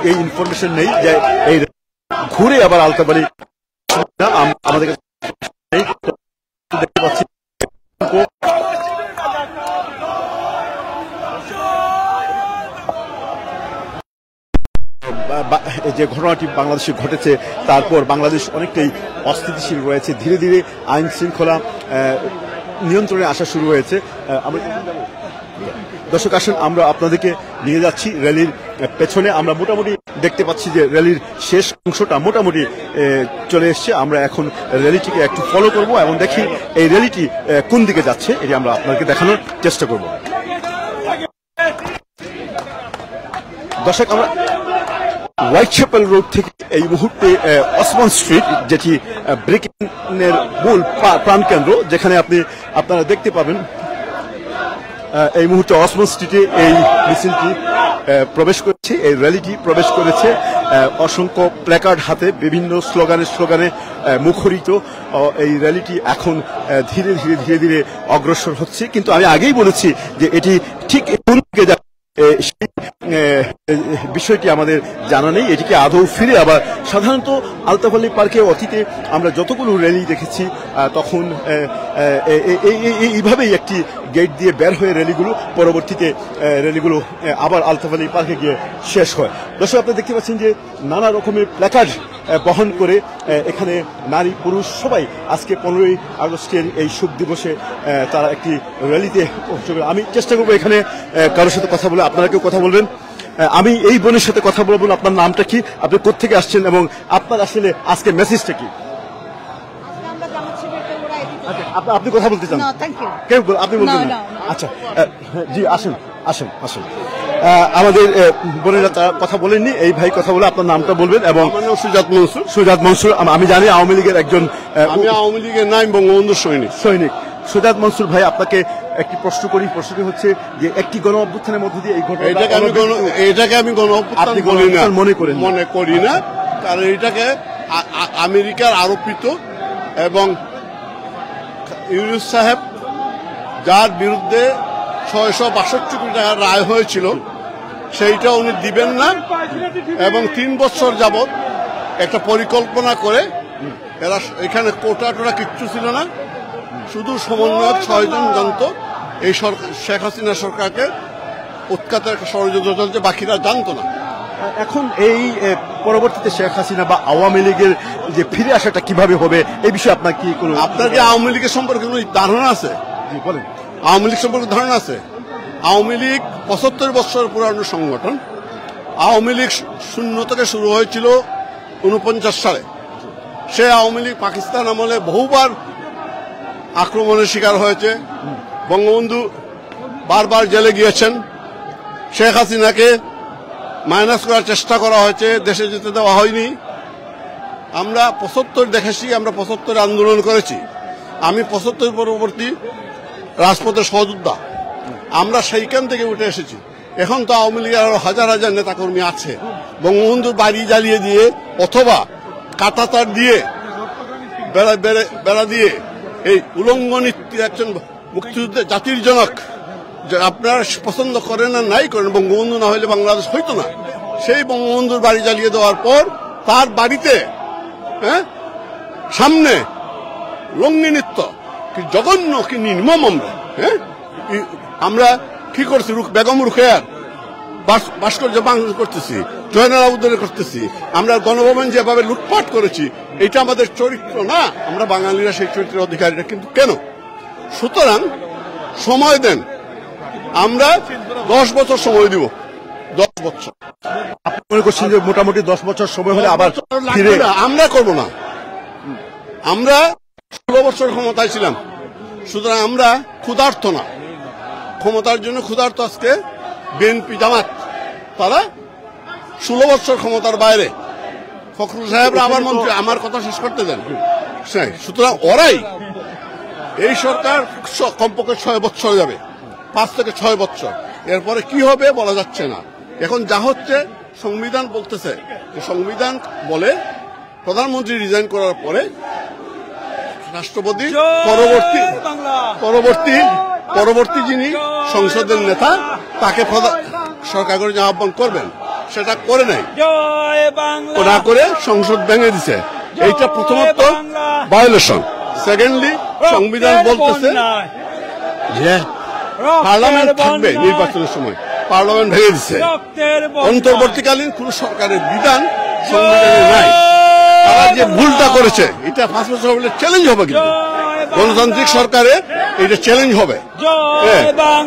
O: এই ইনফরমেশন নেই যে এই ঘুরে আবার আলতাবাড়ি আমাদের কাছে দেখতে পাচ্ছি। যে ঘটনাটি বাংলাদেশে ঘটেছে তারপর বাংলাদেশ অনেকটাই অস্থিতিশীল রয়েছে, ধীরে ধীরে আইন শৃঙ্খলা নিয়ন্ত্রণে আসা শুরু হয়েছে। দর্শক আসুন, আমরা আপনাদেরকে নিয়ে যাচ্ছি র্যালির পেছনে। আমরা মোটামুটি দেখতে পাচ্ছি যে র্যালির শেষ অংশটা মোটামুটি চলে এসছে। আমরা এখন র্যালিটিকে একটু ফলো করব এবং দেখি এই র্যালিটি কোন দিকে যাচ্ছে, এটি আমরা আপনাদেরকে দেখানোর চেষ্টা করব। দর্শক, আমরা হোয়াইট চ্যাপেল রোড থেকে এই মুহূর্তে ওসমান স্ট্রিট, যেটি ব্রিকেনের মূল প্রাণকেন্দ্র, যেখানে আপনারা দেখতে পাবেন এই মুহূর্তে ওসমান স্ট্রিটে এই মিছিলটি প্রবেশ করেছে, এই র্যালিটি প্রবেশ করেছে। অসংখ্য প্ল্যাকার্ড হাতে বিভিন্ন স্লোগানে মুখরিত এই র্যালিটি এখন ধীরে ধীরে অগ্রসর হচ্ছে। কিন্তু আমি আগেই বলেছি যে এটি ঠিক কোন দিকে যাবে সেই বিষয়টি আমাদের জানা নেই। এটিকে আদৌ ফিরে আবার সাধারণত আলতাবাড়ি পার্কে অতীতে আমরা যতগুলো র্যালি দেখেছি তখন এইভাবেই একটি গেট দিয়ে বের হয়ে পরবর্তীতে র্যালিগুলো আবার আলতাবাড়ি পার্কে গিয়ে শেষ হয়। দর্শক, আপনারা দেখতে পাচ্ছেন যে নানা রকমের প্ল্যাকার্ড বহন করে এখানে নারী পুরুষ সবাই আজকে 15ই আগস্টের এই শোক দিবসে তারা একটি র্যালিতে আমি চেষ্টা করবো এখানে কারোর সাথে কথা বলে। আপনারা কেউ কথা বলবেন? আমি এই বোনের সাথে কথা বলবো। আপনার নামটা কি, আপনি কোত্থেকে আসছেন এবং আপনার আসলে আজকে মেসেজটা কি? আপনি কথা বলতে চান? কেউ আপনি বলবেন না? আচ্ছা, জি আসেন। আমাদের বোনেরা তারা কথা বলেননি, এই ভাই কথা বলে। আপনার নামটা বলবেন এবং সুজাত মনসুর। আমি জানি আওয়ামী লীগের একজন,
H: আমি আওয়ামী লীগের নাম বঙ্গবন্ধু সৈনিক।
O: সুজাত মনসুর ভাই, আপনাকে একটি প্রশ্ন করি। প্রশ্নটি হচ্ছে যে একটি গণ অভ্যুত্থানের মধ্যে দিয়ে এই ঘটনা,
H: এটাকে আমি গণ অভ্যুত্থান মনে করি না, কারণ এটাকে আমেরিকার আরোপিত এবং ইউনুস সাহেব যার বিরুদ্ধে 662 কোটি টাকার রায় হয়েছিল সেইটা উনি দিবেন না এবং 3 বছর যাবৎ একটা পরিকল্পনা করে এরা এখানে কোটা টোটা কিচ্ছু ছিল না, শুধু সমন্বয়ক 6 জন জানত এই শেখ হাসিনা সরকারকে উৎখাতের একটা ষড়যন্ত্র চলছে, বাকিরা জানতো না।
O: এখন এই পরবর্তীতে শেখ হাসিনা বা আওয়ামী লীগের যে ফিরে আসাটা কিভাবে হবে এই বিষয়ে আপনার কি কোনো
H: আপনার কি আওয়ামী লীগের সম্পর্কে কোনো ধারণা আছে?
O: বলেন।
H: আওয়ামী লীগ সম্পর্কে ধারণা আছে? আওয়ামী লীগ 75 বছর পুরানো সংগঠন। আওয়ামী লীগ শূন্য থেকে শুরু হয়েছিল 49 সালে। সে আওয়ামী লীগ পাকিস্তান আমলে বহুবার আক্রমণের শিকার হয়েছে। বঙ্গবন্ধু বারবার জেলে গিয়েছেন। শেখ হাসিনাকে মাইনাস করার চেষ্টা করা হয়েছে, দেশে যেতে দেওয়া হয়নি। আমরা 75 দেখেছি, আমরা 75 আন্দোলন করেছি। আমি 75 পরবর্তী রাজপথের সহযোদ্ধা। আমরা সেইখান থেকে উঠে এসেছি। এখন তো আওয়ামী লীগের আরো হাজার হাজার নেতাকর্মী আছে। বঙ্গবন্ধুর বাড়ি জ্বালিয়ে দিয়ে অথবা কাঁটাতার দিয়ে বেড়া দিয়ে এই উলঙ্গ নীতি একজন মুক্তিযুদ্ধের জাতির জনক, আপনারা পছন্দ করেন না নাই করেন, বঙ্গবন্ধু না হলে বাংলাদেশ হইতো না। সেই বঙ্গবন্ধুর বাড়ি জ্বালিয়ে দেওয়ার পর তার বাড়িতে সামনে লঙ্গি নৃত্য, কি জঘন্য, কি নির্মম। আমরা কি করছি? বেগম রুকেয়ার ভাস্কর্য বাংলা করতেছি, জয়নাল আবুদ্দিনের করতেছি, আমরা গণভবন যেভাবে লুটপাট করেছি, এটা আমাদের চরিত্র না। আমরা বাঙালিরা সেই চরিত্রের অধিকারীরা, কিন্তু কেন? সুতরাং সময় দেন, আমরা 10 বছর সময় দিব। 10 বছর
O: আপনি মনে করছেন যে মোটামুটি 10 বছর সময় হলে আবার ফিরে?
H: আমরা করব না। আমরা 16 বছর ক্ষমতায় ছিলাম, সুতরাং আমরা ক্ষুধার্ত না। ক্ষমতার জন্য ক্ষুধার্ত আজকে বিএনপি জামাত, তারা 16 বছর ক্ষমতার বাইরে। ফখরুল সাহেবরা আবার মন্ত্রী, আমার কথা শেষ করতে দেন। সুতরাং ওরাই এই সরকার কমপক্ষে 6 বছর যাবে, 5 থেকে 6 বছর। এরপরে কি হবে বলা যাচ্ছে না। এখন যা হচ্ছে, সংবিধান বলতেছে যে সংবিধান বলে প্রধানমন্ত্রী রিজাইন করার পরে রাষ্ট্রপতি পরবর্তী যিনি সংসদের নেতা তাকে সরকার করে আহ্বান করবেন। সেটা করে নাই, না করে সংসদ ভেঙে দিছে। এইটা প্রথমত ভায়োলেশন। সেকেন্ডলি সংবিধান বলতেছে যে পার্লামেন্ট থাকবে নির্বাচনের সময়, পার্লামেন্ট ভেঙে দিচ্ছে। অন্তর্বর্তীকালীন কোন সরকারের বিধান সংবিধানে নাই। তারা যে ভুলটা করেছে এটা 5 বছর হলে চ্যালেঞ্জ হবে, কিন্তু গণতান্ত্রিক সরকারে এটা চ্যালেঞ্জ হবে।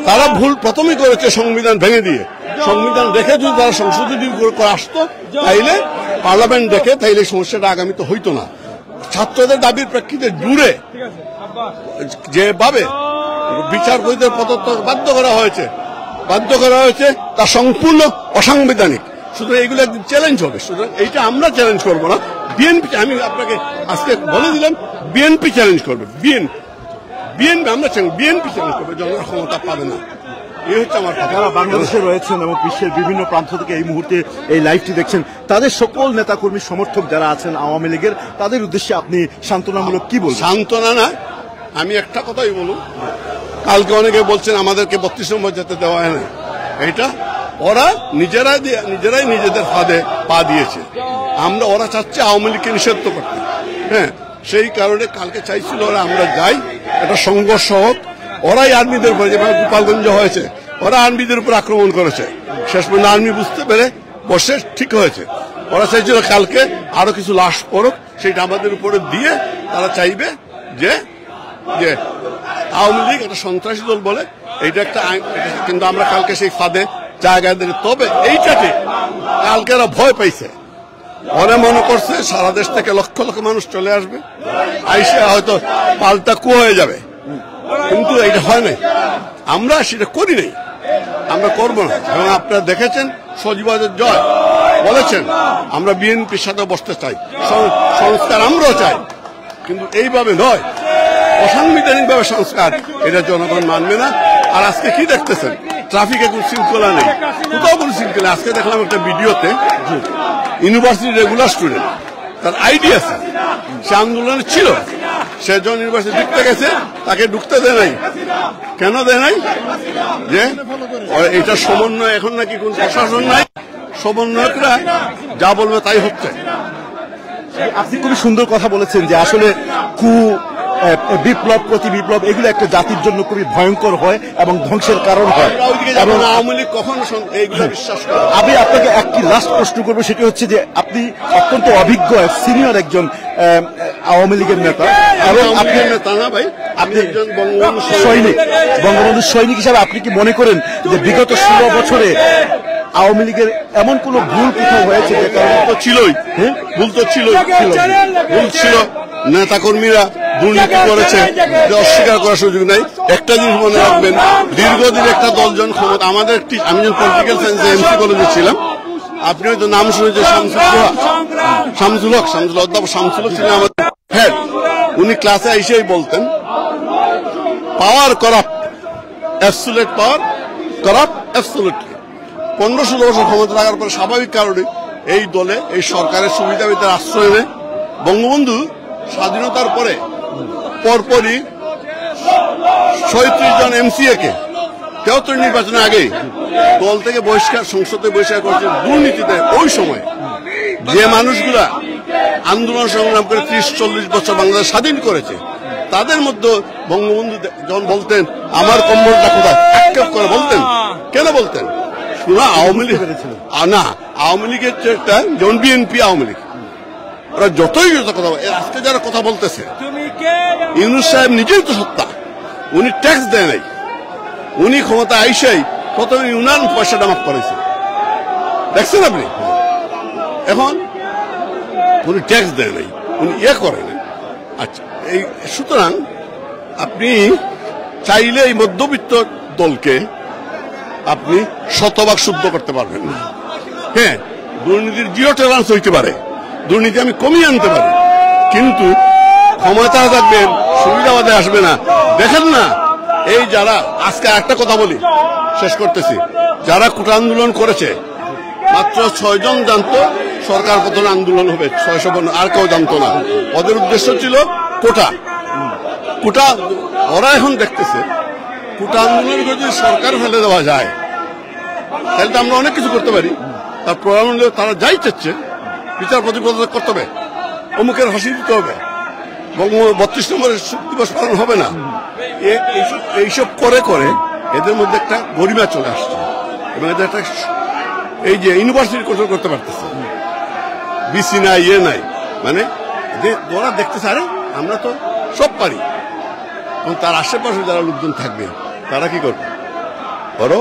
H: তারা ভুল প্রথমেই করেছে সংবিধান ভেঙে দিয়ে। সংবিধান রেখে যদি তারা সংশোধনী করে আসতো, তাইলে পার্লামেন্ট দেখে, তাইলে সমস্যাটা আগামীতে হইতো না। ছাত্রদের দাবির প্রেক্ষিতে জুড়ে যেভাবে বিচারপতিদের পদত্যাগ বাধ্য করা হয়েছে তা সম্পূর্ণ অসাংবিধানিক। সুতরাং এগুলো একদিন চ্যালেঞ্জ হবে। সুতরাং এইটা আমরা চ্যালেঞ্জ করবো না, বিএনপি। আমি আপনাকে আজকে বলে দিলাম, বিএনপি চ্যালেঞ্জ করবে। বিএনপি আমরা বিএনপি চ্যালেঞ্জ করবে, জনগণ ক্ষমতা পাবে না। এই হচ্ছে আমার কথা।
O: যারা বাংলাদেশে রয়েছেন এবং বিশ্বের বিভিন্ন প্রান্ত থেকে এই মুহূর্তে এই লাইভটি দেখছেন, তাদের সকল নেতাকর্মী সমর্থক যারা আছেন আওয়ামী লীগের, তাদের উদ্দেশ্যে আপনি সান্ত্বনামূলক কি বলবেন?
H: সান্ত্বনা না, আমি একটা কথাই বলুন। কালকে অনেকে বলছেন আমাদেরকে 32 নম্বর যেতে দেওয়া হয় না। এটা ওরা নিজেরাই নিজেদের ফাঁদে পা দিয়েছে। ওরা চাচ্ছে আওয়ামী লীগকে নিষিদ্ধ করতে। সেই কারণে কালকে চাইছিল ওরা আমরা যাই, একটা সংঘর্ষ হোক। ওরাই আর্মিদের উপরে, যেভাবে গোপালগঞ্জ হয়েছে, ওরা আর্মিদের উপর আক্রমণ করেছে। শেষ পর্যন্ত আর্মি বুঝতে পেরে বসে ঠিক হয়েছে। ওরা চাইছিল কালকে আরো কিছু লাশ পড়ুক, সেটা আমাদের উপরে দিয়ে তারা চাইবে যে আওয়ামী লীগ একটা সন্ত্রাসী দল বলে, এইটা একটা। কিন্তু আমরা কালকে সেই ফাঁদে জায়গায় দিলে। তবে এইটাকে কালকে ওরা ভয় পাইছে। ওরা মনে করছে সারা দেশ থেকে লক্ষ লক্ষ মানুষ চলে আসবে, আইসে হয়তো পাল্টা কু হয়ে যাবে। কিন্তু এটা হয় নাই, আমরা সেটা করি নাই, আমরা করব না। এবং আপনারা দেখেছেন সজীবাদের জয় বলেছেন আমরা বিএনপির সাথে বসতে চাই, সংস্কার আমরাও চাই, কিন্তু এইভাবে নয়, অসাংবিধানিক ভাবে সংস্কার। এটা জনগণ মানবে না। আর আজকে কি দেখতেছেন, ট্রাফিকে কোনো শৃঙ্খলা নেই, কোথাও কোনো শৃঙ্খলা। আজকে দেখলাম একটা ভিডিওতে ইউনিভার্সিটি রেগুলার স্টুডেন্ট তার আইডিয়া আছে, সে আন্দোলনে ছিল, সে যখন নির্বাচনে ঢুকতে গেছে তাকে ঢুকতে দেয় নাই। কেন দেয় নাই? যে এটা সমন্বয়, এখন নাকি কোন প্রশাসন নাই, সমন্বয়করা যা বলবে তাই হচ্ছে।
O: আপনি খুবই সুন্দর কথা বলেছেন যে আসলে বিপ্লব প্রতি বিপ্লব এগুলো একটা জাতির জন্য খুবই ভয়ঙ্কর হয় এবং ধ্বংসের কারণ হয়।
H: এবং আওয়ামী লীগ কখনো এইগুলো বিশ্বাস করে।
O: আমি আপনাকে একটি লাস্ট প্রশ্ন করবো, সেটি হচ্ছে যে আপনি অত্যন্ত অভিজ্ঞ সিনিয়র একজন আওয়ামী লীগের নেতা, এবং আপনি
H: নেতা না ভাই, আপনি একজন
O: বঙ্গবন্ধু সৈনিক হিসাবে আপনি কি মনে করেন যে বিগত 16 বছরে আওয়ামী লীগের এমন কোন ভুল কোথাও হয়েছে? যে কারণে
H: তো ছিলই, ভুল তো ছিলই, ভুল ছিল, নেতা কর্মীরা দুর্নীতি করেছে, অস্বীকার করার সুযোগ নাই। একটা জিনিস মনে রাখবেন, দীর্ঘদিন একটা দলজন ক্ষমতা, আমাদের আমি যখন পলিটিক্যাল সায়েন্সে এমসি কলেজে ছিলাম, আপনি হয়তো নাম শুনেছেন শামসুল হক অধ্যাপক শামসুল হক ছিলেন আমাদের হেড। উনি ক্লাসে এসেই বলতেন, পাওয়ার করাপ্ট, অ্যাবসোলিউট পাওয়ার করাপ্ট অ্যাবসোলিউটলি। 15-16 বছর ক্ষমতা লাগার পরে স্বাভাবিক কারণে এই দলে, এই সরকারের সুবিধাবিধার আশ্রয় নেয়। বঙ্গবন্ধু স্বাধীনতার পরে পরপরই 37 জন এমসিএ কে 73 নির্বাচনের আগেই দল থেকে বহিষ্কার, সংসদে বহিষ্কার করেছে দুর্নীতিতে। ওই সময় যে মানুষগুলা আন্দোলন সংগ্রাম করে 30-40 বছর বাংলাদেশ স্বাধীন করেছে, তাদের মধ্যে বঙ্গবন্ধু যখন বলতেন আমার কম্বলটা কোথায়, আক্ষেপ করে বলতেন। কেন বলতেন? শোনা আওয়ামী লীগ না, আওয়ামী লীগের একটা যেমন বিএনপি, আওয়ামী লীগ ওরা যতই কথা বলে, আজকে যারা কথা বলতেছে, ইউনূস সাহেব নিজেই তো সত্তা, উনি ট্যাক্স দেয় নাই। উনি ক্ষমতা আইসাই প্রথমে ইউনান পয়সাটা মাফ করেছে, দেখছেন আপনি। এখন উনি ট্যাক্স দেয় নাই, উনি করে নাই। আচ্ছা, এই সুতরাং আপনি চাইলে এই মধ্যবিত্ত দলকে আপনি শতভাগ শুদ্ধ করতে পারবেন না। হ্যাঁ, দুর্নীতির 0 টলারেন্স হইতে পারে, দুর্নীতি আমি কমিয়ে আনতে পারি, কিন্তু ক্ষমতা থাকবেন, সুবিধাবাদে আসবে না। দেখেন না, এই যারা আজকে একটা কথা বলি, শেষ করতেছি, যারা কোটা আন্দোলন করেছে মাত্র 6 জন জানতো সরকার পতন আন্দোলন হবে, 600 আর কেউ জানতো না। ওদের উদ্দেশ্য ছিল কোটা। ওরা এখন দেখতেছে কোটা আন্দোলন যদি সরকার ফেলে দেওয়া যায় তাহলে তো আমরা অনেক কিছু করতে পারি। তার প্রমাণ হলে তারা যাই চাচ্ছে বিচার প্রতিপন্ন করতে হবে, অমুকের হাসি দিতে হবে, 32 নম্বরের দিবস পালন হবে না। এইসব করে করে এদের মধ্যে একটা গরিমা চলে আসছে, এবং এদের একটা এই যে ইউনিভার্সিটি কন্ট্রোল করতে পারতেছে, বিসি নাই, ইয়ে নাই, মানে ওরা দেখতেছে আরে আমরা তো সব পারি। এবং তার আশেপাশে যারা লোকজন থাকবে তারা কি করবে? বড়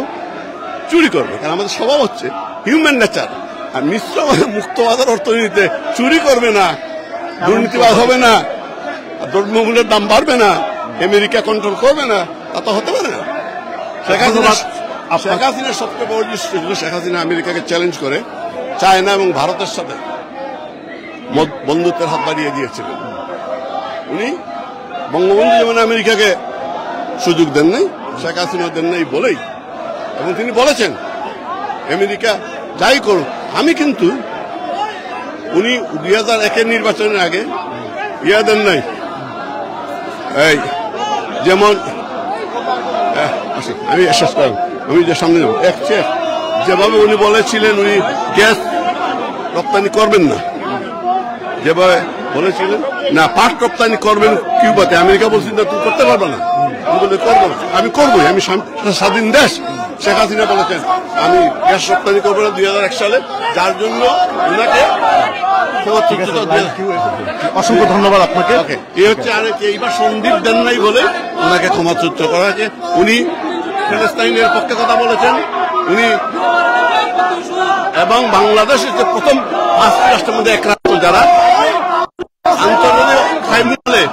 H: চুরি করবে, কারণ আমাদের স্বভাব হচ্ছে হিউম্যান নেচার। আর মিশ্র মুক্তবাজার অর্থনীতিতে চুরি করবে না, দুর্নীতিবাদ হবে না, দ্রব্যমূল্যের দাম বাড়বে না, আমেরিকা কন্ট্রোল করবে না, তা তো হতে পারে না। শেখ হাসিনার সবচেয়ে বড় জিনিস ছিল, শেখ হাসিনা আমেরিকাকে চ্যালেঞ্জ করে চায়না এবং ভারতের সাথে বন্ধুত্বের হাত বাড়িয়ে দিয়েছিলেন। উনি বঙ্গবন্ধু যেমন আমেরিকাকে সুযোগ দেন নাই, শেখ হাসিনা দেন নাই বলেই, এবং তিনি বলেছেন আমেরিকা যাই করুক আমি কিন্তু, উনি 2001-এর নির্বাচনের আগে ইয়া দেন নাই, এই যেমন আমি শেষ করব, আমি যে সামনে যেভাবে উনি বলেছিলেন উনি গ্যাস রপ্তানি করবেন না, যেভাবে বলেছিলেন না পাট রপ্তানি করবেন কিউবাতে, আমেরিকা বলছেন না তুমি করতে পারবে না, বলে করবো, আমি করবোই, আমি স্বাধীন দেশ। শেখ হাসিনা বলেছেন আমি গ্যাস রপ্তানি করবো না 2001 সালে, যার জন্য ওনাকে
O: অসংখ্য ধন্যবাদ আপনাকে।
H: এই হচ্ছে আরেক, এইবার সন্দীপ দেন নাই বলে ওনাকে ক্ষমাচ্যুত করা হয়েছে। উনি ফিলিস্তিনের পক্ষে কথা বলেছেন, উনি এবং বাংলাদেশের যে প্রথম 5টি রাষ্ট্রের মধ্যে এক রাষ্ট্র যারা আন্তর্জাতিক ট্রাইব্যুনালে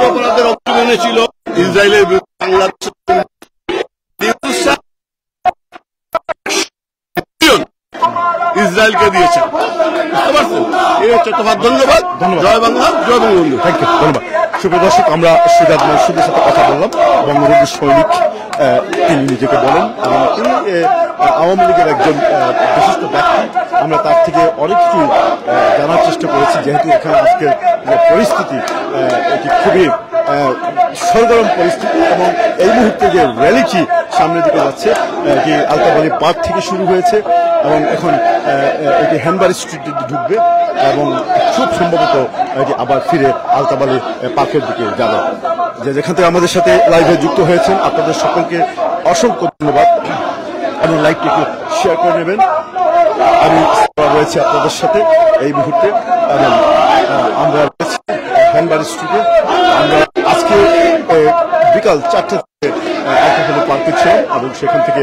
H: অপরাধের অভিযোগ ছিল ইসরায়েলের বিরুদ্ধে বাংলাদেশ ইসরায়েলকে দিয়েছেন, বুঝতে পারছেন? এই হচ্ছে তোমার। ধন্যবাদ। জয় বাংলা, জয় বঙ্গবন্ধু।
O: থ্যাংক ইউ, ধন্যবাদ। সুপ্রিয় দর্শক, আমরা সিরাজ মনসুরের সাথে কথা বললাম, বঙ্গবন্ধু সৈনিক তিনি নিজেকে বলেন এবং তিনি আওয়ামী লীগের একজন বিশিষ্ট ব্যক্তি। আমরা তার থেকে অনেক কিছু জানার চেষ্টা করেছি, যেহেতু এখানে আজকের যে পরিস্থিতি এটি খুবই সরগরম পরিস্থিতি এবং এই মুহূর্তে যে র্যালিটি সামনের দিকে যাচ্ছে এটি আলতাবাড়ি পার্ক থেকে শুরু হয়েছে এবং এখন এটি হ্যানবাড়ি স্ট্রিটে ঢুকবে এবং খুব সম্ভবত এটি আবার ফিরে আলতাবাড়ি পার্কের দিকে যাবে। যেখান থেকে আমাদের সাথে লাইভে যুক্ত হয়েছেন আপনাদের সকলকে অসংখ্য ধন্যবাদ এবং লাইভটি একটু শেয়ার করে নেবেন। আমি রয়েছি আপনাদের সাথে এই মুহূর্তে এবং আমরা রয়েছি হ্যানবাড়ি স্ট্রিটে। আমরা আজকে বিকাল 4টা থেকে আলতাবাড়ি পার্কে ছিলাম এবং সেখান থেকে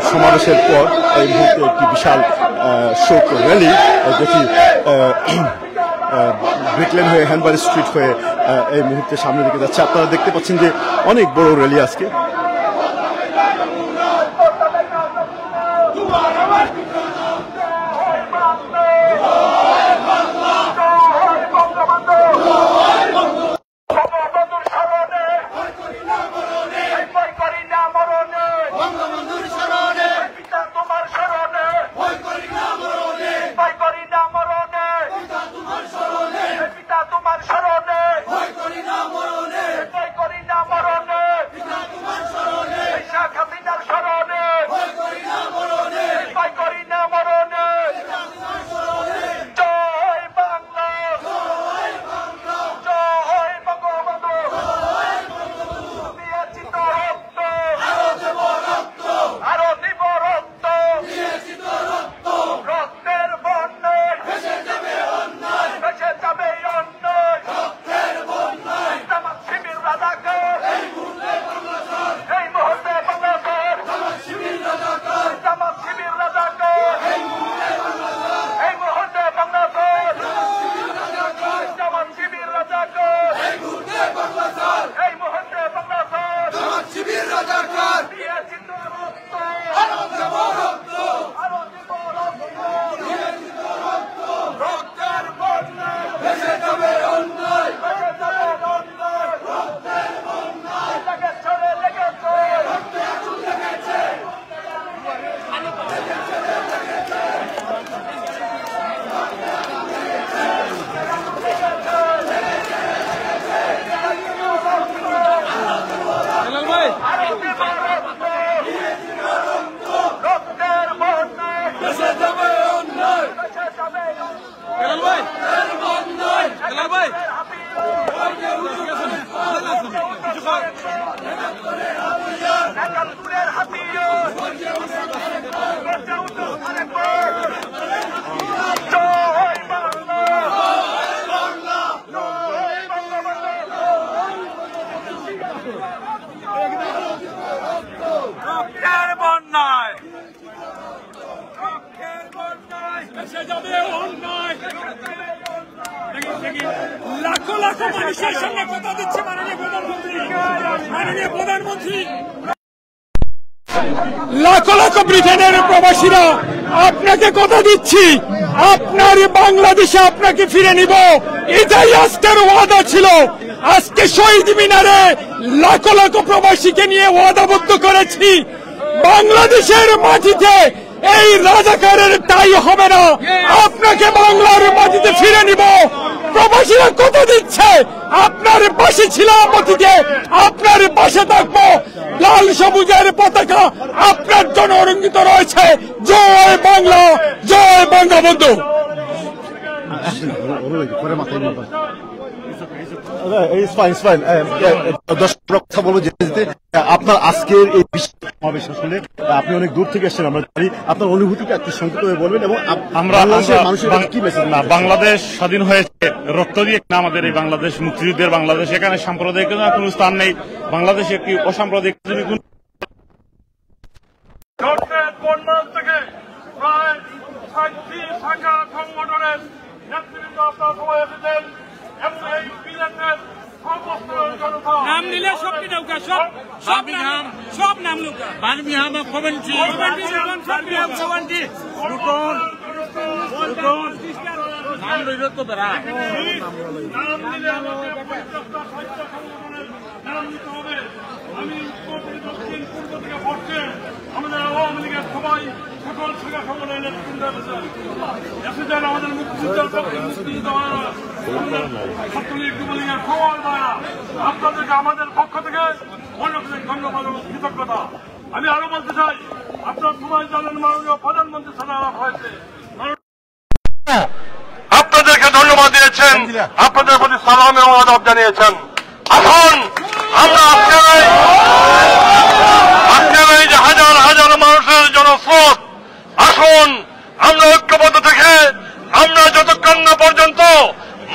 O: সমাবেশের পর এই মুহূর্তে একটি বিশাল শোক র্যালি যেটি ব্রিকলেন হয়ে হ্যানবাড়ি স্ট্রিট হয়ে এই মুহূর্তে সামনের দিকে যাচ্ছে। আপনারা দেখতে পাচ্ছেন যে অনেক বড় র্যালি আজকে।
B: লাখো লাখো মানুষের সঙ্গে কথা দিচ্ছে মাননীয় প্রধানমন্ত্রী। মাননীয় প্রধানমন্ত্রী, লাখো লাখো ব্রিটেনের প্রবাসীরা আপনাকে কথা দিচ্ছি, আপনার বাংলাদেশে আপনাকে ফিরে নিব, এটাই আজকের ওয়াদা ছিল। আজকে শহীদ মিনারে লাখো লাখো প্রবাসীকে নিয়ে ওয়াদাবদ্ধ করেছি, বাংলাদেশের মাটিতে এই রাজাকারের টাই হবে না, আপনাকে বাংলার মাটিতে ফিরে নিব। প্রবাসীরা কথা দিচ্ছে, আপনার পাশে ছিলাম অতীতে, আপনার পাশে থাকবো। লাল সবুজের পতাকা আপনার জন্য রঙ্গিত রয়েছে। জয় বাংলা, জয় বঙ্গবন্ধু।
O: কথা বলবো যেতে আপনার আজকের এই সমাবেশ আসলে আপনি অনেক দূর থেকে এসেছেন, আমরা জানি। আপনার অনুভূতিটা একটু সংক্ষিপ্ত হয়ে বলবেন এবং
H: আমরা কি মেসেজ না, বাংলাদেশ স্বাধীন হয়েছে রক্ত দিয়ে না, আমাদের এই বাংলাদেশ মুক্তিযুদ্ধের বাংলাদেশ, এখানে সাম্প্রদায়িক কোনো স্থান নেই। বাংলাদেশে একটি অসাম্প্রদায়িক
D: থেকে প্রায় 60টি শাখা সংগঠনের নেতৃবৃন্দ আপনার সবাই এসেছেন এবং এই বিলেটের সমস্ত জনতা
B: নাম নিলে সব নৌকা, সব নাম, সব নাম নৌকা। বার্মিংহাম, কভেন্ট্রি, লুটন, নাম রইল তো বেড়া।
D: নাম নিলে আমাকে 50টা সাহিত্য সংগঠনের নাম নিতে হবে। আমি উত্তর থেকে দক্ষিণ, পূর্ব থেকে পশ্চিম আমাদের আওয়ামী লীগের সবাই সকল শাখা সংগঠনের নেতৃবৃন্দ এসেছেন। আমাদের মুক্তিযুদ্ধের ছাত্রলীগ, যুবলীগের সবার দ্বারা আপনাদেরকে আমাদের পক্ষ থেকে অনেক ধন্যবাদ এবং কৃতজ্ঞতা। আমি আরো বলতে চাই, আপনার সবাই জানেন মাননীয় প্রধানমন্ত্রীর সাথে আলাপ হয়েছে, আপনাদেরকে ধন্যবাদ দিয়েছেন, আপনাদের প্রতি সালাম এবং আদব জানিয়েছেন। এখন আমরা আজকের এই যে হাজার হাজার মানুষের জনস্রোত, আসুন আমরা ঐক্যবদ্ধ থেকে আমরা যতক্ষণ না পর্যন্ত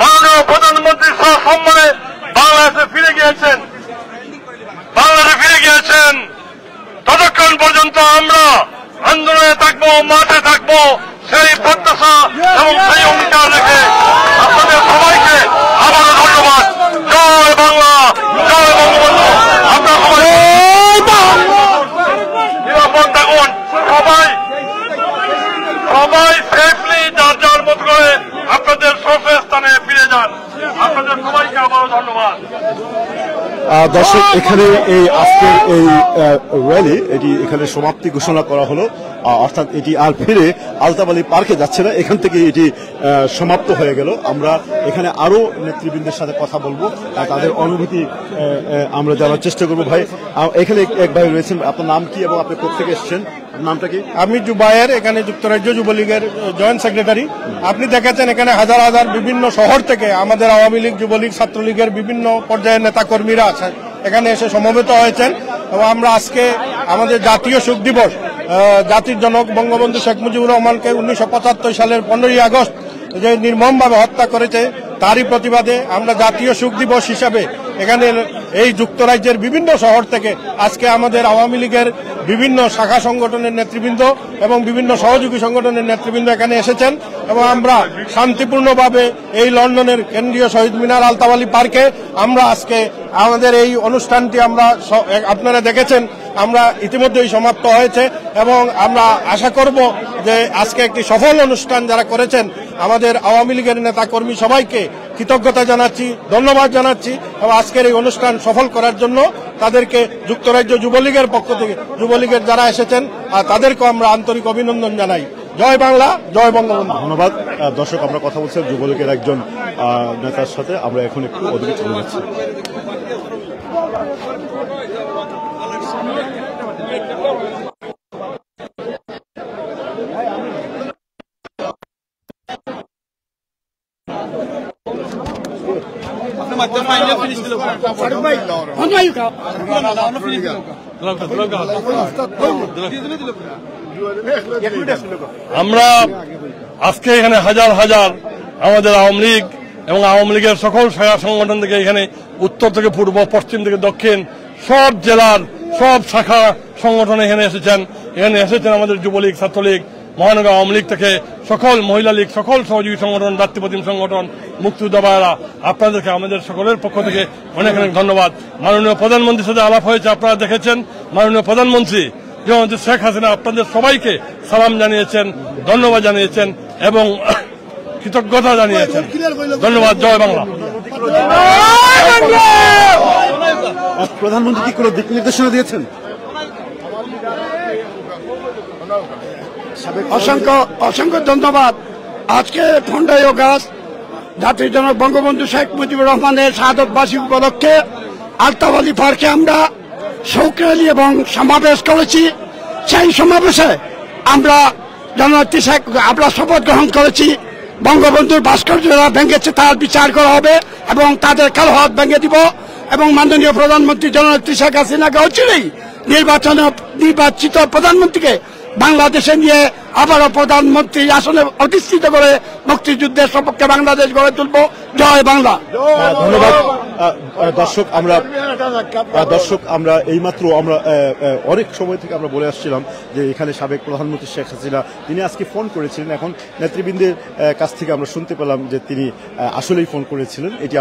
D: মাননীয় প্রধানমন্ত্রী সসম্মানে বাংলাদেশে ফিরে গিয়েছেন ততক্ষণ পর্যন্ত আমরা আন্দোলনে থাকবো, মাঠে থাকবো, সেই প্রত্যাশা এবং সেই অঙ্গীকার রেখে আপনাদের সবাইকে আবারও ধন্যবাদ। জয় বাংলা, জয় বঙ্গবন্ধু। আপনার সবাই নিরাপদ থাকুন, সবাই সেফলি যার যার মত করে আপনাদের স্থানে ফিরে যান। আপনাদের সবাইকে আবারও ধন্যবাদ।
O: দর্শক, এখানে এই আজকের এই র্যালি এটি এখানে সমাপ্তি ঘোষণা করা হলো, অর্থাৎ এটি আর ফিরে আলতাবালি পার্কে যাচ্ছে না, এখান থেকে এটি সমাপ্ত হয়ে গেল। আমরা এখানে আরো নেতৃবৃন্দের সাথে কথা বলবো, তাদের অনুভূতি আমরা জানার চেষ্টা করবো। ভাই, এখানে এক ভাই রয়েছেন, আপনার নাম কি এবং আপনি কোথা থেকে এসেছেন? নামটা কি?
T: আমি জুবায়ের, এখানে যুক্তরাজ্য যুবলীগের জয়েন্ট সেক্রেটারি। আপনি দেখেছেন এখানে হাজার হাজার বিভিন্ন শহর থেকে আমাদের আওয়ামী লীগ, যুবলীগ, ছাত্রলীগের বিভিন্ন পর্যায়ের নেতাকর্মীরা এখানে এসে সমবেত হয়েছেন এবং আমরা আজকে আমাদের জাতীয় শোক দিবস, জাতির জনক বঙ্গবন্ধু শেখ মুজিবুর রহমানকে 1975 সালের 15ই আগস্ট যে নির্মমভাবে হত্যা করেছে তারই প্রতিবাদে আমরা জাতীয় শোক দিবস হিসাবে এখানে এই যুক্তরাজ্যের বিভিন্ন শহর থেকে আজকে আমাদের আওয়ামী লীগের বিভিন্ন শাখা সংগঠনের নেতৃবৃন্দ এবং বিভিন্ন সহযোগী সংগঠনের নেতৃবৃন্দ এখানে এসেছেন এবং আমরা শান্তিপূর্ণভাবে এই লন্ডনের কেন্দ্রীয় শহীদ মিনার আলতাবালি পার্কে আমরা আজকে আমাদের এই অনুষ্ঠানটি আমরা আপনারা দেখেছেন আমরা ইতিমধ্যেই সমাপ্ত হয়েছে এবং আমরা আশা করব যে আজকে একটি সফল অনুষ্ঠান যারা করেছেন আমাদের আওয়ামী লীগের নেতা কর্মী সবাইকে কৃতজ্ঞতা জানাচ্ছি, ধন্যবাদ জানাচ্ছি এবং আজকের এই অনুষ্ঠান সফল করার জন্য তাদেরকে যুক্তরাজ্য যুবলীগের পক্ষ থেকে যুবলীগের যারা এসেছেন তাদেরকেও আমরা আন্তরিক অভিনন্দন জানাই। জয় বাংলা, জয় বঙ্গবন্ধু।
O: ধন্যবাদ। দর্শক, আমরা কথা বলছি যুবলীগের একজন নেতার সাথে, আমরা এখন একটু ওদিকে চলে যাচ্ছি।
D: আমরা আজকে এখানে হাজার হাজার আমাদের আওয়ামী লীগ এবং আওয়ামী লীগের সকল শাখা সংগঠন থেকে এখানে উত্তর থেকে পূর্ব, পশ্চিম থেকে দক্ষিণ সব জেলার সব শাখা সংগঠন এখানে এসেছেন। এখানে এসেছেন আমাদের যুবলীগ, ছাত্রলীগ, মহানগর আওয়ামী লীগ থেকে সকল মহিলা লীগ, সকল সহযোগী সংগঠন, দাতৃপ্রতিম সংগঠন, মুক্তিযোদ্ধা ভাইয়েরা, আপনাদেরকে আমাদের সকলের পক্ষ থেকে অনেক অনেক ধন্যবাদ। মাননীয় প্রধানমন্ত্রীর সাথে আলাপ হয়েছে, আপনারা দেখেছেন মাননীয় প্রধানমন্ত্রী শেখ হাসিনা আপনাদের সবাইকে সালাম জানিয়েছেন, ধন্যবাদ জানিয়েছেন এবং কৃতজ্ঞতা জানিয়েছেন। ধন্যবাদ। জয় বাংলা।
O: প্রধানমন্ত্রী কি কোনো দিক নির্দেশনা দিয়েছেন?
G: অসংখ্য ধন্যবাদ। আজকে 15ই আগস্ট জাতির জনক বঙ্গবন্ধু শেখ মুজিবুর রহমানের শাহাদত বার্ষিকী উপলক্ষে আলতাবালি পার্কে আমরা শোক র্যালি এবং সমাবেশ করেছি। সেই সমাবেশে আমরা জননেত্রী শেখ আমরা শপথ গ্রহণ করেছি বঙ্গবন্ধুর ভাস্কর্য যারা ভেঙেছে তার বিচার করা হবে এবং তাদের কালো হাত ভেঙে দিব এবং মাননীয় প্রধানমন্ত্রী জননেত্রী শেখ হাসিনাকে অচিরেই নির্বাচিত প্রধানমন্ত্রীকে বাংলাদেশে নিয়ে আবারও প্রধানমন্ত্রী আসনে অধিষ্ঠিত করে মুক্তিযুদ্ধের সপক্ষে বাংলাদেশ গড়ে তুলব। জয় বাংলা।
O: ধন্যবাদ। দর্শক, আমরা এইমাত্র আমরা অনেক সময় থেকে আমরা বলে আসছিলাম যে এখানে সাবেক প্রধানমন্ত্রী শেখ হাসিনা তিনি আজকে ফোন করেছিলেন। এখন নেতৃবৃন্দের কাছ থেকে আমরা শুনতে পেলাম যে তিনি আসলেই ফোন করেছিলেন। এটি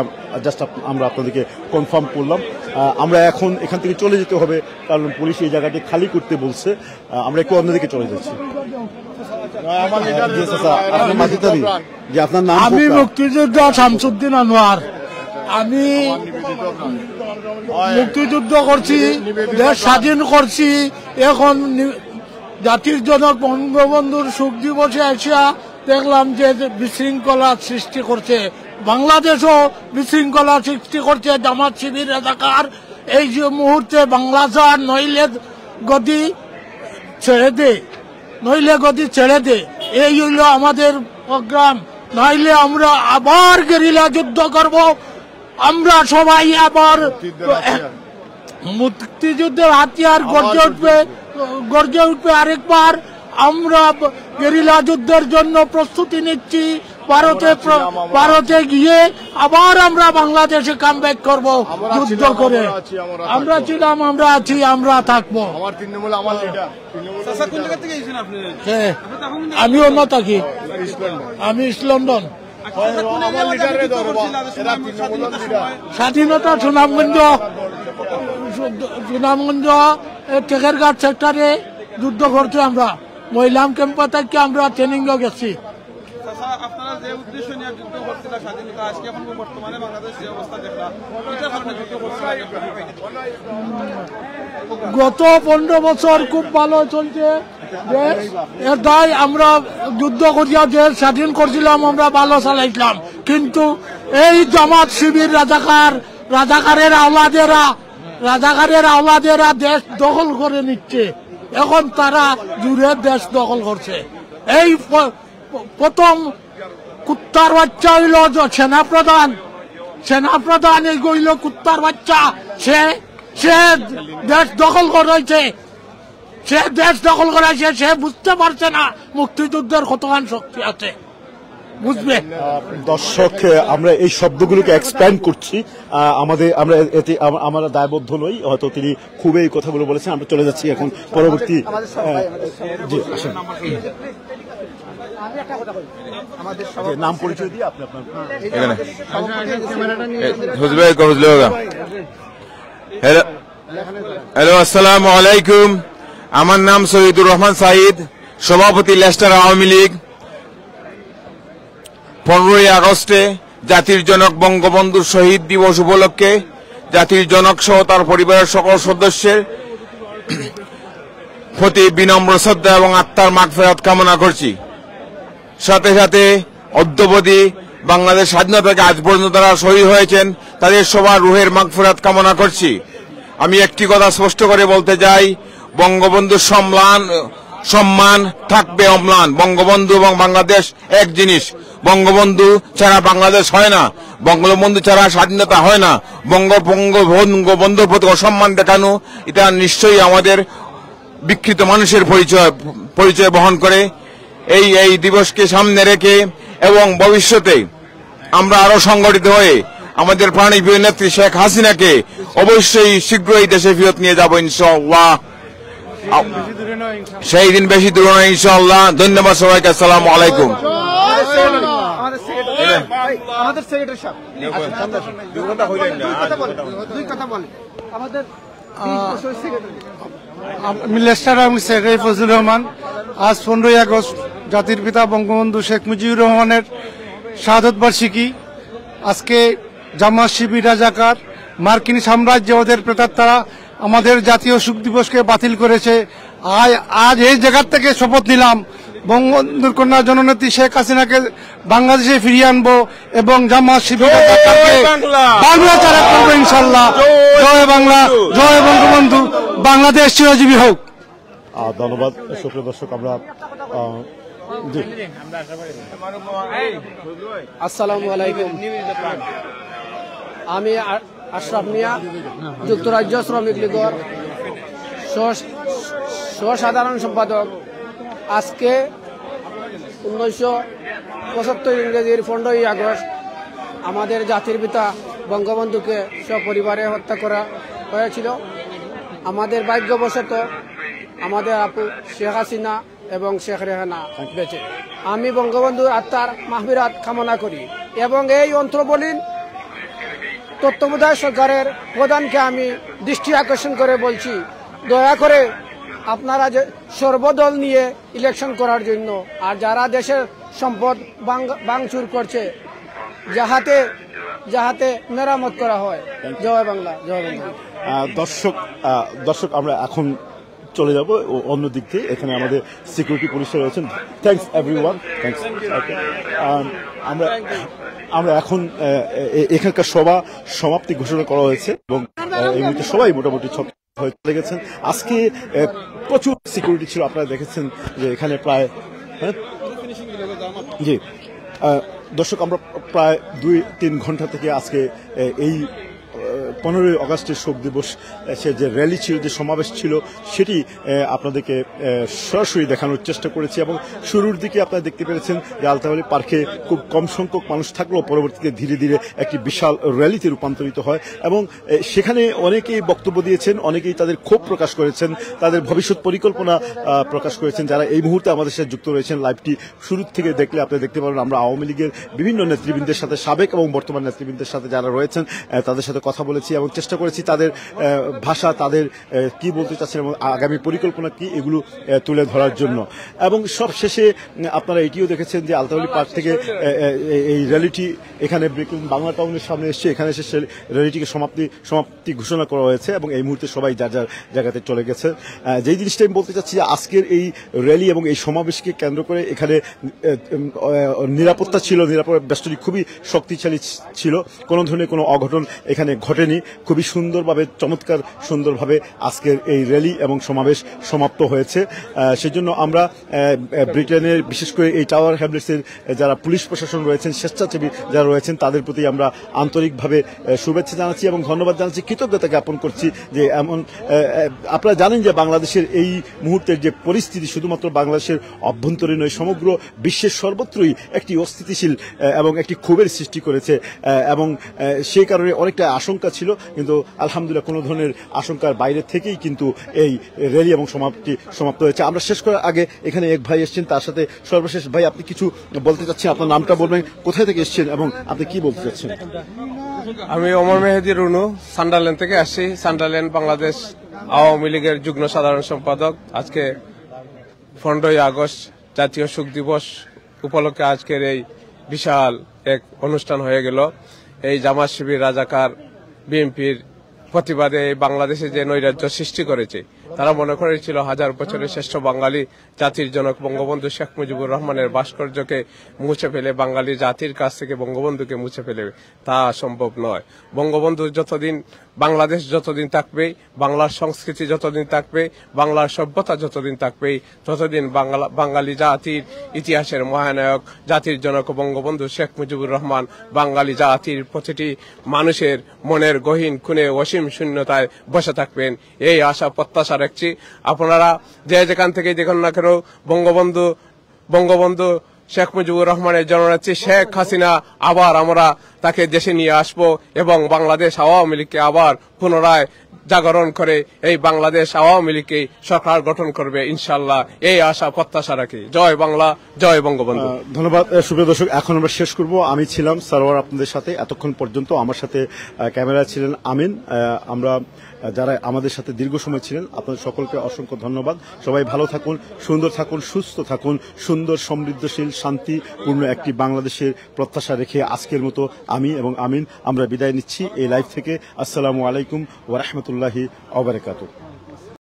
O: জাস্ট আমরা আপনাদেরকে কনফার্ম করলাম। আমরা এখন এখান থেকে চলে যেতে হবে, কারণ পুলিশ এই জায়গাটি খালি করতে বলছে। আমরা একটু অন্যদিকে চলে যাচ্ছি।
K: আমি মুক্তিযোদ্ধা শামসুদ্দিন আনোয়ার। আমি মুক্তিযুদ্ধ করছি, দেশ স্বাধীন করছি। এখন জাতির জনক বঙ্গবন্ধুর সুখ দিবসে আসিয়া দেখলাম যে বিশৃঙ্খলা সৃষ্টি করছে, বাংলাদেশও বিশৃঙ্খলা সৃষ্টি করছে জামাত শিবির রাজাকার। এই যে মুহূর্তে বাংলাদেশ নইলে গদি ছেড়ে দে, নইলে গদি ছেড়ে দে, এই হইল আমাদের প্রোগ্রাম। নইলে আমরা আবার গেরিলা যুদ্ধ করব, আমরা সবাই আবার মুক্তিযুদ্ধের হাতিয়ার গর্জে উঠবে আরেকবার। আমরা গেরিলা যুদ্ধের জন্য প্রস্তুতি নিচ্ছি। ভারতে গিয়ে আবার আমরা বাংলাদেশে কামব্যাক করব যুদ্ধ করে। আমরা ছিলাম, আমরা আছি, আমরা থাকবো। আমি অন্য থাকি, আমি ইস্ট লন্ডন। স্বাধীনতা সুনামগঞ্জ টেকেরঘাট সেক্টরে যুদ্ধ করছি আমরা। মহিলাম ক্যাম্পে থেকে আমরা ট্রেনিং গেছি। গত 15 বছর খুব ভালো চলছে দেশ। এটাই আমরা যুদ্ধ করিয়া দেশ স্বাধীন করছিলাম, আমরা ভালো চালাইছিলাম। কিন্তু এই জামাত শিবির রাজাকারের আওলাদেরা দেশ দখল করে নিচ্ছে। এখন তারা জুড়ে দেশ দখল করছে। এই প্রথম কুত্তার বাচ্চা হইল সেনাপ্রধান এই হইল কুত্তার বাচ্চা। সে দেশ দখল করেছে, সে বুঝতে পারছে না মুক্তিযুদ্ধের কতখান শক্তি আছে, বুঝবে।
O: দর্শক, আমরা এই শব্দগুলোকে এক্সপ্যান্ড করছি, আমরা দায়বদ্ধ নই। হয়তো তিনি খুবই এই কথাগুলো বলেছেন। আমরা চলে যাচ্ছি এখন পরবর্তী। নাম পরিচয় দিয়ে আপনি আপনার
E: হ্যালো, আসসালামু আলাইকুম। আমার নাম শহীদুর রহমান সাইদ, সভাপতি লেস্টার আওয়ামী লীগ। 15ই আগস্টে জাতির জনক বঙ্গবন্ধুর শহীদ দিবস উপলক্ষে জাতির জনক সহ তার পরিবারের সকল সদস্যের প্রতি বিনম্র শ্রদ্ধা এবং আত্মার মাগফিরাত কামনা করছি। সাথে সাথে অদ্যবধি বাংলাদেশ স্বাধীনতাকে আজ পর্যন্ত তারা শহীদ হয়েছেন, তাদের সবার রুহের মাগফিরাত কামনা করছি। আমি একটি কথা স্পষ্ট করে বলতে চাই, বঙ্গবন্ধুর সম্মান থাকবে অম্লান। বঙ্গবন্ধু এবং বাংলাদেশ এক জিনিস। বঙ্গবন্ধু ছাড়া বাংলাদেশ হয় না, বঙ্গবন্ধু ছাড়া স্বাধীনতা হয় না। বঙ্গবন্ধুর প্রতি অসম্মান দেখানো এটা নিশ্চয়ই আমাদের বিকৃত মানুষের পরিচয় বহন করে। এই দিবসকে সামনে রেখে এবং ভবিষ্যতে আমরা আরো সংগঠিত হয়ে আমাদের প্রাণপ্রিয় নেত্রী শেখ হাসিনাকে অবশ্যই শীঘ্রই দেশে ফেরত নিয়ে যাব ইনশাআল্লাহ। সেই দিন বেশি দূর নয় ইনশাআল্লাহ। ধন্যবাদ সবাইকে। আসসালামু আলাইকুম।
K: আমি লেস্টার আওয়ামী সেক্রেটারি ফজলুর রহমান। আজ 15ই আগস্ট জাতির পিতা বঙ্গবন্ধু শেখ মুজিবুর রহমানের শাহাদত বার্ষিকী। আজকে জামাত শিবির রাজাকার মার্কিন সাম্রাজ্যবাদের প্রেতাত্মারা আমাদের জাতীয় শোক দিবসকে বাতিল করেছে। আজ এই জায়গার থেকে শপথ নিলাম, বঙ্গবন্ধুর কন্যা জননেত্রী শেখ হাসিনাকে বাংলাদেশে ফিরিয়ে আনবো এবং জামাত শিবির বাংলা চারা করবো ইনশাল্লাহ। জয় বাংলা, জয় বঙ্গবন্ধু, বাংলাদেশ চিরজীবী হোক।
O: ধন্যবাদ। সুপ্রিয় দর্শক, আমরা
V: আসসালামু আলাইকুম। আমি আশরাফ মিয়া, যুক্তরাজ্য শ্রমিক লীগের সাধারণ সম্পাদক। আজকে 1975 ইংরেজির 15ই আগস্ট আমাদের জাতির পিতা বঙ্গবন্ধুকে সপরিবারে হত্যা করা হয়েছিল। আমাদের ভাগ্যবশত আমাদের আপু শেখ হাসিনা এবং শেখ রেহানা বেঁচে। আমি বঙ্গবন্ধুর আত্মার মাগফিরাত কামনা করি এবং এই অন্তর্বলীন তত্ত্বাবধায়ক সরকারের প্রধানকে আমি দৃষ্টি আকর্ষণ করে বলছি, দয়া করে আপনারা যে সর্বদল নিয়ে ইলেকশন করার জন্য, আর যারা দেশের সম্পদ ভাঙচুর করছে, যাহাতে যাহাতে মেরামত করা হয়। জয় বাংলা, জয় বাংলা।
O: দর্শক আমরা এখন চলে যাব অন্য দিক থেকে। এখানে আমাদের সিকিউরিটি পুলিশরা রয়েছেন। Thanks everyone, thanks. আমরা এখন এখানকার সভা সমাপ্তি ঘোষণা করা হয়েছে এবং এই মুহূর্তে সবাই মোটামুটি হয়ে চলে গেছেন। আজকে প্রচুর সিকিউরিটি ছিল, আপনারা দেখেছেন যে এখানে প্রায় জি দর্শক আমরা প্রায় 2-3 ঘন্টা থেকে আজকে এই 15ই আগস্টের শোক দিবস সে যে র্যালি ছিল, যে সমাবেশ ছিল, সেটি আপনাদেরকে সরাসরি দেখানোর চেষ্টা করেছি এবং শুরুর দিকে আপনারা দেখতে পেরেছেন যে আলতাবাড়ি পার্কে খুব কম সংখ্যক মানুষ থাকলেও পরবর্তীতে ধীরে ধীরে একটি বিশাল র্যালিতে রূপান্তরিত হয় এবং সেখানে অনেকেই বক্তব্য দিয়েছেন, অনেকেই তাদের ক্ষোভ প্রকাশ করেছেন, তাদের ভবিষ্যৎ পরিকল্পনা প্রকাশ করেছেন। যারা এই মুহূর্তে আমাদের সাথে যুক্ত রয়েছেন, লাইভটি শুরুর থেকে দেখলে আপনি দেখতে পারেন আমরা আওয়ামী লীগের বিভিন্ন নেতৃবৃন্দের সাথে, সাবেক এবং বর্তমান নেতৃবৃন্দের সাথে যারা রয়েছেন তাদের সাথে কথা বলেছি এবং চেষ্টা করেছি তাদের ভাষা, তাদের কি বলতে চাচ্ছেন এবং আগামী পরিকল্পনা কি এগুলো তুলে ধরার জন্য। এবং সব শেষে আপনারা এটিও দেখেছেন যে আলতাবাড়ি পার্ক থেকে এই র্যালিটি এখানে বাংলা টাউনের সামনে এসছে, এখানে এসে র্যালিটিকে সমাপ্তি ঘোষণা করা হয়েছে এবং এই মুহূর্তে সবাই যার যার জায়গাতে চলে গেছে। যেই জিনিসটা আমি বলতে চাচ্ছি যে আজকের এই র্যালি এবং এই সমাবেশকে কেন্দ্র করে এখানে নিরাপত্তা ছিল, নিরাপত্তা ব্যবস্থাটি খুবই শক্তিশালী ছিল, কোনো ধরনের কোনো অঘটন এখানে ঘটেনি। খুবই সুন্দরভাবে, চমৎকার সুন্দরভাবে আজকের এই র্যালি এবং সমাবেশ সমাপ্ত হয়েছে। সেজন্য আমরা ব্রিটেনের বিশেষ করে এই টাওয়ার হ্যামলেটসের যারা পুলিশ প্রশাসন রয়েছেন, স্বেচ্ছাসেবী যারা রয়েছেন, তাদের প্রতি আমরা আন্তরিকভাবে শুভেচ্ছা জানাচ্ছি এবং ধন্যবাদ জানাচ্ছি, কৃতজ্ঞতা জ্ঞাপন করছি যে এমন আপনারা জানেন যে বাংলাদেশের এই মুহূর্তের যে পরিস্থিতি শুধুমাত্র বাংলাদেশের অভ্যন্তরীণ নয়, সমগ্র বিশ্বের সর্বত্রই একটি অস্থিতিশীল এবং একটি ক্ষোভের সৃষ্টি করেছে এবং সেই কারণে অনেকটা আশঙ্কা ছিল, কিন্তু আলহামদুলিল্লাহ কোনো ধরনের আশঙ্কার বাইরে থেকেই কিন্তু এই র্যালি এবং সমাপ্ত হয়েছে। আমরা শেষ করার আগে এখানে এক ভাই এসেছেন, তার সাথে সর্বশেষ ভাই আপনি কিছু বলতে চাচ্ছেন, আপনার নামটা বলবেন, কোথায় থেকে এসেছেন এবং আপনি কি বলতে চাচ্ছেন?
I: আমি ওমর মেহেদি রুনু, সান্ডারল্যান্ড থেকে আসছি। সান্ডারল্যান্ড বাংলাদেশ আওয়ামী লীগের যুগ্ম সাধারণ সম্পাদক। আজকে 15ই আগস্ট জাতীয় শোক দিবস উপলক্ষে আজকের এই বিশাল এক অনুষ্ঠান হয়ে গেল। এই জামাত শিবির রাজাকার বিএনপির প্রতিবাদে বাংলাদেশে যে নৈরাজ্য সৃষ্টি করেছে, তারা মনে করেছিল 1000 বছরের শ্রেষ্ঠ বাঙালি জাতির জনক বঙ্গবন্ধু শেখ মুজিবুর রহমানের ভাস্কর্যকে মুছে ফেলে বাঙালি জাতির কাছ থেকে বঙ্গবন্ধুকে মুছে ফেলে, তা সম্ভব নয়। বঙ্গবন্ধু যতদিন, বাংলাদেশ যতদিন থাকবে, বাংলার সংস্কৃতি যতদিন থাকবে, বাংলার সভ্যতা যতদিন থাকবে, ততদিন বাঙালি জাতির ইতিহাসের মহানায়ক জাতির জনক বঙ্গবন্ধু শেখ মুজিবুর রহমান বাঙালি জাতির প্রতিটি মানুষের মনের গহীন খুনে অসীম শূন্যতায় বসে থাকবেন, এই আশা প্রত্যাশা রাখছি। আপনারা যে যেখান থেকে দেখুন না কেন, বঙ্গবন্ধু শেখ মুজিবুর রহমানের জননেত্রী শেখ হাসিনা আবার আমরা তাকে দেশে নিয়ে আসব এবং বাংলাদেশ আওয়ামী লীগকে আবার পুনরায় জাগরণ করে এই বাংলাদেশ আওয়ামী লীগকে সরকার গঠন করবে ইনশাআল্লাহ, এই আশা প্রত্যাশা রাখি। জয় বাংলা, জয় বঙ্গবন্ধু।
O: ধন্যবাদ। সুপ্রিয় দর্শক, এখন আমরা শেষ করব। আমি ছিলাম সারোয়ার আপনাদের সাথে এতক্ষণ পর্যন্ত, আমার সাথে ক্যামেরা ছিলেন আমিন। আমরা যারা আমাদের সাথে দীর্ঘ সময় ছিলেন আপনাদের সকলকে অসংখ্য ধন্যবাদ। সবাই ভালো থাকুন, সুন্দর থাকুন, সুস্থ থাকুন, সুন্দর সমৃদ্ধশীল শান্তিপূর্ণ একটি বাংলাদেশের প্রত্যাশা রেখে আজকের মতো আমি এবং আমিন আমরা বিদায় নিচ্ছি এই লাইভ থেকে। আসসালামু আলাইকুম ওয়া রাহমাতুল্লাহি ওয়া বারাকাতুহু।